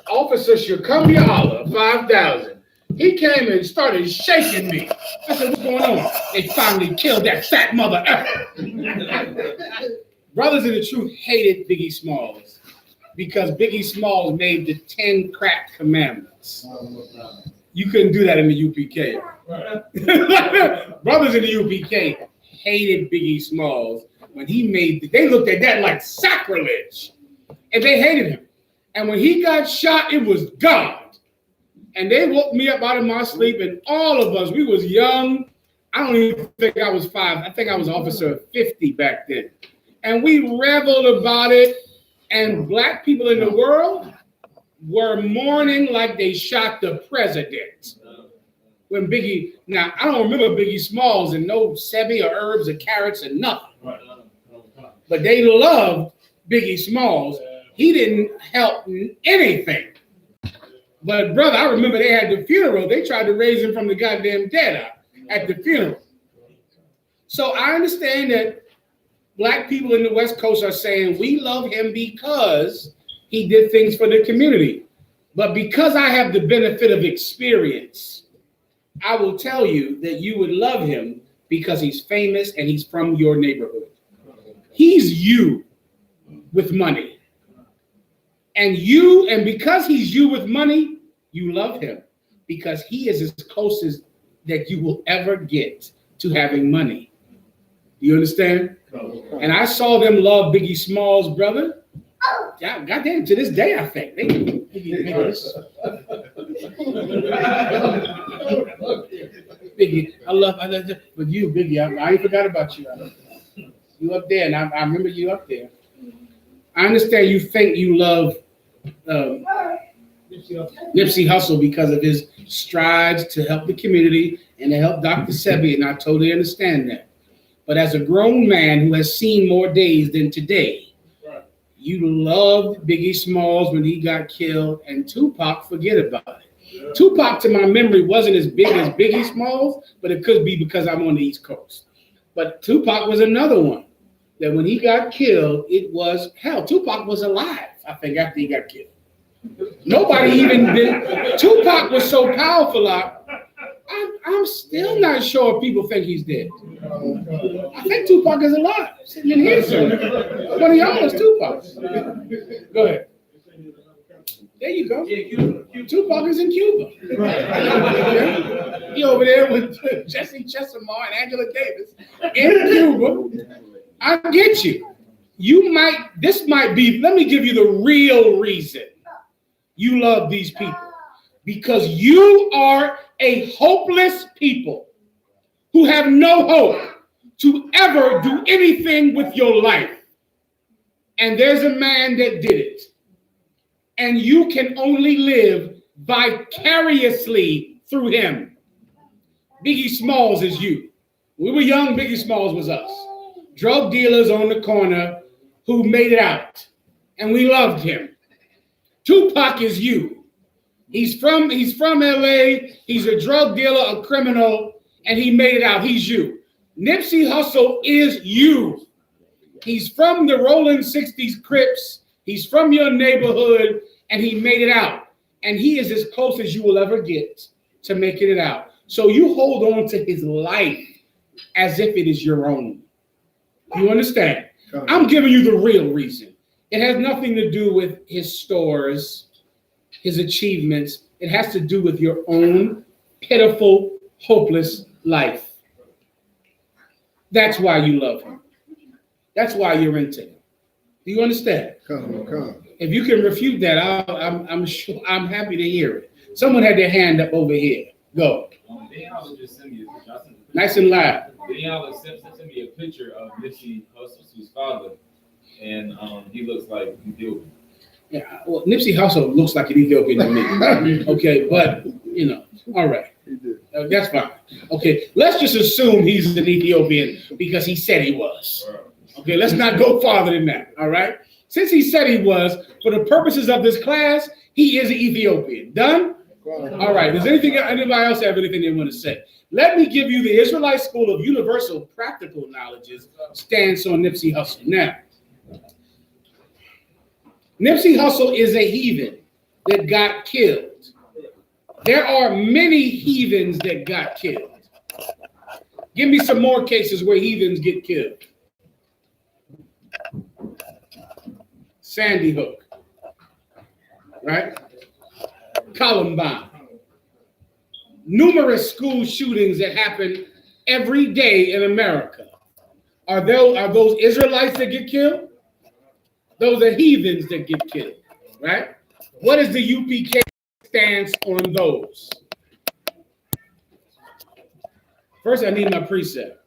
Officer Shakumia Holler, 5,000. He came and started shaking me. I said, what's going on? They finally killed that fat mother effer. Brothers in the Truth hated Biggie Smalls because Biggie Smalls made the 10 crack commandments. You couldn't do that in the UPK. Brothers in the UPK hated Biggie Smalls when he made, they looked at that like sacrilege. And they hated him. And when he got shot, it was God. And they woke me up out of my sleep, and all of us, we was young. I don't even think I was 5. I think I was officer 50 back then. And we reveled about it. And black people in the world were mourning like they shot the president. When Biggie, now I don't remember Biggie Smalls and no Sebi or herbs or carrots or nothing. But they loved Biggie Smalls. He didn't help anything. But brother, I remember they had the funeral. They tried to raise him from the goddamn dead at the funeral. So I understand that black people in the West Coast are saying we love him because he did things for the community. But because I have the benefit of experience, I will tell you that you would love him because he's famous and he's from your neighborhood. He's you with money. And because he's you with money, you love him because he is as close as that you will ever get to having money. Do you understand? And I saw them love Biggie Smalls, brother. God damn, to this day, I think. Biggie, I love you. But you, Biggie, I ain't forgot about you. You up there, and I remember you up there. I understand you think you love Nipsey Hussle because of his strides to help the community and to help Dr. Sebi, and I totally understand that. But as a grown man who has seen more days than today, you loved Biggie Smalls when he got killed, and Tupac, forget about it. Tupac, to my memory, wasn't as big as Biggie Smalls, but it could be because I'm on the East Coast. But Tupac was another one that when he got killed, it was hell. Tupac was alive, I think, after he got killed. Nobody even did. Tupac was so powerful. I'm still not sure if people think he's dead. I think Tupac is alive, sitting in here somewhere. One of y'all is Tupac. Go ahead. There you go. Tupac is in Cuba. He over there with Jesse Chesamore and Angela Davis in Cuba. I get you. This might be, let me give you the real reason you love these people. Because you are a hopeless people who have no hope to ever do anything with your life. And there's a man that did it. And you can only live vicariously through him. Biggie Smalls is you. When we were young, Biggie Smalls was us. Drug dealers on the corner who made it out. And we loved him. Tupac is you. He's from LA. He's a drug dealer, a criminal, and he made it out. He's you. Nipsey Hussle is you. He's from the Rolling 60s Crips. He's from your neighborhood, and he made it out. And he is as close as you will ever get to making it out. So you hold on to his life as if it is your own. You understand? I'm giving you the real reason. It has nothing to do with his stores, his achievements. It has to do with your own pitiful, hopeless life. That's why you love him. That's why you're into him. Do you understand? Come. If you can refute that, I'm sure I'm happy to hear it. Someone had their hand up over here. Go. Just send me a picture. Nice and loud. Danielle sent me a picture of Nipsey Hussle's father, and he looks like Ethiopian. Yeah, well, Nipsey Hussle looks like an Ethiopian to me. Okay, but all right. That's fine. Okay, let's just assume he's an Ethiopian because he said he was. Okay, let's not go farther than that. All right. Since he said he was, for the purposes of this class, he is an Ethiopian. Done? All right. Does anybody else have anything they want to say? Let me give you the Israelite School of Universal Practical Knowledge's stance on Nipsey Hussle. Now, Nipsey Hussle is a heathen that got killed. There are many heathens that got killed. Give me some more cases where heathens get killed. Sandy Hook, right? Columbine. Numerous school shootings that happen every day in America. Are those Israelites that get killed? Those are heathens that get killed, right? What is the UPK stance on those? First, I need my precept.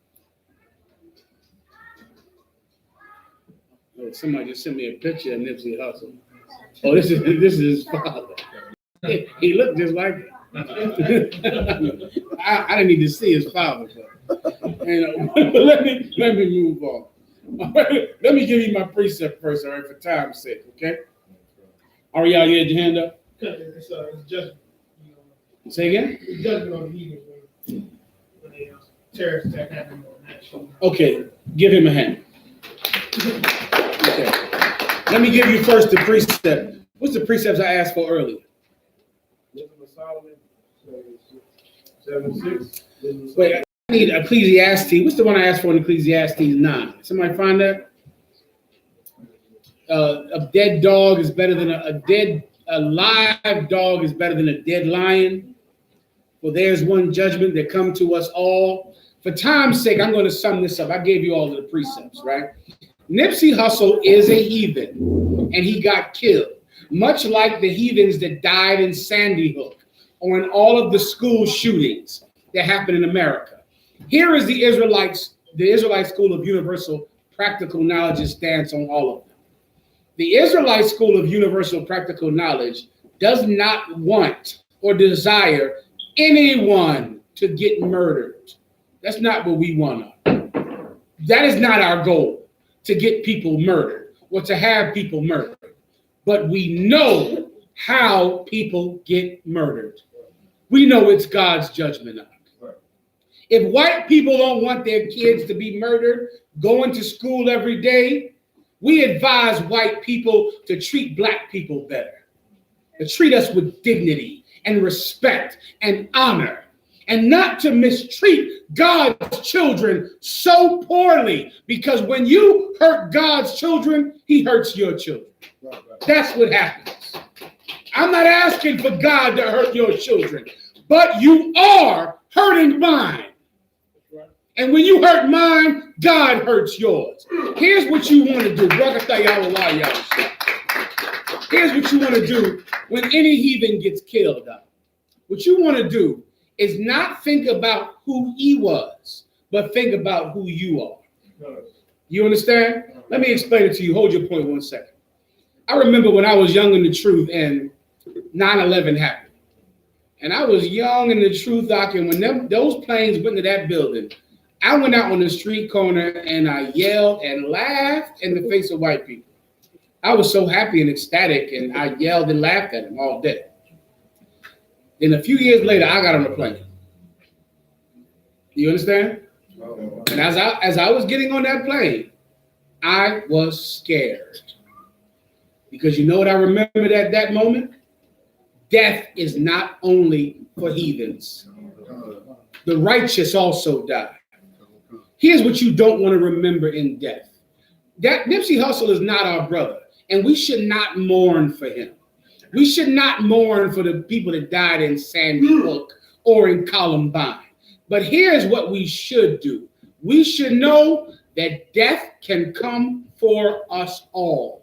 Oh, somebody just sent me a picture of Nipsey Hussle. Oh, this is his father. He looked just like him. I didn't need to see his father, but let me move on. Let me give you my precept first, all right, for time's sake, okay? Ariel, you had your hand up? It's just, Say again? it's judgment on the heathen when they terrorist attack happened on that show. Okay, give him a hand. Okay. Let me give you first the precept. What's the precepts I asked for earlier? Solomon, 7:6. Wait, I need Ecclesiastes. What's the one I asked for in Ecclesiastes 9? Somebody find that? A dead dog is better than a live dog is better than a dead lion. For there's one judgment that come to us all, For time's sake, I'm going to sum this up. I gave you all of the precepts, right? Nipsey Hussle is a heathen, and he got killed, much like the heathens that died in Sandy Hook or in all of the school shootings that happened in America. Here is the Israelite School of Universal Practical Knowledge's stance on all of them. The Israelite School of Universal Practical Knowledge does not want or desire anyone to get murdered. That's not what we want. That is not our goal, to get people murdered or to have people murdered. But we know how people get murdered. We know it's God's judgment on it. If white people don't want their kids to be murdered, going to school every day, we advise white people to treat black people better, to treat us with dignity and respect and honor, and not to mistreat God's children so poorly, because when you hurt God's children, he hurts your children. That's what happens. I'm not asking for God to hurt your children, but you are hurting mine. And when you hurt mine, God hurts yours. Here's what you want to do. Here's what you want to do when any heathen gets killed. What you want to do is not think about who he was, but think about who you are. You understand? Let me explain it to you. Hold your point 1 second. I remember when I was young in the truth and 9/11 happened. And I was young in the truth, Doc, and when those planes went into that building, I went out on the street corner and I yelled and laughed in the face of white people. I was so happy and ecstatic, and I yelled and laughed at them all day. Then a few years later, I got on the plane. You understand? And as I was getting on that plane, I was scared. Because you know what I remembered at that moment? Death is not only for heathens. The righteous also die. Here's what you don't want to remember in death. That Nipsey Hussle is not our brother, and we should not mourn for him. We should not mourn for the people that died in Sandy Hook or in Columbine. But here's what we should do. We should know that death can come for us all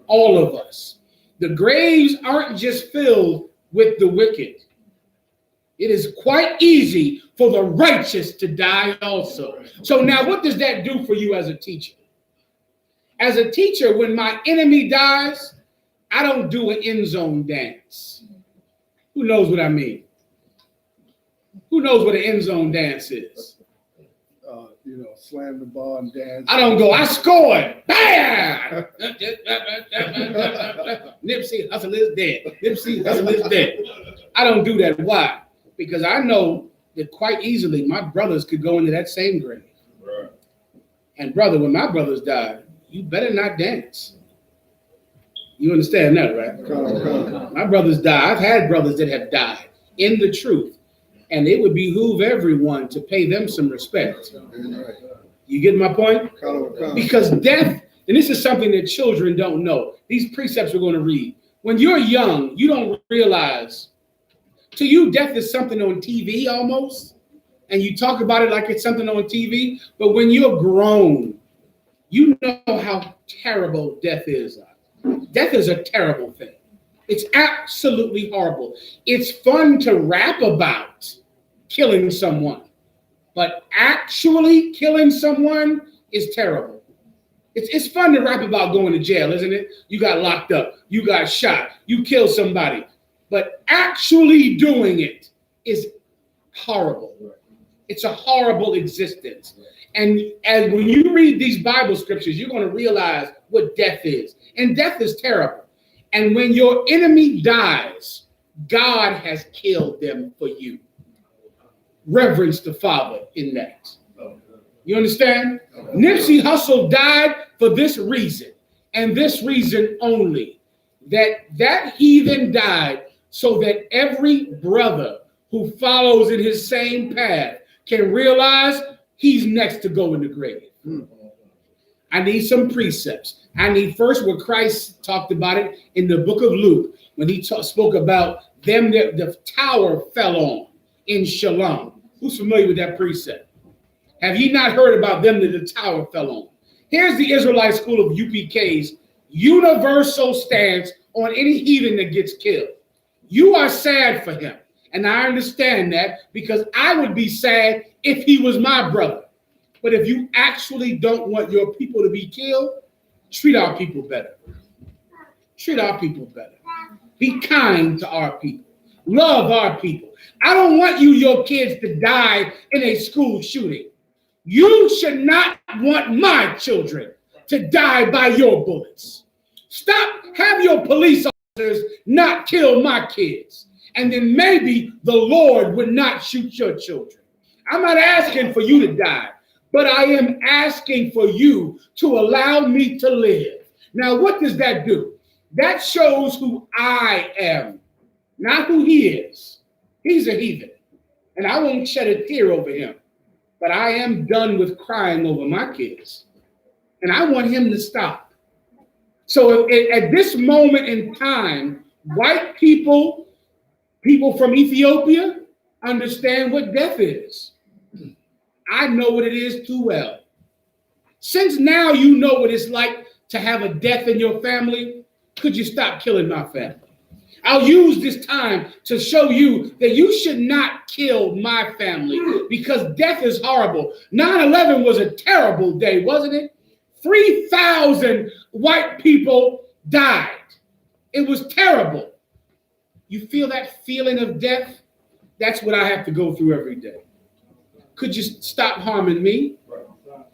of us. The graves aren't just filled with the wicked. It is quite easy for the righteous to die also. So now what does that do for you as a teacher? As a teacher, when my enemy dies, I don't do an end zone dance. Who knows what I mean? Who knows what an end zone dance is? Slam the ball and dance. I don't go, I scored. Bam! Nipsey Hussle is dead. Nipsey Hussle is dead. I don't do that. Why? Because I know that quite easily my brothers could go into that same grave. Right. And brother, when my brothers died, you better not dance. You understand that, right? My brothers died. I've had brothers that have died in the truth. And it would behoove everyone to pay them some respect. You get my point? Because death, and this is something that children don't know. These precepts we're going to read. When you're young, you don't realize, to you, death is something on TV almost. And you talk about it like it's something on TV. But when you're grown, you know how terrible death is. Death is a terrible thing. It's absolutely horrible. It's fun to rap about killing someone, but actually killing someone is terrible. It's fun to rap about going to jail, isn't it? You got locked up, you got shot, you killed somebody, but actually doing it is horrible. It's a horrible existence. And when you read these Bible scriptures, you're going to realize what death is. And death is terrible. And when your enemy dies, God has killed them for you. Reverence the Father in that. You understand? Nipsey Hussle died for this reason, and this reason only. That heathen died so that every brother who follows in his same path can realize he's next to go in the grave. I need some precepts. I need first what Christ talked about it in the book of Luke when he spoke about them that the tower fell on in Shalom. Who's familiar with that precept? Have ye not heard about them that the tower fell on? Here's the Israelite School of UPK's universal stance on any heathen that gets killed. You are sad for him. And I understand that because I would be sad if he was my brother. But if you actually don't want your people to be killed, treat our people better. Treat our people better. Be kind to our people. Love our people. I don't want your kids to die in a school shooting. You should not want my children to die by your bullets. Have your police officers not kill my kids. And then maybe the Lord would not shoot your children. I'm not asking for you to die, but I am asking for you to allow me to live. Now, what does that do? That shows who I am, not who he is. He's a heathen, and I won't shed a tear over him. But I am done with crying over my kids, and I want him to stop. So at this moment in time, white people from Ethiopia understand what death is. I know what it is too well. Since now you know what it's like to have a death in your family, could you stop killing my family? I'll use this time to show you that you should not kill my family because death is horrible. 9/11 was a terrible day, wasn't it? 3,000 white people died. It was terrible. You feel that feeling of death? That's what I have to go through every day. Could you stop harming me?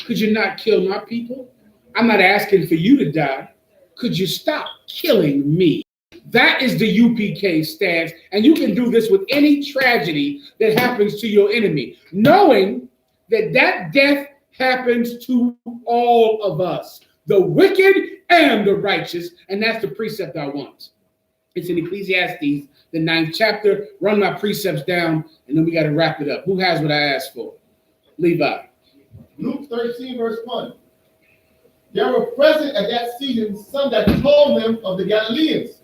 Could you not kill my people? I'm not asking for you to die. Could you stop killing me? That is the UPK stance, and you can do this with any tragedy that happens to your enemy, knowing that that death happens to all of us, the wicked and the righteous, and that's the precept I want. It's in Ecclesiastes, the 9th chapter. Run my precepts down, and then we got to wrap it up. Who has what I asked for? Levi. Luke 13, verse 1. There were present at that season some that told him of the Galileans,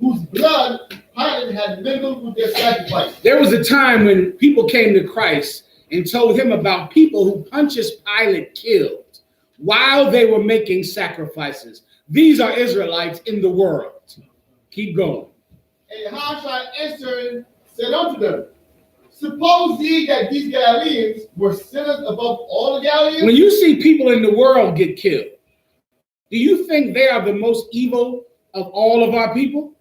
whose blood Pilate had mingled with their sacrifice. There was a time when people came to Christ and told him about people who Pontius Pilate killed while they were making sacrifices. These are Israelites in the world. Keep going. And Yahushua answering said unto them, suppose ye that these Galileans were sinners above all the Galileans? When you see people in the world get killed, do you think they are the most evil of all of our people?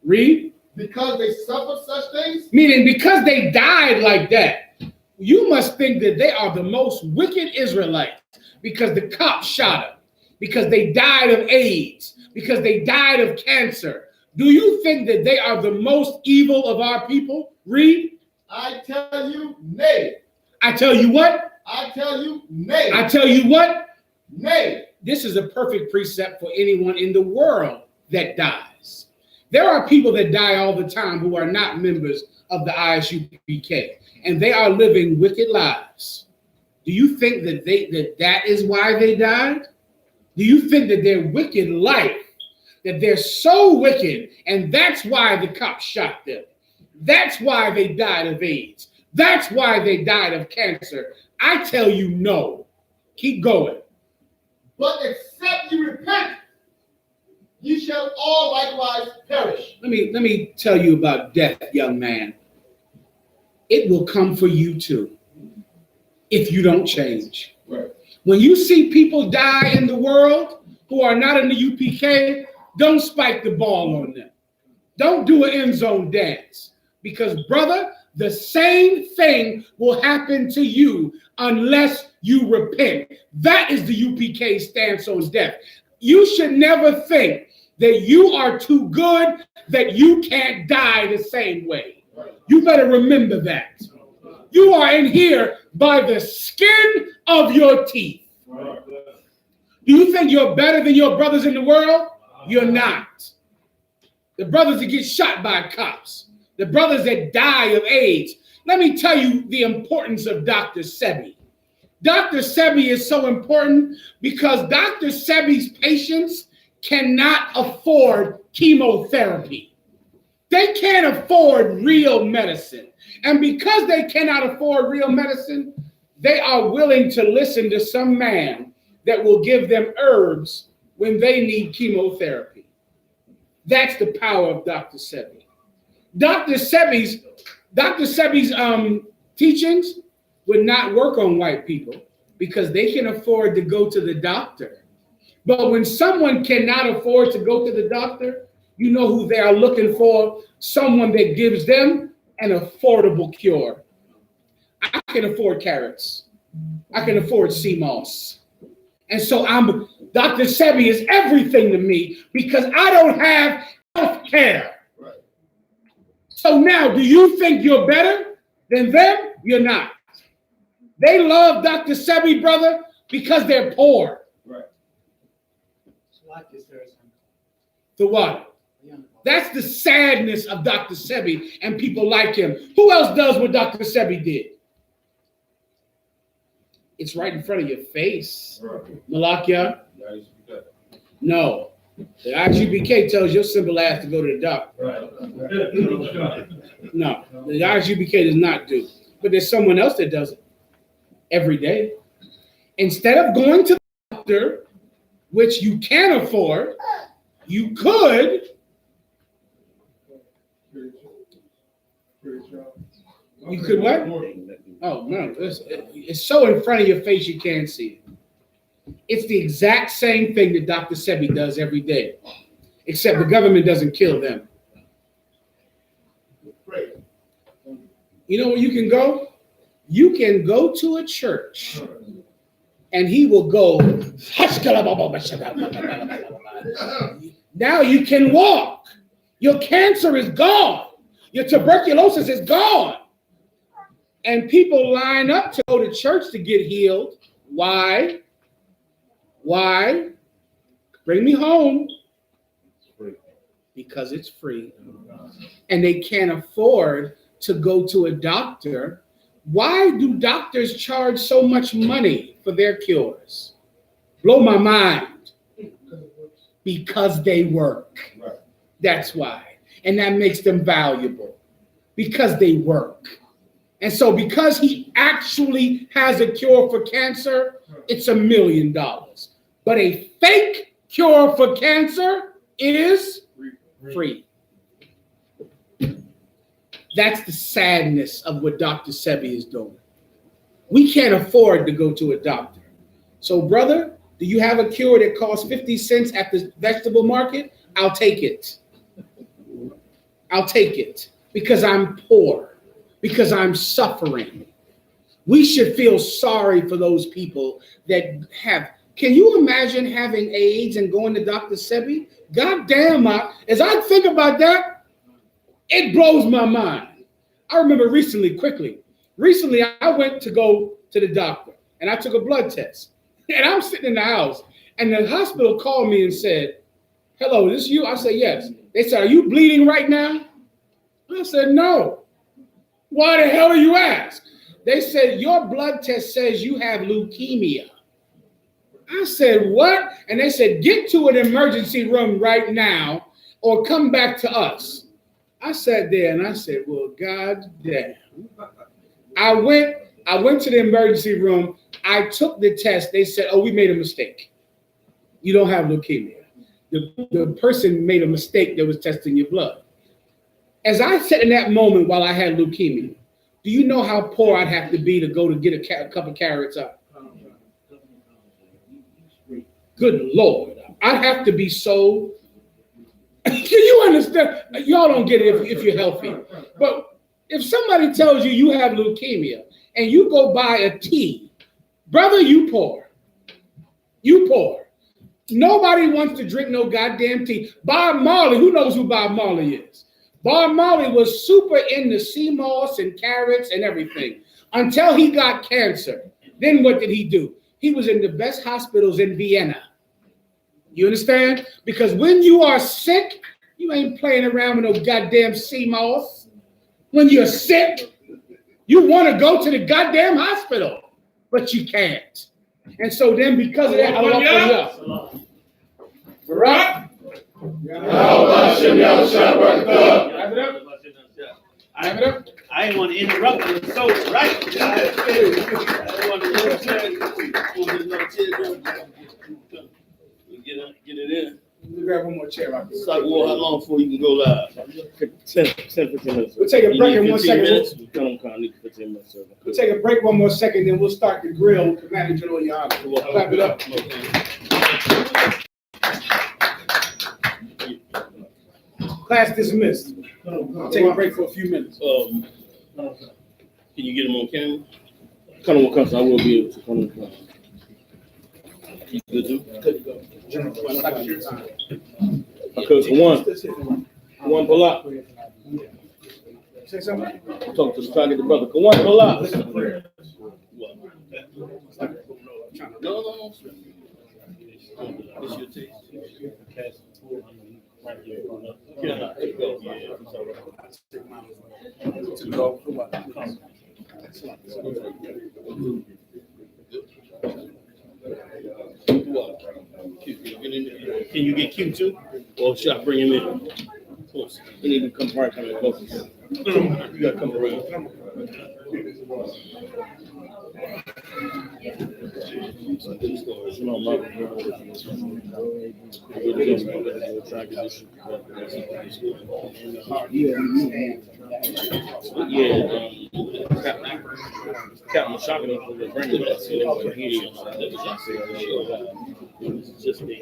Read. Because they suffer such things? Meaning because they died like that, you must think that they are the most wicked Israelites because the cops shot them, because they died of AIDS, because they died of cancer. Do you think that they are the most evil of our people? Read. I tell you, nay. I tell you what? I tell you, nay. I tell you what? Nay. This is a perfect precept for anyone in the world that dies. There are people that die all the time who are not members of the I.S.U.P.K, and they are living wicked lives. Do you think that that is why they died? Do you think that their wicked life, that they're so wicked, and that's why the cops shot them? That's why they died of AIDS. That's why they died of cancer. I tell you no. Keep going. But except you repent, ye shall all likewise perish. Let me tell you about death, young man. It will come for you too if you don't change. Right. When you see people die in the world who are not in the UPK, don't spike the ball on them. Don't do an end zone dance. Because, brother, the same thing will happen to you unless you repent. That is the UPK stance on death. You should never think that you are too good, that you can't die the same way. You better remember that. You are in here by the skin of your teeth. Do you think you're better than your brothers in the world? You're not. The brothers that get shot by cops, the brothers that die of AIDS. Let me tell you the importance of Dr. Sebi. Dr. Sebi is so important because Dr. Sebi's patients cannot afford chemotherapy. They can't afford real medicine. And because they cannot afford real medicine, they are willing to listen to some man that will give them herbs when they need chemotherapy. That's the power of Dr. Sebi. Dr. Sebi's teachings would not work on white people because they can afford to go to the doctor. But when someone cannot afford to go to the doctor, you know who they are looking for? Someone that gives them an affordable cure. I can afford carrots. I can afford sea moss. And so Dr. Sebi is everything to me because I don't have health care. Right. So now, do you think you're better than them? You're not. They love Dr. Sebi, brother, because they're poor. Right. The what? That's the sadness of Dr. Sebi and people like him. Who else does what Dr. Sebi did? It's right in front of your face. Right. Malakia? No. The I.S.U.P.K tells your simple ass to go to the doctor. Right. No, the I.S.U.P.K does not do. But there's someone else that does it every day. Instead of going to the doctor, which you can afford, you could. You could what? Oh, no. It's so in front of your face you can't see it. It's the exact same thing that Dr. Sebi does every day, except the government doesn't kill them. You know where you can go? You can go to a church, and he will go. Now you can walk. Your cancer is gone. Your tuberculosis is gone. And people line up to go to church to get healed. Why? Why? Bring me home. Because it's free. And they can't afford to go to a doctor. Why do doctors charge so much money for their cures? Blow my mind. Because they work. That's why. And that makes them valuable. Because they work. And so because he actually has a cure for cancer, it's $1 million. But a fake cure for cancer is free. That's the sadness of what Dr. Sebi is doing. We can't afford to go to a doctor. So, brother, do you have a cure that costs 50 cents at the vegetable market? I'll take it. I'll take it because I'm poor. Because I'm suffering. We should feel sorry for those people that have. Can you imagine having AIDS and going to Dr. Sebi? God damn, as I think about that, it blows my mind. I remember recently I went to go to the doctor and I took a blood test. And I'm sitting in the house and the hospital called me and said, "Hello, is this you?" I said, "Yes." They said, "Are you bleeding right now?" I said, "No." "Why the hell do you ask?" They said, "Your blood test says you have leukemia." I said, "What?" And they said, "Get to an emergency room right now or come back to us." I sat there and I said, "Well, God damn." I went to the emergency room. I took the test. They said, "Oh, we made a mistake. You don't have leukemia." The person made a mistake that was testing your blood. As I said in that moment while I had leukemia, do you know how poor I'd have to be to go to get a cup of carrots up? Good Lord. I'd have to be so. Can you understand? Y'all don't get it if you're healthy. But if somebody tells you you have leukemia and you go buy a tea, brother, you poor. You poor. Nobody wants to drink no goddamn tea. Bob Marley, who knows who Bob Marley is? Bob Marley was super into sea moss and carrots and everything until he got cancer. Then what did he do? He was in the best hospitals in Vienna. You understand? Because when you are sick, you ain't playing around with no goddamn sea moss. When you're sick, you want to go to the goddamn hospital, but you can't. And so then because of that, I walk you up. I didn't want to interrupt you, so right. I didn't want to get it in. Let me grab one more chair. Right So, well, how long before you can go live? 10, 15 minutes. We'll take a break in 1 second. Minutes? Need 15 minutes. We'll take a break 1 more second, then we'll start the grill with Commander General Yahanna. We'll clap it up. Class dismissed. We'll take a break for a few minutes. Can you get him on camera? Come on, come, so I will be able to come on camera. You good too? Good to go. General, stop your time. Okay, for one pull up. Say something? Talk to the try to get the brother. Come on, pull up. No. It's your taste. Right here. Yeah, go. Can you get Q too? Or should I bring him in? Close. You need to come right, come in close. You gotta come around. Captain Shopping for the brand new that's here. It's just the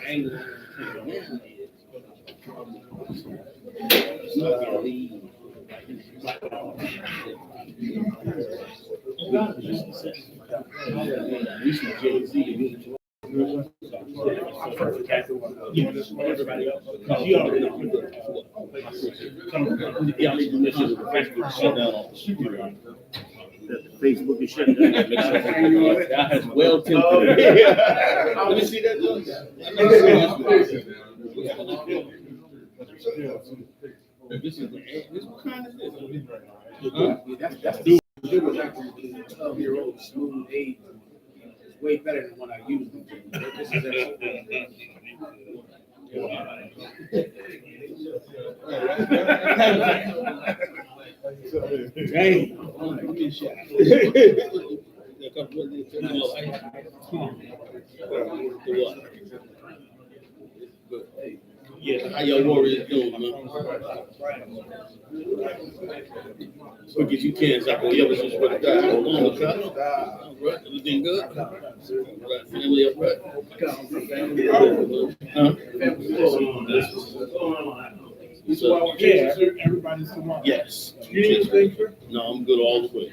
anger. Everybody else. You already know. Y'all need to make sure that the Facebook shut down on that the Facebook is shut down. Make sure that has well tempted. Let me see that. This is what kind is this? That's the 12-year-old smooth age. It's way better than what I used. This is Yeah, how your warriors doing, man? Quick as you can, Zach. You ever since what God? Hold on, right? Everything good? Right, family up, right? Huh? So, yeah, everybody's tomorrow. Yes. You need anything, sir? No, I'm good all the way.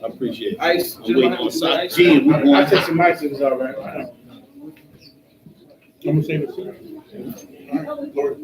I appreciate it. Ice. I'm waiting on side G. I'll take some ice if it's all right. I'm gonna say this. Lord,